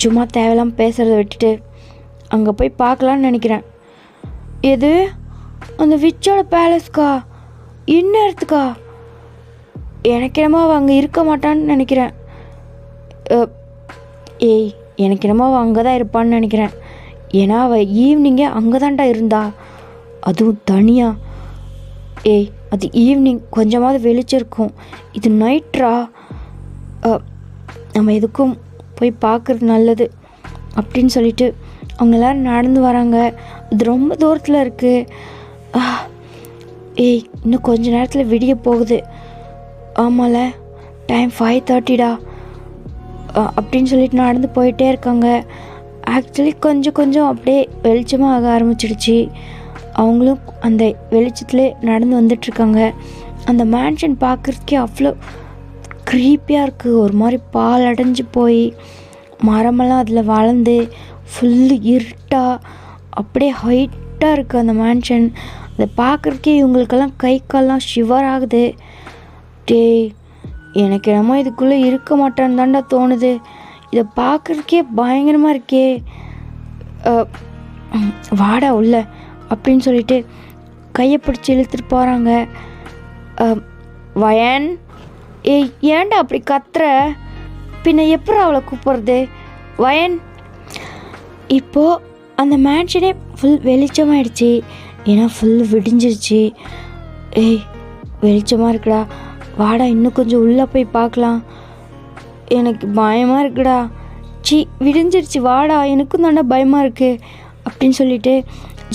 சும்மா தேவையில்லாமல் பேசுகிறத விட்டுட்டு அங்கே போய் பார்க்கலான்னு நினைக்கிறேன். எது, அந்த விச்சோட பேலஸ்க்கா? இந்நேரத்துக்கா? எனக்கு என்னமோ அவள் அங்கே இருக்க மாட்டான்னு நினைக்கிறேன். ஏய், எனக்கு என்னமோ அவள் அங்கே தான் இருப்பான்னு நினைக்கிறேன். ஏன்னா அவள் ஈவினிங்கே அங்கே தான்டா இருந்தா, அதுவும் தனியாக. ஏய், அது ஈவினிங் கொஞ்சமாவது வெளிச்சிருக்கும், இது நைட்ரா. நம்ம எதுக்கும் போய் பார்க்குறது நல்லது அப்படின்னு சொல்லிட்டு அவங்க எல்லோரும் நடந்து வராங்க. இது ரொம்ப தூரத்தில் இருக்குது. ஏய், இன்னும் கொஞ்ச நேரத்தில் விடிய போகுது. ஆமால, டைம் 5:30டா அப்படின்னு சொல்லிட்டு நடந்து போயிட்டே இருக்காங்க. ஆக்சுவலி கொஞ்சம் அப்படியே வெளிச்சமாக ஆக ஆரம்பிச்சிடுச்சு. அவங்களும் அந்த வெளிச்சத்துலேயே நடந்து வந்துட்டுருக்காங்க. அந்த மேன்ஷன் பார்க்குறதுக்கே அவ்வளோ க்ரீப்பியாக இருக்குது. ஒரு மாதிரி பால் அடைஞ்சு போய் மரமெல்லாம் அதில் வளர்ந்து ஃபுல்லு இருட்டாக அப்படியே ஹைட்டாக இருக்குது அந்த மேன்ஷன். அதை பார்க்குறதுக்கே இவங்களுக்கெல்லாம் கை கால்லாம் ஷிவர் ஆகுது. டேய், எனக்கு என்னமோ இதுக்குள்ளே இருக்க மாட்டேன்னு தான்டா தோணுது. இதை பார்க்குறதுக்கே பயங்கரமாக இருக்கே. வாடா உள்ள அப்படின்னு சொல்லிட்டு கையை பிடிச்சி இழுத்துட்டு போகிறாங்க. வயன், ஏய் ஏன்டா அப்படி கத்துற? பின்ன எப்படி அவளை கூப்பிட்றது? வயன். இப்போது அந்த மேன்ஷனே ஃபுல் வெளிச்சமாகிடுச்சு. ஏன்னா ஃபுல்லு விடிஞ்சிருச்சு. ஏய், வெளிச்சமாக இருக்குடா, வாடா இன்னும் கொஞ்சம் உள்ளே போய் பார்க்கலாம். எனக்கு பயமாக இருக்குடா. விடிஞ்சிருச்சு, வாடா, எனக்கும் தாண்டா பயமாக இருக்குது அப்படின்னு சொல்லிட்டு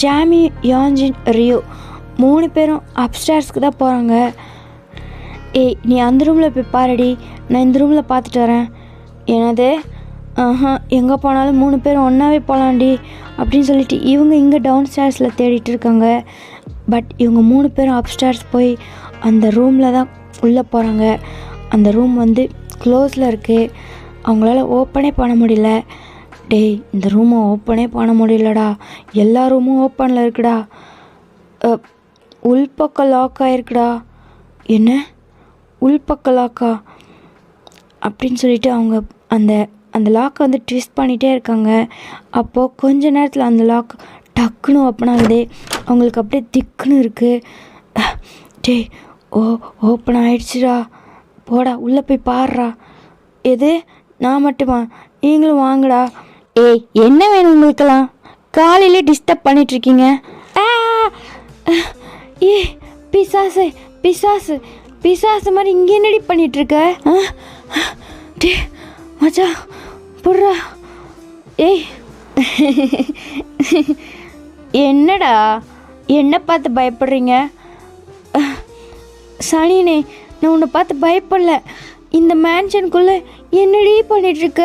ஜாமி, யாஞ்சின், ரியோ 3 பேரும் அப்ஸ்டேர்ஸ்க்கு தான் போகிறாங்க. ஏய், நீ அந்த ரூமில் போய் பாருடி, நான் இந்த ரூமில் பார்த்துட்டு வரேன். என்னது? எங்கே போனாலும் 3 பேரும் ஒன்றாவே போகலாண்டி அப்படின்னு சொல்லிட்டு இவங்க இங்கே டவுன் ஸ்டேர்ஸில் தேடிட்டு இருக்காங்க. பட் இவங்க 3 பேரும் அப்ஸ்டேர்ஸ் போய் அந்த ரூமில் தான் உள்ளே போகிறாங்க. அந்த ரூம் வந்து க்ளோஸில் இருக்குது, அவங்களால ஓப்பனே பண்ண முடியல. டேய், இந்த ரூமை ஓப்பனே பண்ண முடியலடா, எல்லா ரூமும் ஓப்பனில் இருக்குடா. உள்பக்கம் லாக் ஆகிருக்குடா. என்ன, உள்பக்கம் லாக்கா? அப்படின்னு சொல்லிட்டு அவங்க அந்த அந்த லாக்கை வந்து ட்விஸ்ட் பண்ணிகிட்டே இருக்காங்க. அப்போது கொஞ்ச நேரத்தில் அந்த லாக் டக்குன்னு ஓப்பன் ஆகுது. அவங்களுக்கு அப்படியே திக்குன்னு இருக்குது. டேய், ஓப்பன் ஆகிடுச்சுடா, போடா உள்ளே போய் பாடுறா. எது, நான் மட்டுமா? நீங்களும் வாங்கடா. ஏய், என்ன வேணும் உங்களுக்கெல்லாம்? காலையிலே டிஸ்டர்ப் பண்ணிகிட்ருக்கீங்க. ஏ பிசாசு பிசாசு பிசாசு மாதிரி இங்கே என்னடி பண்ணிகிட்ருக்க? டே மச்சா புட்றா. ஏய், என்னடா என்ன பார்த்து பயப்படுறீங்க? சனினே, நான் உன்னை பார்த்து பயப்படல. இந்த மேன்ஷனுக்குள்ளே என்னடி பண்ணிகிட்ருக்க?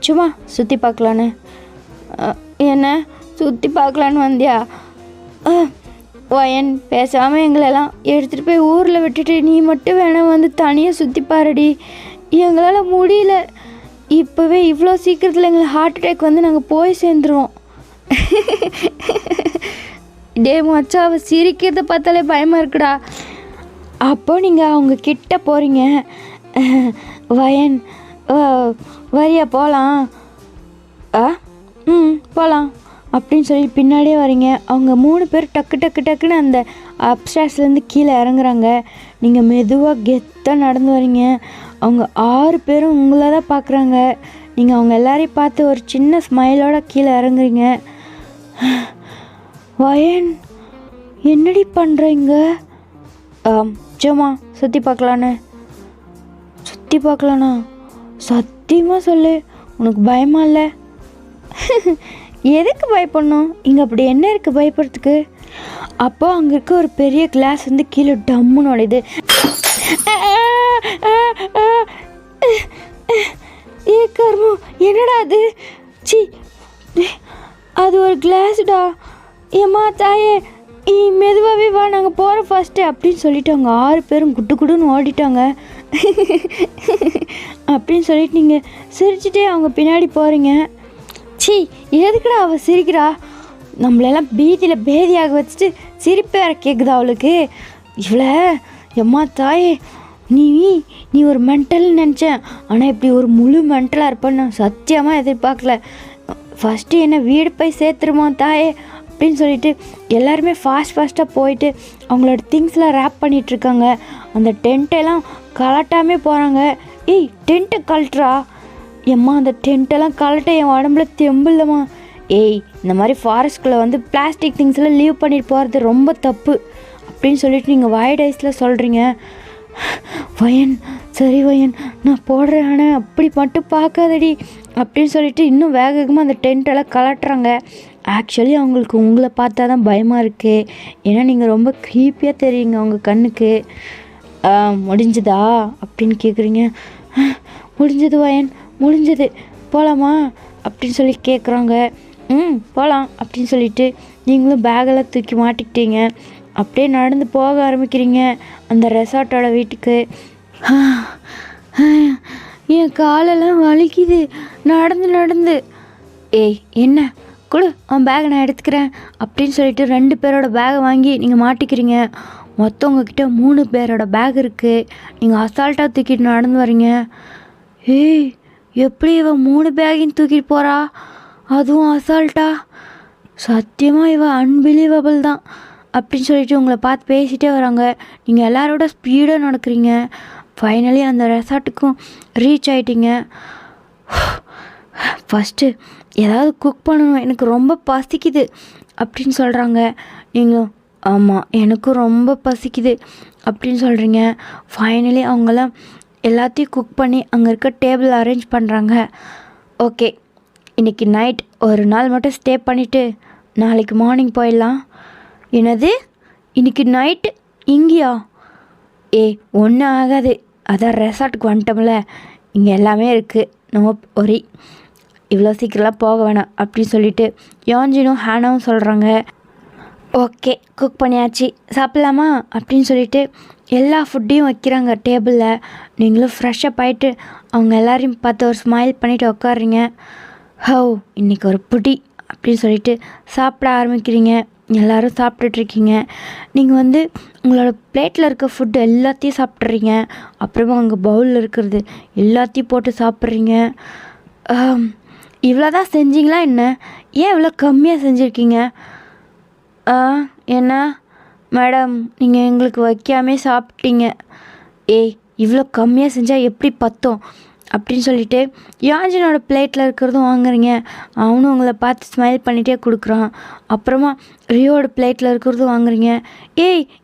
சும்மா சுற்றி பார்க்கலான்னு. என்ன சுற்றி பார்க்கலான்னு வந்தியா? வயன், பேசாமல் எங்களெல்லாம் எடுத்துகிட்டு போய் ஊரில் விட்டுட்டு நீ மட்டும் வேணாம் வந்து தனியாக சுற்றி பாருடி. எங்களால் முடியல. இப்போவே இவ்வளோ சீக்கிரத்தில் எங்களுக்கு ஹார்ட் அட்டாக் வந்து நாங்கள் போய் சேர்ந்துருவோம். டே மச்சா, அவள் சிரிக்கிறத பார்த்தாலே பயமாக இருக்குடா. அப்போ நீங்கள் அவங்க கிட்ட போகிறீங்க. வயன், வரியா போகலாம்? போகலாம். அப்படின்னு சொல்லி பின்னாடியே வரீங்க. அவங்க 3 பேர் டக்கு டக்கு டக்குன்னு அந்த அப்ஸ்டார்ஸ்லேருந்து கீழே இறங்குறாங்க. நீங்கள் மெதுவாக கெத்தாக நடந்து வரீங்க. அவங்க 6 பேரும் உங்களை தான் பார்க்குறாங்க. நீங்கள் அவங்க எல்லாரையும் பார்த்து ஒரு சின்ன ஸ்மைலோட கீழே இறங்குறீங்க. வயன், என்னடி பண்ணுறீங்க? சும்மா சுற்றி பார்க்கலான்னு. சுற்றி பார்க்கலாண்ணா? சத்தியமாக சொல்லு, உனக்கு பயமா இல்லை? எதுக்கு பயப்படணும்? இங்கே அப்படி என்ன இருக்குது பயப்படுறதுக்கு? அப்போ அங்கே இருக்க ஒரு பெரிய கிளாஸ் வந்து கீழே டம்முன்னு உடையுது. ஏ கர்மம், என்னடா அது? சி, அது ஒரு கிளாஸ்டா. ஏம்மா தாயே, மெதுவாகவே வா, நாங்கள் போகிறோம் ஃபஸ்ட்டு அப்படின்னு சொல்லிட்டு அவங்க 6 பேரும் குட்டு குடுன்னு ஓடிட்டாங்க. அப்படின்னு சொல்லிட்டு நீங்கள் சிரிச்சுட்டே அவங்க பின்னாடி போகிறீங்க. சி, எதுக்குடா அவள் சிரிக்கிறா? நம்மளெல்லாம் பீதியில் பேதியாக வச்சுட்டு சிரிப்பு வேற கேட்குதா அவளுக்கு? இவ்வளோ எம்மா தாயே, நீ ஒரு மென்டல்னு நினச்சேன். ஆனால் இப்படி ஒரு முழு மென்டலாக இருப்பேன்னு நான் சத்தியமாக எதிர்பார்க்கல. ஃபஸ்ட்டு என்ன வீடு போய் சேர்த்துருமா தாயே அப்படின்னு சொல்லிட்டு எல்லாருமே ஃபாஸ்ட்டாக போயிட்டு அவங்களோட திங்ஸ்லாம் ரேப் பண்ணிகிட்ருக்காங்க. அந்த டென்ட்டெல்லாம் கலட்டாமே போகிறாங்க. ஏய், டென்ட்டை கழட்டுறா. எம்மா, அந்த டென்ட்டெல்லாம் கலட்ட என் உடம்புல தெம்பு இல்லைம்மா. ஏய், இந்த மாதிரி ஃபாரஸ்ட்குள்ளே வந்து பிளாஸ்டிக் திங்ஸ்லாம் லீவ் பண்ணிட்டு போகிறது ரொம்ப தப்பு அப்படின்னு சொல்லிட்டு நீங்கள் வைட் ஐஸில் சொல்கிறீங்க. வயன், சரி வயன், நான் போடுறேன், ஆனால் அப்படி மட்டும் பார்க்காதடி அப்படின்னு சொல்லிட்டு இன்னும் வேகமாக அந்த டென்ட்டெல்லாம் கலட்டுறாங்க. ஆக்சுவலி அவங்களுக்கு உங்களை பார்த்தா தான் பயமாக இருக்குது. ஏன்னா நீங்கள் ரொம்ப க்ரீப்பியாக தெரியுங்க அவங்க கண்ணுக்கு. முடிஞ்சதா அப்படின்னு கேட்குறீங்க. முடிஞ்சது வயன், முடிஞ்சது, போகலாமா அப்படின்னு சொல்லி கேட்குறாங்க. போகலாம் அப்படின்னு சொல்லிட்டு நீங்களும் பேகெல்லாம் தூக்கி மாட்டிக்கிட்டீங்க. அப்படியே நடந்து போக ஆரம்பிக்கிறீங்க அந்த ரெசார்ட்டோட வீட்டுக்கு. என் காலெல்லாம் வலிக்குது நடந்து. ஏய், என்ன கொடு, அவன் பேகை நான் எடுத்துக்கிறேன் அப்படின்னு சொல்லிட்டு 2 பேரோட பேகை வாங்கி நீங்கள் மாட்டிக்கிறீங்க. மொத்தம் உங்ககிட்ட 3 பேரோட பேக் இருக்குது. நீங்கள் அசால்ட்டாக தூக்கிட்டு நடந்து வரீங்க. ஏய், எப்படி இவன் 3 பேக்கையும் தூக்கிட்டு போகிறா, அதுவும் அசால்ட்டா? சத்தியமாக இவன் அன்பிலீவபிள் தான் அப்படின்னு சொல்லிட்டு உங்களை பார்த்து பேசிகிட்டே வராங்க. நீங்கள் எல்லாரோட ஸ்பீடாக நடக்கிறீங்க. ஃபைனலி அந்த ரெசார்ட்டுக்கும் ரீச் ஆகிட்டீங்க. ஃபஸ்ட்டு ஏதாவது குக் பண்ணணும், எனக்கு ரொம்ப பசிக்குது அப்படின்னு சொல்கிறாங்க. நீங்களும் ஆமாம், எனக்கும் ரொம்ப பசிக்குது அப்படின்னு சொல்கிறீங்க. ஃபைனலி அவங்களாம் எல்லாத்தையும் குக் பண்ணி அங்கே இருக்க டேபிள் அரேஞ்ச் பண்ணுறாங்க. ஓகே, இன்றைக்கி நைட் ஒரு நாள் மட்டும் ஸ்டே பண்ணிவிட்டு நாளைக்கு மார்னிங் போயிடலாம். என்னது, இன்றைக்கி நைட்டு இங்கேயா? ஒன்றும் ஆகாது, அதான் ரெசார்ட்டுக்கு வந்துட்டோம்ல, இங்கே எல்லாமே இருக்குது, நம்ம ஒரே இவ்வளோ சீக்கிரம்லாம் போக வேணாம் அப்படின்னு சொல்லிட்டு யாஞ்சினும் ஹேனாவும் சொல்கிறாங்க. ஓகே, குக் பண்ணியாச்சு, சாப்பிட்லாமா அப்படின்னு சொல்லிட்டு எல்லா ஃபுட்டையும் வைக்கிறாங்க டேபிளில். நீங்களும் ஃப்ரெஷ்ஷப் ஆகிட்டு அவங்க எல்லாரையும் பார்த்து ஒரு ஸ்மைல் பண்ணிவிட்டு உட்காடுறீங்க. ஹவ், இன்றைக்கி ஒரு புடி அப்படின்னு சொல்லிட்டு சாப்பிட ஆரம்பிக்கிறீங்க. எல்லோரும் சாப்பிட்டுட்ருக்கீங்க. நீங்கள் வந்து உங்களோட பிளேட்டில் இருக்க ஃபுட்டு எல்லாத்தையும் சாப்பிட்றீங்க. அப்புறமா அங்கே பவுலில் இருக்கிறது எல்லாத்தையும் போட்டு சாப்பிட்றீங்க. இவ்வளோ தான் செஞ்சிங்களா என்ன? ஏன் இவ்வளோ கம்மியாக செஞ்சுருக்கீங்க? என்ன மேடம், நீங்கள் எங்களுக்கு வைக்காமே சாப்பிட்டீங்க. இவ்வளோ கம்மியாக செஞ்சால் எப்படி பத்தோம் அப்படின்னு சொல்லிட்டு யாஞ்சினோட பிளேட்டில் இருக்கிறதும் வாங்குறீங்க. அவனும் உங்களை பார்த்து ஸ்மைல் பண்ணிகிட்டே கொடுக்குறான். அப்புறமா ரியோட பிளேட்டில் இருக்கிறதும் வாங்குறீங்க.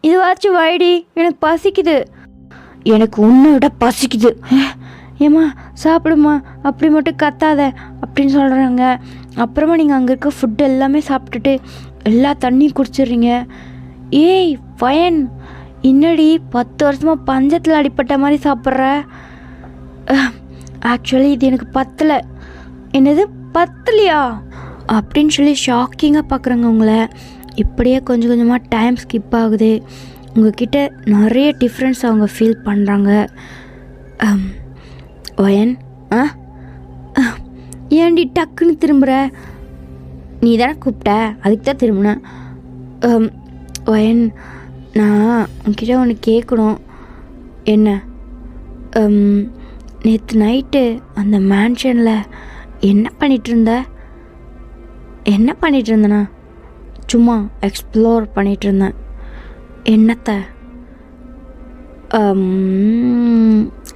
இதுவாச்சும் வைடி, எனக்கு பசிக்குது. எனக்கு உன்னை விட பசிக்குது. ஏம்மா சாப்பிடுமா, அப்படி மட்டும் கத்தாத அப்படின்னு சொல்கிறாங்க. அப்புறமா நீங்கள் அங்கே இருக்க ஃபுட்டு எல்லாமே சாப்பிட்டுட்டு எல்லா தண்ணியும் குடிச்சிடுறீங்க. ஃபயன், இன்னடி 10 வருஷமாக பஞ்சத்தில் அடிப்பட்ட மாதிரி சாப்பிட்ற? ஆக்சுவலி இது எனக்கு பத்தலை. என்னது பத்தலையா அப்படின்னு சொல்லி ஷாக்கிங்காக பார்க்குறாங்க உங்களை. இப்படியே கொஞ்சம் கொஞ்சமாக டைம் ஸ்கிப் ஆகுது. உங்ககிட்ட நிறைய டிஃப்ரென்ஸ் அவங்க ஃபீல் பண்ணுறாங்க. வயன், ஏன்டி டக்குன்னு திரும்புகிற? நீ தானே கூப்பிட்ட, அதுக்கு தான் திரும்பினேன். வயன், நான் உங்ககிட்ட ஒன்று கேட்கணும். என்ன? நேற்று நைட்டு அந்த மேன்ஷனில் என்ன பண்ணிகிட்டு இருந்த? என்ன பண்ணிகிட்டு இருந்தேண்ணா? சும்மா எக்ஸ்ப்ளோர் பண்ணிகிட்டு இருந்தேன். என்னத்தை?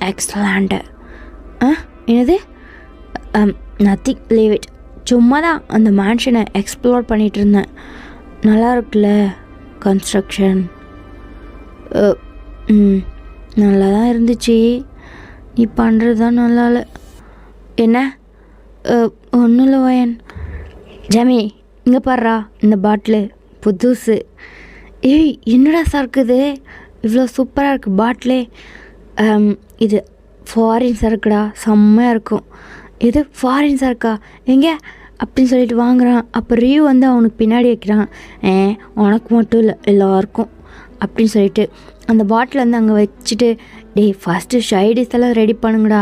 எக்ஸலண்ட். என்னது? Nothing, leave it. சும்மா தான் அந்த மேன்ஷனை எக்ஸ்ப்ளோர் பண்ணிகிட்டு இருந்தேன். நல்லா இருக்குல்ல கன்ஸ்ட்ரக்ஷன்? நல்லா தான் இருந்துச்சு. நீ பண்ணுறது தான் நல்லா இல்லை. என்ன? ஒன்றும் இல்லை வயன். ஜமி, இங்கே பாடுறா, இந்த பாட்டிலு புதுசு. ஏய், என்னடா சரக்குது, இவ்வளோ சூப்பராக இருக்குது பாட்டிலே. இது ஃபாரின் சரக்குடா, செம்மையாக இருக்கும். இது ஃபாரின் சரக்கா? எங்கே அப்படின்னு சொல்லிட்டு வாங்குகிறான். அப்போ ரிவ்யூ வந்து அவனுக்கு பின்னாடி வைக்கிறான். உனக்கு மட்டும் இல்லை எல்லாருக்கும் அப்படின்னு சொல்லிட்டு அந்த பாட்டில் வந்து அங்கே வச்சுட்டு, டேய் ஃபஸ்ட்டு சைடிஸ் எல்லாம் ரெடி பண்ணுங்கடா.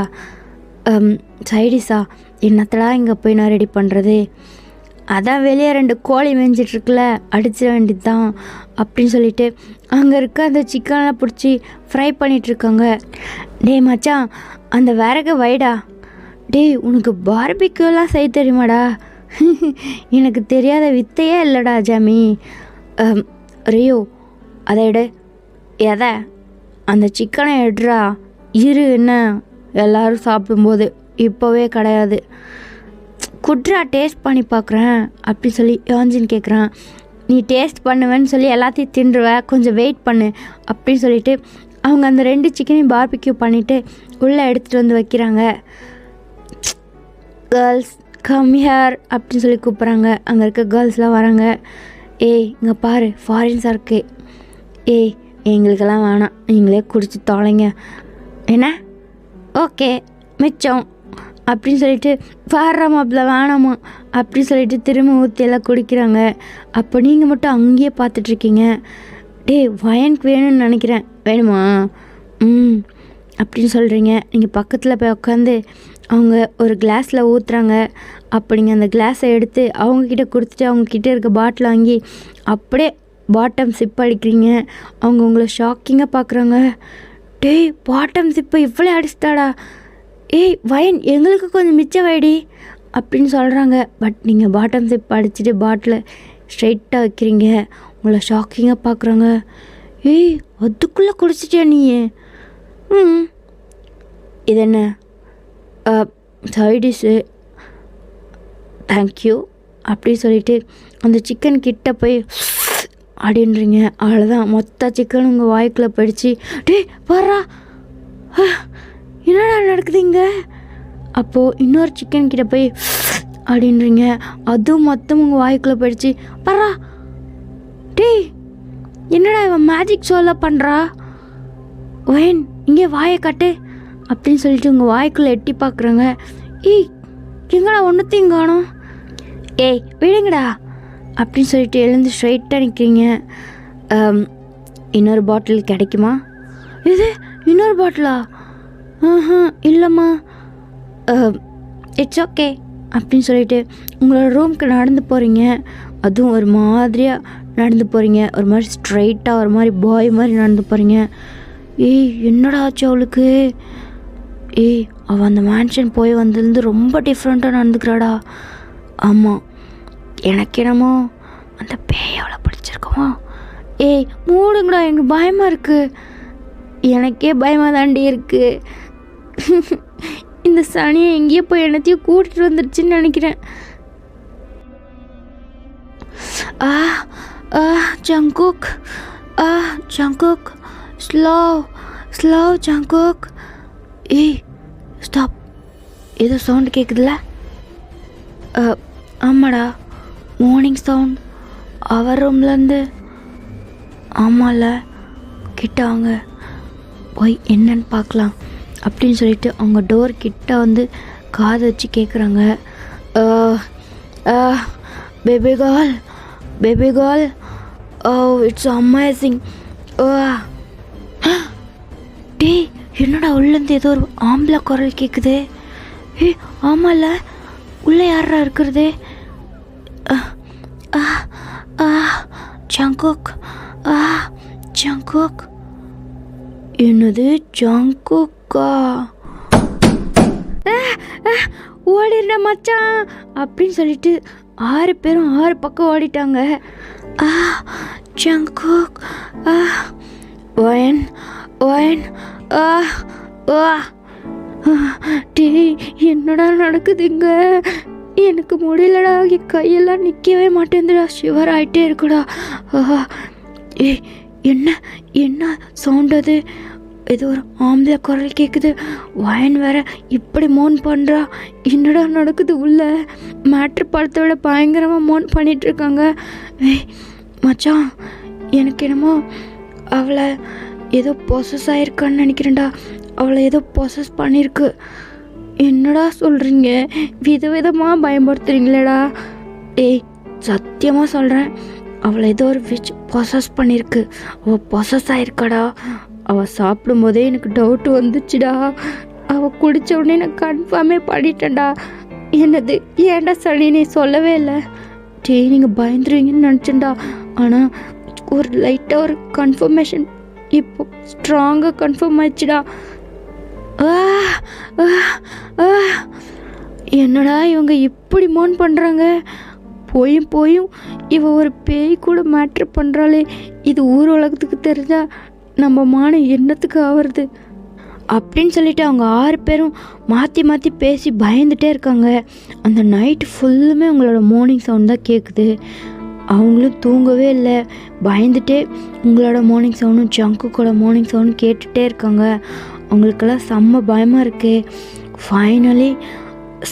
சைடிஸா? என்னத்தடா இங்கே போய் நான் ரெடி பண்ணுறது? அதான் வெளியே 2 கோழி மேய்ஞ்சிட்ருக்குல, அடிச்சிட வேண்டியது தான் அப்படின்னு சொல்லிட்டு அங்கே இருக்க அந்த சிக்கனெலாம் பிடிச்சி ஃப்ரை பண்ணிகிட்ருக்காங்க. டேய் மச்சான், அந்த விறகு வைடா. டேய், உனக்கு பார்பிக்யூலாம் செய்ய தெரியுமாடா? எனக்கு தெரியாத வித்தையே இல்லைடா ஜாமி. ரியோ, அதை எடு. எதை? அந்த சிக்கனை எடுறா. இரு, என்ன எல்லோரும் சாப்பிடும்போது, இப்போவே கிடையாது. குட்ரா, டேஸ்ட் பண்ணி பார்க்குறேன் அப்படி சொல்லி யோஞ்சின்னு கேட்குறான். நீ டேஸ்ட் பண்ணுவேன்னு சொல்லி எல்லாத்தையும் தின்றுவ, கொஞ்சம் வெயிட் பண்ணு அப்படின்னு சொல்லிட்டு அவங்க அந்த 2 சிக்கனையும் பார்பிக்யூ பண்ணிவிட்டு உள்ளே எடுத்துகிட்டு வந்து வைக்கிறாங்க. கேர்ள்ஸ் கம் ஹியர் அப்படின்னு சொல்லி கூப்பிட்றாங்க. அங்கே இருக்க கேர்ள்ஸ்லாம் வராங்க. ஏய், இங்கே பாரு, ஃபாரின் சரக்கு. ஏய், எங்களுக்கெல்லாம் வேணாம், நீங்களே குடிச்சு தொலைங்க. என்ன? ஓகே, மிச்சம் அப்படின்னு சொல்லிட்டு பாடுற மாப்பிள்ள வேணாமா அப்படின்னு சொல்லிட்டு திரும்ப ஊற்றி எல்லாம் குடிக்கிறாங்க. அப்போ நீங்கள் மட்டும் அங்கேயே பார்த்துட்ருக்கீங்க. டேய், வயனுக்கு வேணும்னு நினைக்கிறேன், வேணுமா? அப்படின்னு சொல்கிறீங்க. நீங்கள் பக்கத்தில் போய் உட்காந்து அவங்க ஒரு கிளாஸில் ஊற்றுறாங்க. அப்போ நீங்கள் அந்த கிளாஸை எடுத்து அவங்கக்கிட்ட கொடுத்துட்டு அவங்கக்கிட்ட இருக்க பாட்டில் வாங்கி அப்படியே பாட்டம் சிப் அடிக்கிறீங்க. அவங்க உங்களை ஷாக்கிங்காக பார்க்குறாங்க. டேய், பாட்டம் சிப்பை இவ்வளோ அடிச்சிட்டாடா. ஏய் வயன், எங்களுக்கு கொஞ்சம் மிச்சம் வைடி அப்படின்னு சொல்கிறாங்க. பட் நீங்கள் பாட்டம் சிப் அடிச்சுட்டு பாட்டில் ஸ்ட்ரைட்டாக வைக்கிறீங்க. உங்களை ஷாக்கிங்காக பார்க்குறாங்க. ஏய், அதுக்குள்ளே குடிச்சிட்டியா நீ? இது என்ன? சைடிஷு, தேங்க்யூ அப்படி சொல்லிவிட்டு அந்த சிக்கன் கிட்ட போய் அப்படின்றீங்க. அவ்வளோதான், மொத்த சிக்கன் உங்கள் வாய்க்குள்ளே போயிடுச்சு. டேய் வர்றா, என்னடா நடக்குது இங்கே? அப்போது இன்னொரு சிக்கன் கிட்ட போய் அப்படின்றீங்க. அதுவும் மொத்தம் உங்கள் வாய்க்குள்ளே போயிடுச்சு. வர்றா. டேய், என்னடா இவன் மேஜிக் ஷோலாம் பண்ணுறா? வயன், இங்கே வாயை கட்டு அப்படின்னு சொல்லிட்டு உங்கள் வாய்க்குள்ளே எட்டி பார்க்குறாங்க. ஏய், எங்கடா ஒன்றுத்தையும் காணோம்? ஏய் விடுங்கடா அப்படின்னு சொல்லிட்டு எழுந்து ஸ்ட்ரைட்டாக நிற்கிறீங்க. இன்னொரு பாட்டில் கிடைக்குமா? இது இன்னொரு பாட்டிலா? இல்லைம்மா, இட்ஸ் ஓகே அப்படின்னு சொல்லிட்டு உங்களோட ரூமுக்கு நடந்து போகிறீங்க. அதுவும் ஒரு மாதிரியாக நடந்து போகிறீங்க, ஒரு மாதிரி ஸ்ட்ரைட்டாக ஒரு மாதிரி பாய் மாதிரி நடந்து போகிறீங்க. ஏய், என்னடா ஆச்சு அவளுக்கு? ஏய், அவள் அந்த மேன்ஷன் போய் வந்ததுலேருந்து ரொம்ப டிஃப்ரெண்ட்டாக நடந்துக்கிறாடா. ஆமாம், எனக்கு என்னமோ அந்த பேய் அவளை பிடிச்சிருக்குமோ. ஏய் மூடுங்கடா, எனக்கு பயமாக இருக்குது. எனக்கே பயமாக தாண்டி இருக்குது. இந்த சனியை எங்கேயோ போய் என்னத்தையும் கூட்டிகிட்டு வந்துடுச்சுன்னு நினைக்கிறேன். Jungkook, Jungkook, slow Jungkook. ஏய் ஸ்டாப், ஏதோ சவுண்டு கேட்குதுல்ல? ஆமாடா, மார்னிங் சவுண்ட் அவர் ரூம்லேருந்து. ஆமாம்ல, கிட்ட வாங்க, போய் என்னன்னு பார்க்கலாம் அப்படின்னு சொல்லிட்டு அவங்க டோர் கிட்ட வந்து காது வச்சு கேட்குறாங்க. Baby girl, it's amazing. டேய், என்னடா உள்ளேருந்து ஏதோ ஒரு ஆம்பளை குரல் கேட்குது. ஏய் ஆமாம்ல, உள்ளே யாரா இருக்கிறது? Jungkook, Jungkook. என்னது ஜங்குக்கா? ஓடிடுற மச்சான் அப்படின்னு சொல்லிட்டு 6 பேரும் 6 பக்கம் ஓடிட்டாங்க. ஜங்குக், வயன் வயன், டேய் என்னடா நடக்குதுங்க? எனக்கு முடியலடா, என் கையெல்லாம் நிற்கவே மாட்டேங்குதுடா, ஷிவர் ஆகிட்டே இருக்குடா. ஏய் என்ன என்ன சவுண்ட் அது? ஏதோ ஒரு ஆம்பளை குரல் கேட்குது. வயன் வேற இப்படி மோன் பண்ணுறா. என்னடா நடக்குது உள்ள? மேட்ரு படத்தை விட பயங்கரமாக மோன் பண்ணிகிட்ருக்காங்க. ஏய் மச்சான், எனக்கு என்னமோ அவளை ஏதோ பொசஸ் ஆகிருக்கான்னு நினைக்கிறேன்டா. அவளை ஏதோ பொசஸ் பண்ணியிருக்கு. என்னடா சொல்கிறீங்க? விதவிதமாக பயன்படுத்துகிறீங்களேடா. ஏய் சத்தியமாக சொல்கிறேன், அவளை ஏதோ ஒரு விச் பொசஸ் பண்ணியிருக்கு. அவள் பொசஸ் ஆகிருக்காடா. அவள் சாப்பிடும்போதே எனக்கு டவுட்டு வந்துச்சுடா. அவள் குடித்த உடனே நான் கன்ஃபார்மே பண்ணிட்டேன்டா. என்னது ஏன்டா சளி நீ சொல்லவே இல்லை? டேய் நீங்கள் பயந்துருவீங்கன்னு நினச்சேன்டா. ஆனால் ஒரு லைட்டாக ஒரு கன்ஃபர்மேஷன் இப்போ ஸ்ட்ராங்காக கன்ஃபார்ம் ஆயிடுச்சுடா. என்னடா இவங்க இப்படி மோன் பண்ணுறாங்க? போயும் இவ ஒரு பேய் கூட மேட்ரு பண்ணுறாளே. இது ஊர் உலகத்துக்கு தெரிஞ்சா நம்ம மானம் என்னத்துக்கு ஆவறது? அப்படின்னு சொல்லிட்டு அவங்க 6 பேரும் மாற்றி மாற்றி பேசி பயந்துகிட்டே இருக்காங்க. அந்த நைட்டு ஃபுல்லுமே உங்களோட மார்னிங் சவுண்ட் தான் கேட்குது. அவங்களும் தூங்கவே இல்லை, பயந்துட்டே உங்களோட மார்னிங் சவுண்டும் ஜங்குக்கோட மார்னிங் சவுண்டும் கேட்டுகிட்டே இருக்காங்க. அவங்களுக்கெல்லாம் செம்ம பயமாக இருக்குது. ஃபைனலி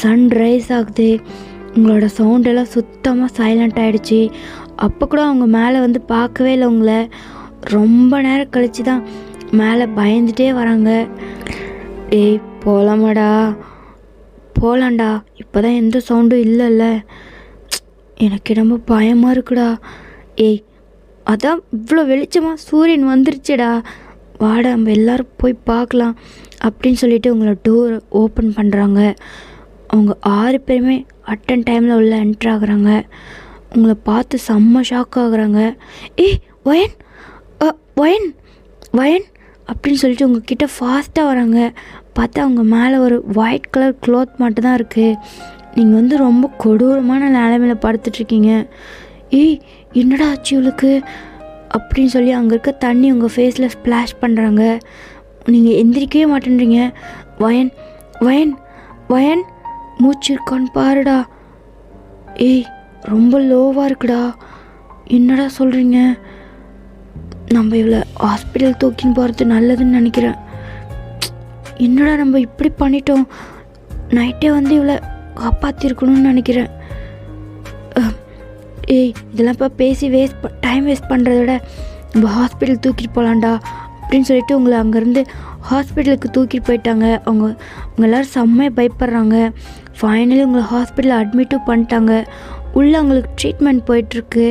சன்ரைஸ் ஆகுது. உங்களோட சவுண்டெல்லாம் சுத்தமாக சைலண்ட் ஆகிடுச்சு. அப்போ கூட அவங்க மேலே வந்து பார்க்கவே இல்லை உங்களை. ரொம்ப நேரம் கழித்து தான் மேலே பயந்துகிட்டே வராங்க. ஏய் போகலாமாடா? போகலாண்டா, இப்போ தான் எந்த சவுண்டும் இல்லைல்ல. எனக்கு ரொம்ப பயமாக இருக்குடா. ஏய் அதான் இவ்வளோ வெளிச்சமாக சூரியன் வந்துருச்சுடா, வாடா நம்ம எல்லோரும் போய் பார்க்கலாம் அப்படின்னு சொல்லிட்டு உங்களை டோர் ஓப்பன் பண்ணுறாங்க. அவங்க 6 பேருமே அட்டன் டைமில் உள்ள என்ட்ரு ஆகுறாங்க. உங்களை பார்த்து செம்ம ஷாக் ஆகுறாங்க. ஏய் வயன் வயன் வயன் அப்படின்னு சொல்லிட்டு உங்ககிட்ட ஃபாஸ்ட்டாக வராங்க. பார்த்தா அவங்க மேலே ஒரு ஒயிட் கலர் க்ளாத் மட்டும்தான் இருக்குது. நீங்கள் வந்து ரொம்ப கொடூரமான நிலைமையில் படுத்துட்ருக்கீங்க. ஏய் என்னடா ஆச்சு இவளுக்கு அப்படின்னு சொல்லி அங்கே இருக்க தண்ணி உங்கள் ஃபேஸில் ஸ்ப்ளாஷ் பண்ணுறாங்க. நீங்கள் எந்திரிக்கவே மாட்டேன்றீங்க. வயன் வயன் வயன் மூச்சு இருக்கான்னு பாருடா. ஏய் ரொம்ப லோவாக இருக்குடா. என்னடா சொல்கிறீங்க? நம்ம இவளை ஹாஸ்பிட்டல் தூக்கின்னு போகிறது நல்லதுன்னு நினைக்கிறேன். என்னடா நம்ம இப்படி பண்ணிட்டோம்? நைட்டே வந்து இவளை காப்பாற்றிருக்கணும்னு நினைக்கிறேன். ஏய் இதெல்லாம் இப்போ பேசி டைம் வேஸ்ட் பண்ணுறத விட நம்ம ஹாஸ்பிட்டல் தூக்கிட்டு போகலான்டா அப்படின்னு சொல்லிட்டு உங்களை அங்கேருந்து ஹாஸ்பிட்டலுக்கு தூக்கிட்டு போயிட்டாங்க. அவங்க எல்லோரும் செம்மையாக பயப்படுறாங்க. ஃபைனலி உங்களை ஹாஸ்பிட்டலில் அட்மிட்டும் பண்ணிட்டாங்க. உள்ளே அவங்களுக்கு ட்ரீட்மெண்ட் போயிட்டுருக்கு.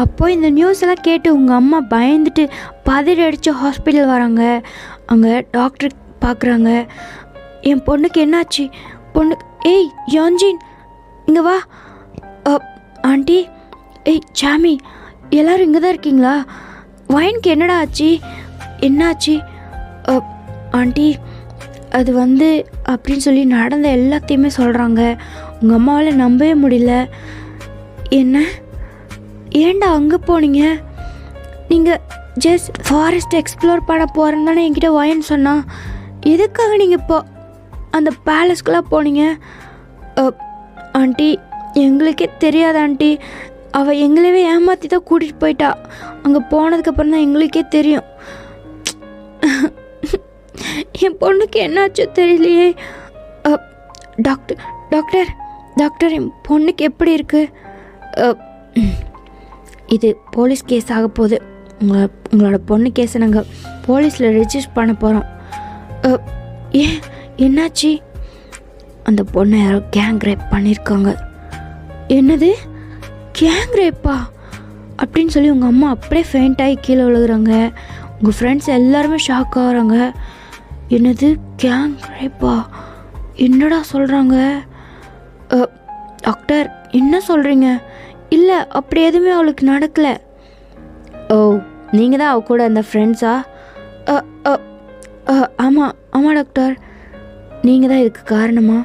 அப்போது இந்த நியூஸ் எல்லாம் கேட்டு உங்கள் அம்மா பயந்துட்டு பதறி அடித்து ஹாஸ்பிட்டல் வராங்க. அங்கே டாக்டர் பார்க்குறாங்க. என் பொண்ணுக்கு என்னாச்சு? பொண்ணு ஏய் யான்ஜின் இங்கே வா. ஆண்டி, ஏய் சாமி, எல்லோரும் இங்கே தான் இருக்கீங்களா? வயனுக்கு என்னடா ஆச்சு? என்னாச்சு? ஆண்டி அது வந்து அப்படின்னு சொல்லி நடந்த எல்லாத்தையுமே சொல்கிறாங்க. உங்கள் அம்மாவால் நம்பவே முடியல. என்ன ஏன்டா அங்கே போனீங்க? நீங்கள் ஜஸ்ட் ஃபாரஸ்ட் எக்ஸ்ப்ளோர் பண்ண போகிறேன்னு தானே என்கிட்ட வயன்னு சொன்னான். எதுக்காக நீங்கள் இப்போ அந்த பேலஸ்க்கெலாம் போனீங்க? ஆண்டி எங்களுக்கே தெரியாது ஆண்டி. அவள் எங்களவே ஏமாற்றி தான் கூட்டிகிட்டு போயிட்டா. அங்கே போனதுக்கப்புறம் தான் எங்களுக்கே தெரியும். என் பொண்ணுக்கு என்னாச்சோ தெரியலையே. டாக்டர் டாக்டர் டாக்டர் என் பொண்ணுக்கு எப்படி இருக்குது? இது போலீஸ் கேஸ் ஆக போகுது. உங்களோட பொண்ணு கேஸை நாங்கள் போலீஸில் ரெஜிஸ்டர் பண்ண போகிறோம். ஏன் என்னாச்சு? அந்த பொண்ணை யாரோ கேங் ரேப் பண்ணியிருக்காங்க. என்னது கேங் ரேப்பா? அப்படின்னு சொல்லி உங்கள் அம்மா அப்படியே ஃபெயிண்ட் ஆகி கீழே விழுகுறாங்க. உங்கள் ஃப்ரெண்ட்ஸ் எல்லாருமே ஷாக் ஆகுறாங்க. என்னது கேங் ரேப்பா? என்னடா சொல்கிறாங்க? டாக்டர் என்ன சொல்கிறீங்க? இல்லை அப்படி எதுவுமே அவளுக்கு நடக்கலை. ஓ நீங்கள் தான் அவ கூட அந்த ஃப்ரெண்ட்ஸா? ஆமாம் ஆமாம் டாக்டர், நீங்கள் தான் இதுக்கு காரணமா?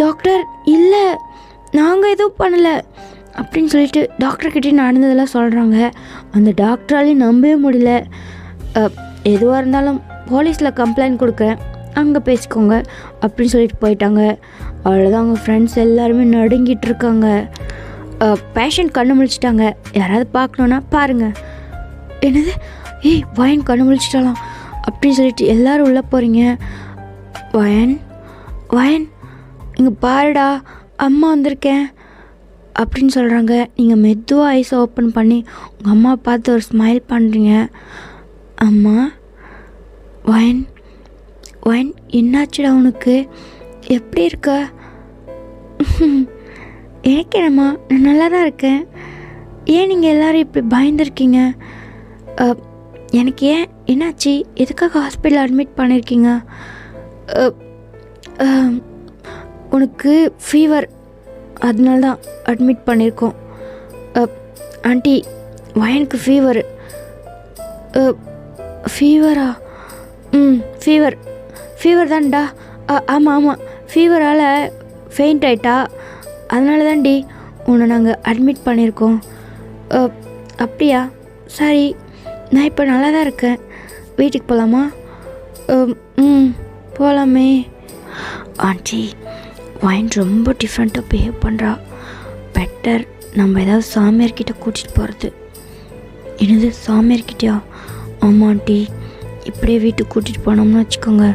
டாக்டர் இல்லை நாங்கள் எதுவும் பண்ணலை அப்படின்னு சொல்லிட்டு டாக்டர்கிட்டே நடந்ததெல்லாம் சொல்கிறாங்க. அந்த டாக்டராலையும் நம்பவே முடியல. எதுவாக இருந்தாலும் போலீஸில் கம்ப்ளைண்ட் கொடுக்குறேன், அங்கே பேசிக்கோங்க அப்படின்னு சொல்லிட்டு போயிட்டாங்க. அவ்வளோதான், அவங்க ஃப்ரெண்ட்ஸ் எல்லாருமே நடுங்கிட்டு இருக்காங்க. பேஷண்ட் கண்ணு முழிச்சிட்டாங்க, யாராவது பார்க்கணுன்னா பாருங்கள். என்னது, ஏய் வயன் கண்ணு முழிச்சிட்டாலாம் அப்படின்னு சொல்லிட்டு எல்லோரும் உள்ளே போகிறீங்க. வயன் வயன் இங்கே பாருடா, அம்மா வந்திருக்கேன் அப்படின்னு சொல்கிறாங்க. நீங்கள் மெதுவாக ஐஸை ஓப்பன் பண்ணி உங்கள் அம்மா பார்த்து ஒரு ஸ்மைல் பண்ணுறீங்க. அம்மா, வயன் வயன் என்னாச்சுடா உனக்கு, எப்படி இருக்க? எனக்கு என்னம்மா, நான் நல்லா தான் இருக்கேன். ஏன் நீங்கள் எல்லோரும் இப்படி பயந்துருக்கீங்க? எனக்கு ஏன், என்னாச்சு, எதுக்காக ஹாஸ்பிட்டல் அட்மிட் பண்ணியிருக்கீங்க? உனக்கு ஃபீவர், அதனால தான் அட்மிட் பண்ணியிருக்கோம். ஆண்டி, வயனுக்கு ஃபீவர். ஃபீவரா? ஃபீவர் தான்டா. ஆமாம் ஆமாம், ஃபீவரால் ஃபெயிண்ட் ஆகிட்டா, அதனால தான்டி உன்னை நாங்கள் அட்மிட் பண்ணியிருக்கோம். அப்படியா, சரி, நான் இப்போ நல்லா தான் இருக்கேன், வீட்டுக்கு போகலாமா? போகலாமே. ஆண்டி, வயன் ரொம்ப டிஃப்ரெண்ட்டாக பிஹேவ் பண்ணுறா, பெட்டர் நம்ம ஏதாவது சாமியார்கிட்ட கூட்டிகிட்டு போகிறது. என்னது, சாமியார்கிட்டயா? ஆமாம் ஆண்டி, இப்படியே வீட்டுக்கு கூட்டிகிட்டு போனோம்னு வச்சுக்கோங்க,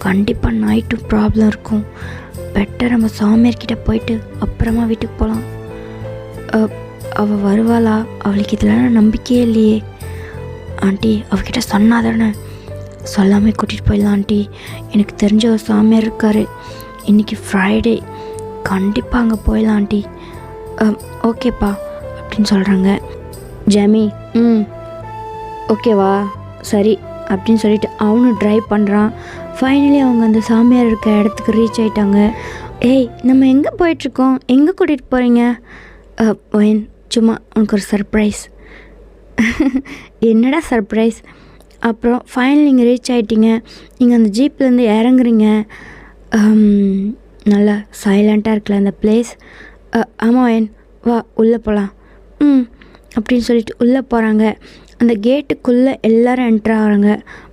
கண்டிப்பாக நைட்டு ப்ராப்ளம் இருக்கும். பெட்டர் நம்ம சாமியார்கிட்ட போயிட்டு அப்புறமா வீட்டுக்கு போகலாம். அவள் வருவாளா? அவளுக்கு இதெல்லாம் நம்பிக்கையே இல்லையே. ஆண்டி, அவகிட்ட சொன்னாதானே, சொல்லாமல் கூட்டிகிட்டு போயிடலாம் ஆண்டி. எனக்கு தெரிஞ்ச ஒரு சாமியார் இருக்கார், இன்றைக்கி ஃப்ரைடே, கண்டிப்பாக அங்கே போயிடலாம் ஆண்டி. ஓகேப்பா அப்படின்னு சொல்கிறாங்க. ஜெமி, ஓகேவா, சரி அப்படின்னு சொல்லிட்டு அவனும் ட்ரைவ் பண்ணுறான். ஃபைனலி அவங்க அந்த சாமியார் இருக்க இடத்துக்கு ரீச் ஆகிட்டாங்க. ஏய், நம்ம எங்கே போயிட்டுருக்கோம், எங்கே கூட்டிகிட்டு போகிறீங்க? வயன், சும்மா உனக்கு ஒரு சர்ப்ரைஸ். என்னடா சர்ப்ரைஸ்? அப்புறம் ஃபைனல் நீங்கள் ரீச் ஆகிட்டீங்க, நீங்கள் அந்த ஜீப்லேருந்து இறங்குறீங்க. நல்லா சைலண்ட்டாக இருக்கல அந்த பிளேஸ். ஆமாம் வயன், வா உள்ளே போகலாம். அப்படின்னு சொல்லிட்டு உள்ளே போகிறாங்க. அந்த கேட்டுக்குள்ளே எல்லோரும் என்ட்ரு ஆகிறாங்க.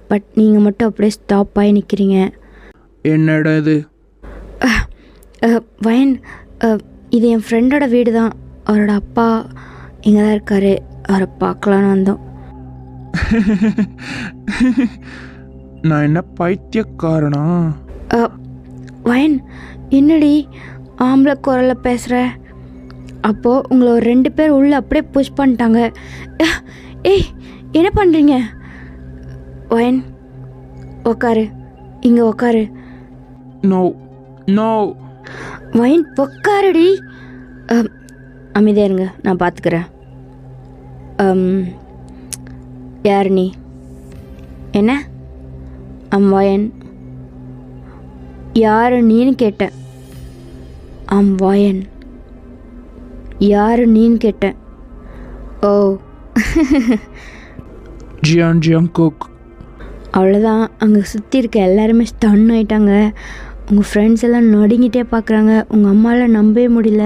பட் நீங்கள் மட்டும் அப்படியே ஸ்டாப் ஆகி நிற்கிறீங்க. என்னடா இது? வயன், இது என் ஃப்ரெண்டோட வீடு தான், அவரோட அப்பா இங்கே தான் இருக்கார், அவரை பார்க்கலான்னு வந்தோம். நான் என்ன பைத்தியக்காரனா? வயன், என்னடி ஆம்பளை குரலில் பேசுகிற? அப்போது உங்களை ஒரு 2 பேர் உள்ளே அப்படியே புஷ் பண்ணிட்டாங்க. ஏய், என்ன பண்ணுறீங்க? வயன், உக்காரு, இங்கே உக்காரு. No no. வயன், உக்காருடி. அமைதியாக இருங்க, நான் பார்த்துக்கிறேன். யார் நீ? என்ன? வயன், யார் நீன்னு கேட்டேன். வயன், யார் நீன்னு கேட்டேன். ஓ, ஜியான் குக். அவ்வளோதான், அங்கே சுற்றி இருக்க எல்லாருமே ஸ்டன் ஆகிட்டாங்க. உங்கள் ஃப்ரெண்ட்ஸ் எல்லாம் நடுங்கிட்டே பார்க்குறாங்க. உங்கள் அம்மாவில் நம்பவே முடியல.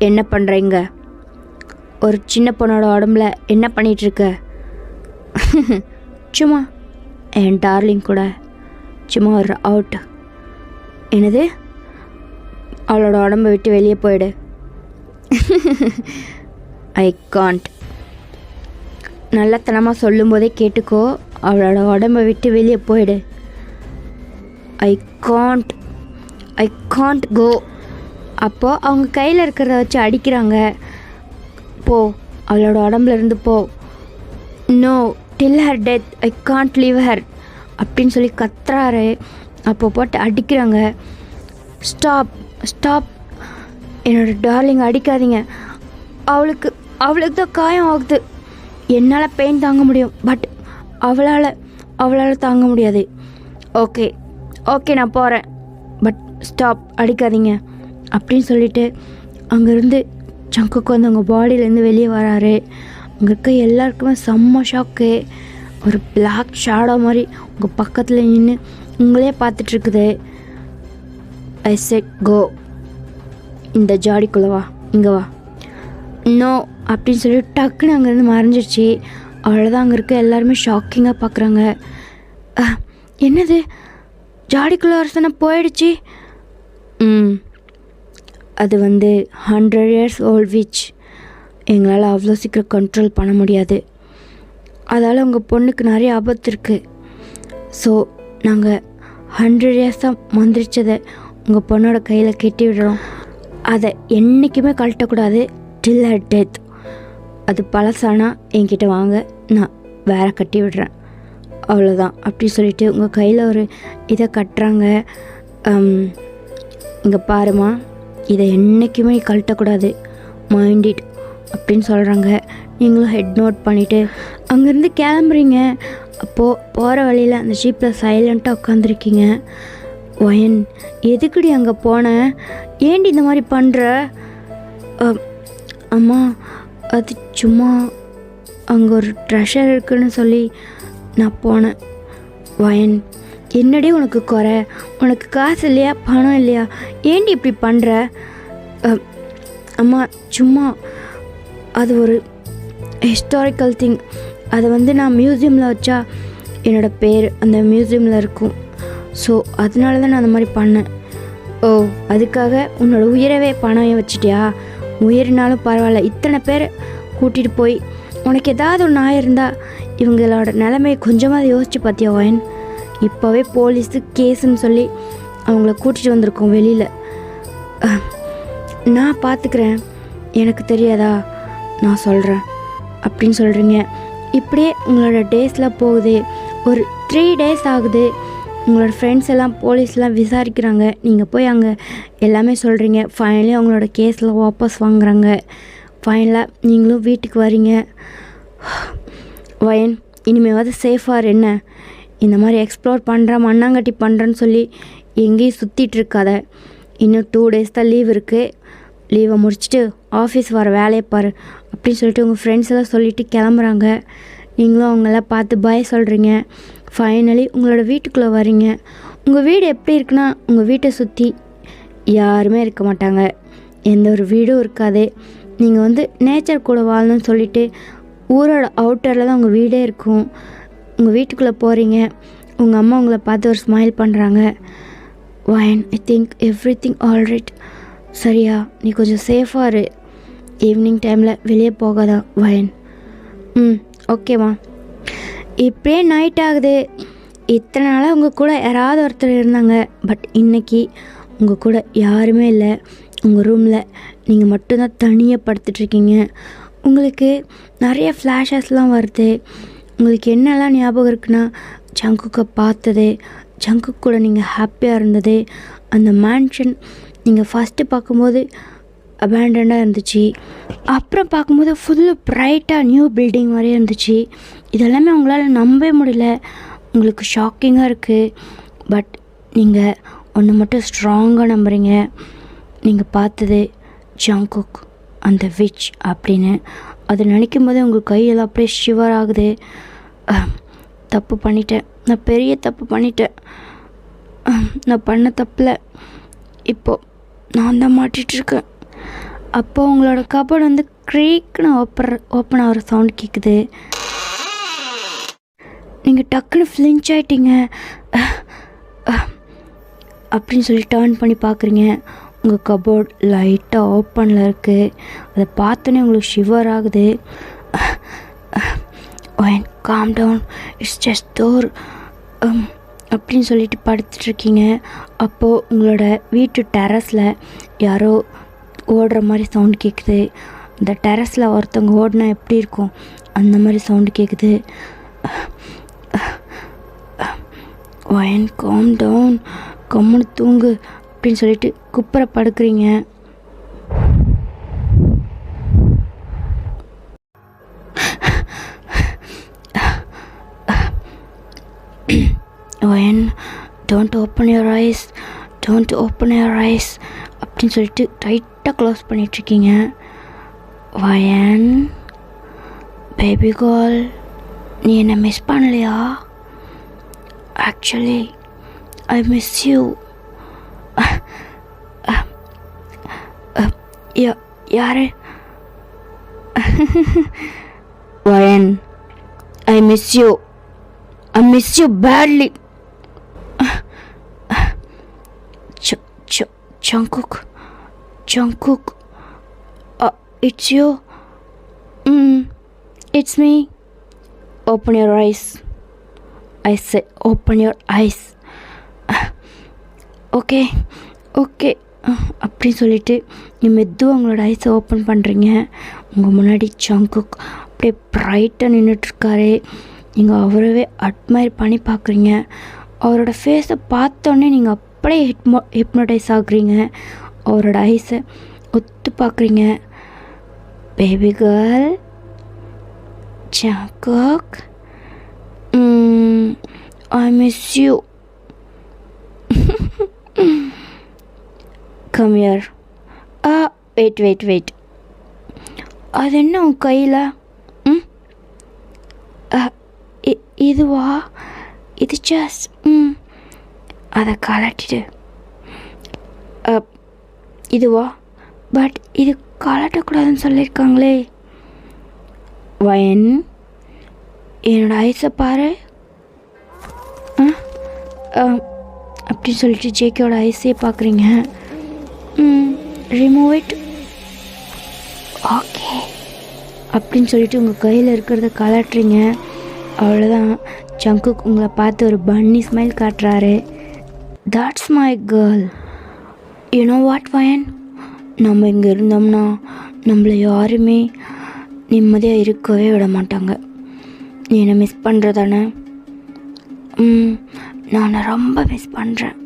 என்ன பண்ணுறீங்க? ஒரு சின்ன பொண்ணோட உடம்புல என்ன பண்ணிகிட்ருக்க? சும்மா என் டார்லிங் கூட சும்மா ஒரு அவுட். என்னது? அவளோட உடம்பை விட்டு வெளியே போயிடு. I can't. நல்லத்தனமாக சொல்லும்போதே கேட்டுக்கோ, அவளோட உடம்பை விட்டு வெளியே போயிடு. ஐ காண்ட் கோ. அப்போது அவங்க கையில் இருக்கிறத வச்சு அடிக்கிறாங்க. போ, அவளோட உடம்புல இருந்து போ. No, till her death, I can't leave her அப்படின்னு சொல்லி கத்துறாரு. அப்போ போட்டு அடிக்கிறாங்க. ஸ்டாப், என்னோட டார்லிங் அடிக்காதீங்க, அவளுக்கு தான் காயம் ஆகுது. என்னால் பெயின் தாங்க முடியும், பட் அவளால் தாங்க முடியாது. ஓகே நான் போகிறேன், பட் ஸ்டாப், அடிக்காதீங்க அப்படின்னு சொல்லிட்டு அங்கேருந்து சங்குக்கு வந்து அவங்க பாடியிலேருந்து வெளியே வராரு. அங்கே இருக்க எல்லாருக்குமே செம்ம ஷாக்கு. ஒரு பிளாக் ஷேடோ மாதிரி உங்கள் பக்கத்தில் நின்று உங்களே பார்த்துட்ருக்குது. ஐ செட் கோ. இந்த ஜாடிக்குள்ளே வா, இங்கே வா. நோ அப்படின்னு சொல்லி டக்குன்னு அங்கேருந்து மறைஞ்சிருச்சு. அவ்வளோதான். அங்கே இருக்க எல்லாருமே ஷாக்கிங்காக பார்க்குறாங்க. என்னது, ஜாடிக்குள்ளே அரசனை போயிடுச்சு? அது 100 years old witch. எங்களால் அவ்வளோ சீக்கிரம் கண்ட்ரோல் பண்ண முடியாது. அதால் உங்கள் பொண்ணுக்கு நிறைய ஆபத்து இருக்குது. ஸோ நாங்கள் 100 years மந்திரிச்சதை உங்கள் பொண்ணோட கையில் கட்டி விடுறோம். அதை என்றைக்குமே கழட்டக்கூடாது, டில் அட் டெத். அது பழசானா என்கிட்ட வாங்க, நான் வேற கட்டி விடுறேன், அவ்வளோதான் அப்படி சொல்லிவிட்டு உங்கள் கையில் ஒரு இதை கட்டுறாங்க. இங்கே பாருமா, இதை என்றைக்குமே கழட்டக்கூடாது, மைண்டிட் அப்படின்னு சொல்கிறாங்க. நீங்களும் ஹெட் நோட் பண்ணிவிட்டு அங்கேருந்து கிளம்புறீங்க. அப்போது போகிற வழியில் அந்த ஜீப்பில் சைலண்ட்டாக உட்காந்துருக்கீங்க. வயன், எதுக்குடி அங்கே போனேன், ஏண்டி இந்த மாதிரி பண்ணுற? அம்மா, அது சும்மா அங்கே ஒரு ட்ரெஷர் இருக்குன்னு சொல்லி நான் போனேன். வயன், என்னடி உனக்கு குறை? உனக்கு காசு இல்லையா, பணம் இல்லையா, ஏண்டி இப்படி பண்ணுற? அம்மா சும்மா, அது ஒரு ஹிஸ்டாரிக்கல் திங். அதை நான் மியூசியமில் வச்சா என்னோடய பேர் அந்த மியூசியமில் இருக்கும். ஸோ அதனால தான் நான் அந்த மாதிரி பண்ணேன். ஓ, அதுக்காக உன்னோட உயிரவே பணம் வச்சிட்டியா? உயிரினாலும் பரவாயில்ல, இத்தனை பேர் கூட்டிகிட்டு போய் உனக்கு ஏதாவது ஒன்று ஆயிருந்தால் இவங்களோட நிலைமையை கொஞ்சமாக யோசித்து பார்த்தியா வயன்? இப்போவே போலீஸு கேஸுன்னு சொல்லி அவங்கள கூட்டிகிட்டு வந்திருக்கோம் வெளியில். நான் பார்த்துக்கிறேன், எனக்கு தெரியாதா, நான் சொல்கிறேன் அப்படின்னு சொல்கிறீங்க. இப்படியே உங்களோட டேஸ்லாம் போகுது. ஒரு 3 days ஆகுது. உங்களோட ஃப்ரெண்ட்ஸ் எல்லாம் போலீஸ்லாம் விசாரிக்கிறாங்க. நீங்கள் போய் அங்கே எல்லாமே சொல்கிறீங்க. ஃபைனலி அவங்களோட கேஸில் வாபஸ் வாங்குறாங்க. ஃபைனலாக நீங்களும் வீட்டுக்கு வரீங்க. வயன், இனிமேவாவது சேஃபாக என்ன, இந்த மாதிரி எக்ஸ்ப்ளோர் பண்ணுறேன் மண்ணாங்கட்டி பண்ணுறேன்னு சொல்லி எங்கேயும் சுற்றிட்டு இருக்காத. இன்னும் 2 days தான் லீவ் இருக்குது. லீவை முடிச்சுட்டு ஆஃபீஸ் வர வேலையை பாரு அப்படின்னு சொல்லிட்டு உங்கள் ஃப்ரெண்ட்ஸ் எல்லாம் சொல்லிவிட்டு கிளம்புறாங்க. நீங்களும் அவங்களெல்லாம் பார்த்து பாய் சொல்கிறீங்க. ஃபைனலி உங்களோட வீட்டுக்குள்ளே வரீங்க. உங்கள் வீடு எப்படி இருக்குன்னா, உங்கள் வீட்டை சுற்றி யாருமே இருக்க மாட்டாங்க, எந்த ஒரு வீடும் இருக்காது. நீங்கள் நேச்சர் கூட வாழணும்னு சொல்லிவிட்டு ஊரோட அவுட்டரில் தான் உங்கள் வீடே இருக்கும். உங்கள் வீட்டுக்குள்ளே போகிறீங்க. உங்கள் அம்மா உங்களை பார்த்து ஒரு ஸ்மைல் பண்ணுறாங்க. வயன், ஐ திங்க் எவ்ரிதிங் ஆல்ரைட். சரியா, நீ கொஞ்சம் சேஃபாக இரு, ஈவினிங் டைமில் வெளியே போகாதா வயன்? ஓகேம்மா. இப்படியே நைட் ஆகுது. இத்தனை நாளாக உங்கள் கூட யாராவது ஒருத்தர் இருந்தாங்க. பட் இன்றைக்கி உங்கள் கூட யாருமே இல்லை. உங்கள் ரூமில் நீங்கள் மட்டும்தான் தனியாக படுத்துட்ருக்கீங்க. உங்களுக்கு நிறைய ஃப்ளாஷஸ்லாம் வருது. உங்களுக்கு என்னெல்லாம் ஞாபகம் இருக்குன்னா, ஜங்குக்கை பார்த்தது, ஜங்குக் கூட நீங்கள் ஹாப்பியாக இருந்தது, அந்த மேன்ஷன் நீங்கள் ஃபஸ்ட்டு பார்க்கும்போது அபேண்டனாக இருந்துச்சு, அப்புறம் பார்க்கும்போது ஃபுல்லு ப்ரைட்டாக நியூ பில்டிங் மாதிரியே இருந்துச்சு. இதெல்லாமே உங்களால் நம்பவே முடியல. உங்களுக்கு ஷாக்கிங்காக இருக்குது. பட் நீங்கள் ஒன்று மட்டும் ஸ்ட்ராங்காக நம்புகிறீங்க. நீங்கள் பார்த்தது ஜங்குக் அந்த விச் அப்படின்னு. அதை நினைக்கும் போதே உங்கள் கையெல்லாம் அப்படியே ஷிவர் ஆகுது. தப்பு பண்ணிட்டேன், நான் பெரிய தப்பு பண்ணிட்டேன். நான் பண்ண தப்பில் இப்போது நான் தான் மாட்டிகிட்ருக்கேன். அப்போது உங்களோட கபோர்டு க்ரீக்னு ஓப்பன் ஆகிற சவுண்ட் கேட்குது. நீங்கள் டக்குன்னு ஃப்ளின்ச் ஆகிட்டீங்க. அப்படின்னு சொல்லி டர்ன் பண்ணி பார்க்குறீங்க. உங்கள் கபோர்ட் லைட்டாக ஓப்பனில் இருக்குது. அதை பார்த்தோன்னே உங்களுக்கு ஷிவர் ஆகுது. when calm down, it's just door அப்படின்னு சொல்லிட்டு படுத்துட்ருக்கீங்க. அப்போது உங்களோட வீட்டு டெரஸில் யாரோ ஓடுற மாதிரி சவுண்ட் கேட்குது. இந்த டெரஸில் ஒருத்தவங்க ஓடினா எப்படி இருக்கும் அந்த மாதிரி சவுண்டு கேட்குது. when calm down, கம்முன்னு தூங்கு அப்படின்னு சொல்லிட்டு குப்புற படுக்கிறீங்க. when don't open your eyes, don't open your eyes அப்படின்னு சொல்லிட்டு டைட்டாக க்ளோஸ் பண்ணிகிட்ருக்கீங்க. வயன் பேபி கேர்ள், நீ என்னை மிஸ் பண்ணலையா? Actually I miss you. யாரு? வயன், I miss you badly. Jungkook, it's you. It's me. Open your eyes. I said open your eyes. Okay அப்படி சொல்லிவிட்டு நீ மெதுவாக உங்களோட ஐஸை ஓப்பன் பண்ணுறீங்க. உங்கள் முன்னாடி ஜங்குக் அப்படியே ப்ரைட்டாக நின்றுட்டுருக்காரு. நீங்கள் அவரவே அட்மையர் பண்ணி பார்க்குறீங்க. அவரோட ஃபேஸை பார்த்தோன்னே நீங்கள் அப்படியே ஹிப்னோடைஸ் ஆகுறீங்க. அவரோட ஐஸை ஒத்து பார்க்குறீங்க. Baby girl, Jungkook, I miss you. Come here. Wait. அது என்ன உன் கையில்? இதுவா? இது ஜஸ்ட் அதை கலட்டிடு. இதுவா? பட் இது கலட்டக்கூடாதுன்னு சொல்லியிருக்காங்களே. வயன், என்னோட ஐஸை பாரு அப்படின்னு சொல்லிட்டு ஜேகேயோட ஐஸே பார்க்குறீங்க. Remove it. ஓகே அப்படின்னு சொல்லிட்டு உங்கள் கையில் இருக்கிறத கலட்டுறீங்க. அவ்வளோதான். ஜங்குக் உங்களை பார்த்து ஒரு பன்னி ஸ்மைல் காட்டுறாரு. That's my girl. You know what வயன், நம்ம இங்கே இருந்தோம்னா நம்மளை யாருமே நிம்மதியாக இருக்கவே விட மாட்டாங்க. நீ என்னை மிஸ் பண்ணுறதானே? நான் ரொம்ப மிஸ் பண்ணுறேன்.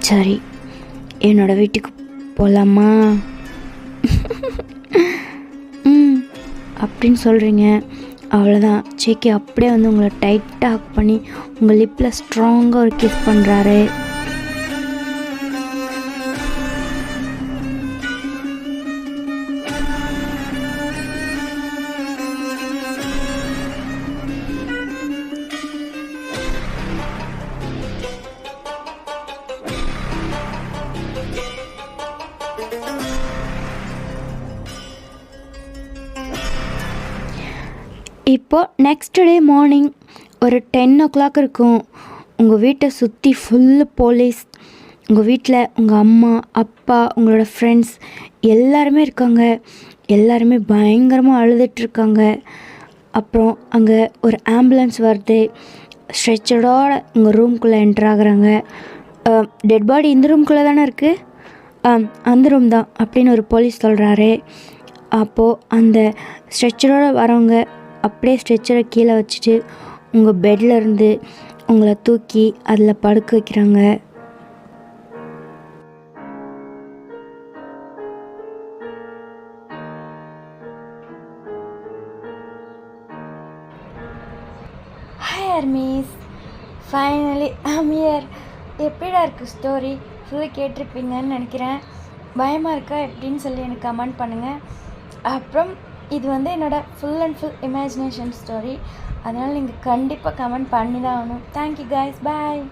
சரி, என்னோடய வீட்டுக்கு போகலாமா? அப்படின்னு சொல்கிறீங்க. அவ்வளோதான். ஜேகே அப்படியே வந்து உங்களை டைட்டாக ஹக் பண்ணி உங்கள் லிப்பில் ஸ்ட்ராங்காக ஒரு கிஸ் பண்ணுறாரு. இப்போது நெக்ஸ்ட் டே மார்னிங் ஒரு 10 o'clock இருக்கும். உங்கள் வீட்டை சுற்றி ஃபுல்லு போலீஸ். உங்கள் வீட்டில் உங்கள் அம்மா, அப்பா, உங்களோட ஃப்ரெண்ட்ஸ் எல்லாருமே இருக்காங்க. எல்லாருமே பயங்கரமாக அழுதுட்ருக்காங்க. அப்புறம் அங்கே ஒரு ஆம்புலன்ஸ் வருது. ஸ்ட்ரெச்சரோட உங்கள் ரூம்குள்ளே என்ட்ராகிறாங்க. டெட் பாடி இந்த ரூம்குள்ளே தானே இருக்குது? அந்த ரூம் தான் அப்படின்னு ஒரு போலீஸ் சொல்கிறாரு. அப்போது அந்த ஸ்ட்ரெச்சரோடு வரவங்க அப்படியே ஸ்ட்ரெச்சரை கீழே வச்சுட்டு உங்கள் பெட்டில் இருந்து உங்களை தூக்கி அதில் படுக்க வைக்கிறாங்க. Hi armies, finally I'm here. எப்படிடா இருக்குது ஸ்டோரி? ஃபுல்லாக கேட்டிருப்பீங்கன்னு நினைக்கிறேன். பயமாக இருக்கா எப்படின்னு சொல்லி எனக்கு கமெண்ட் பண்ணுங்கள். அப்புறம் இது வந்து என்னோடய full and full imagination story. அதனால் நீங்கள் கண்டிப்பாக கமெண்ட் பண்ணி தான் ஆகணும். தேங்க்யூ கைஸ், பாய்.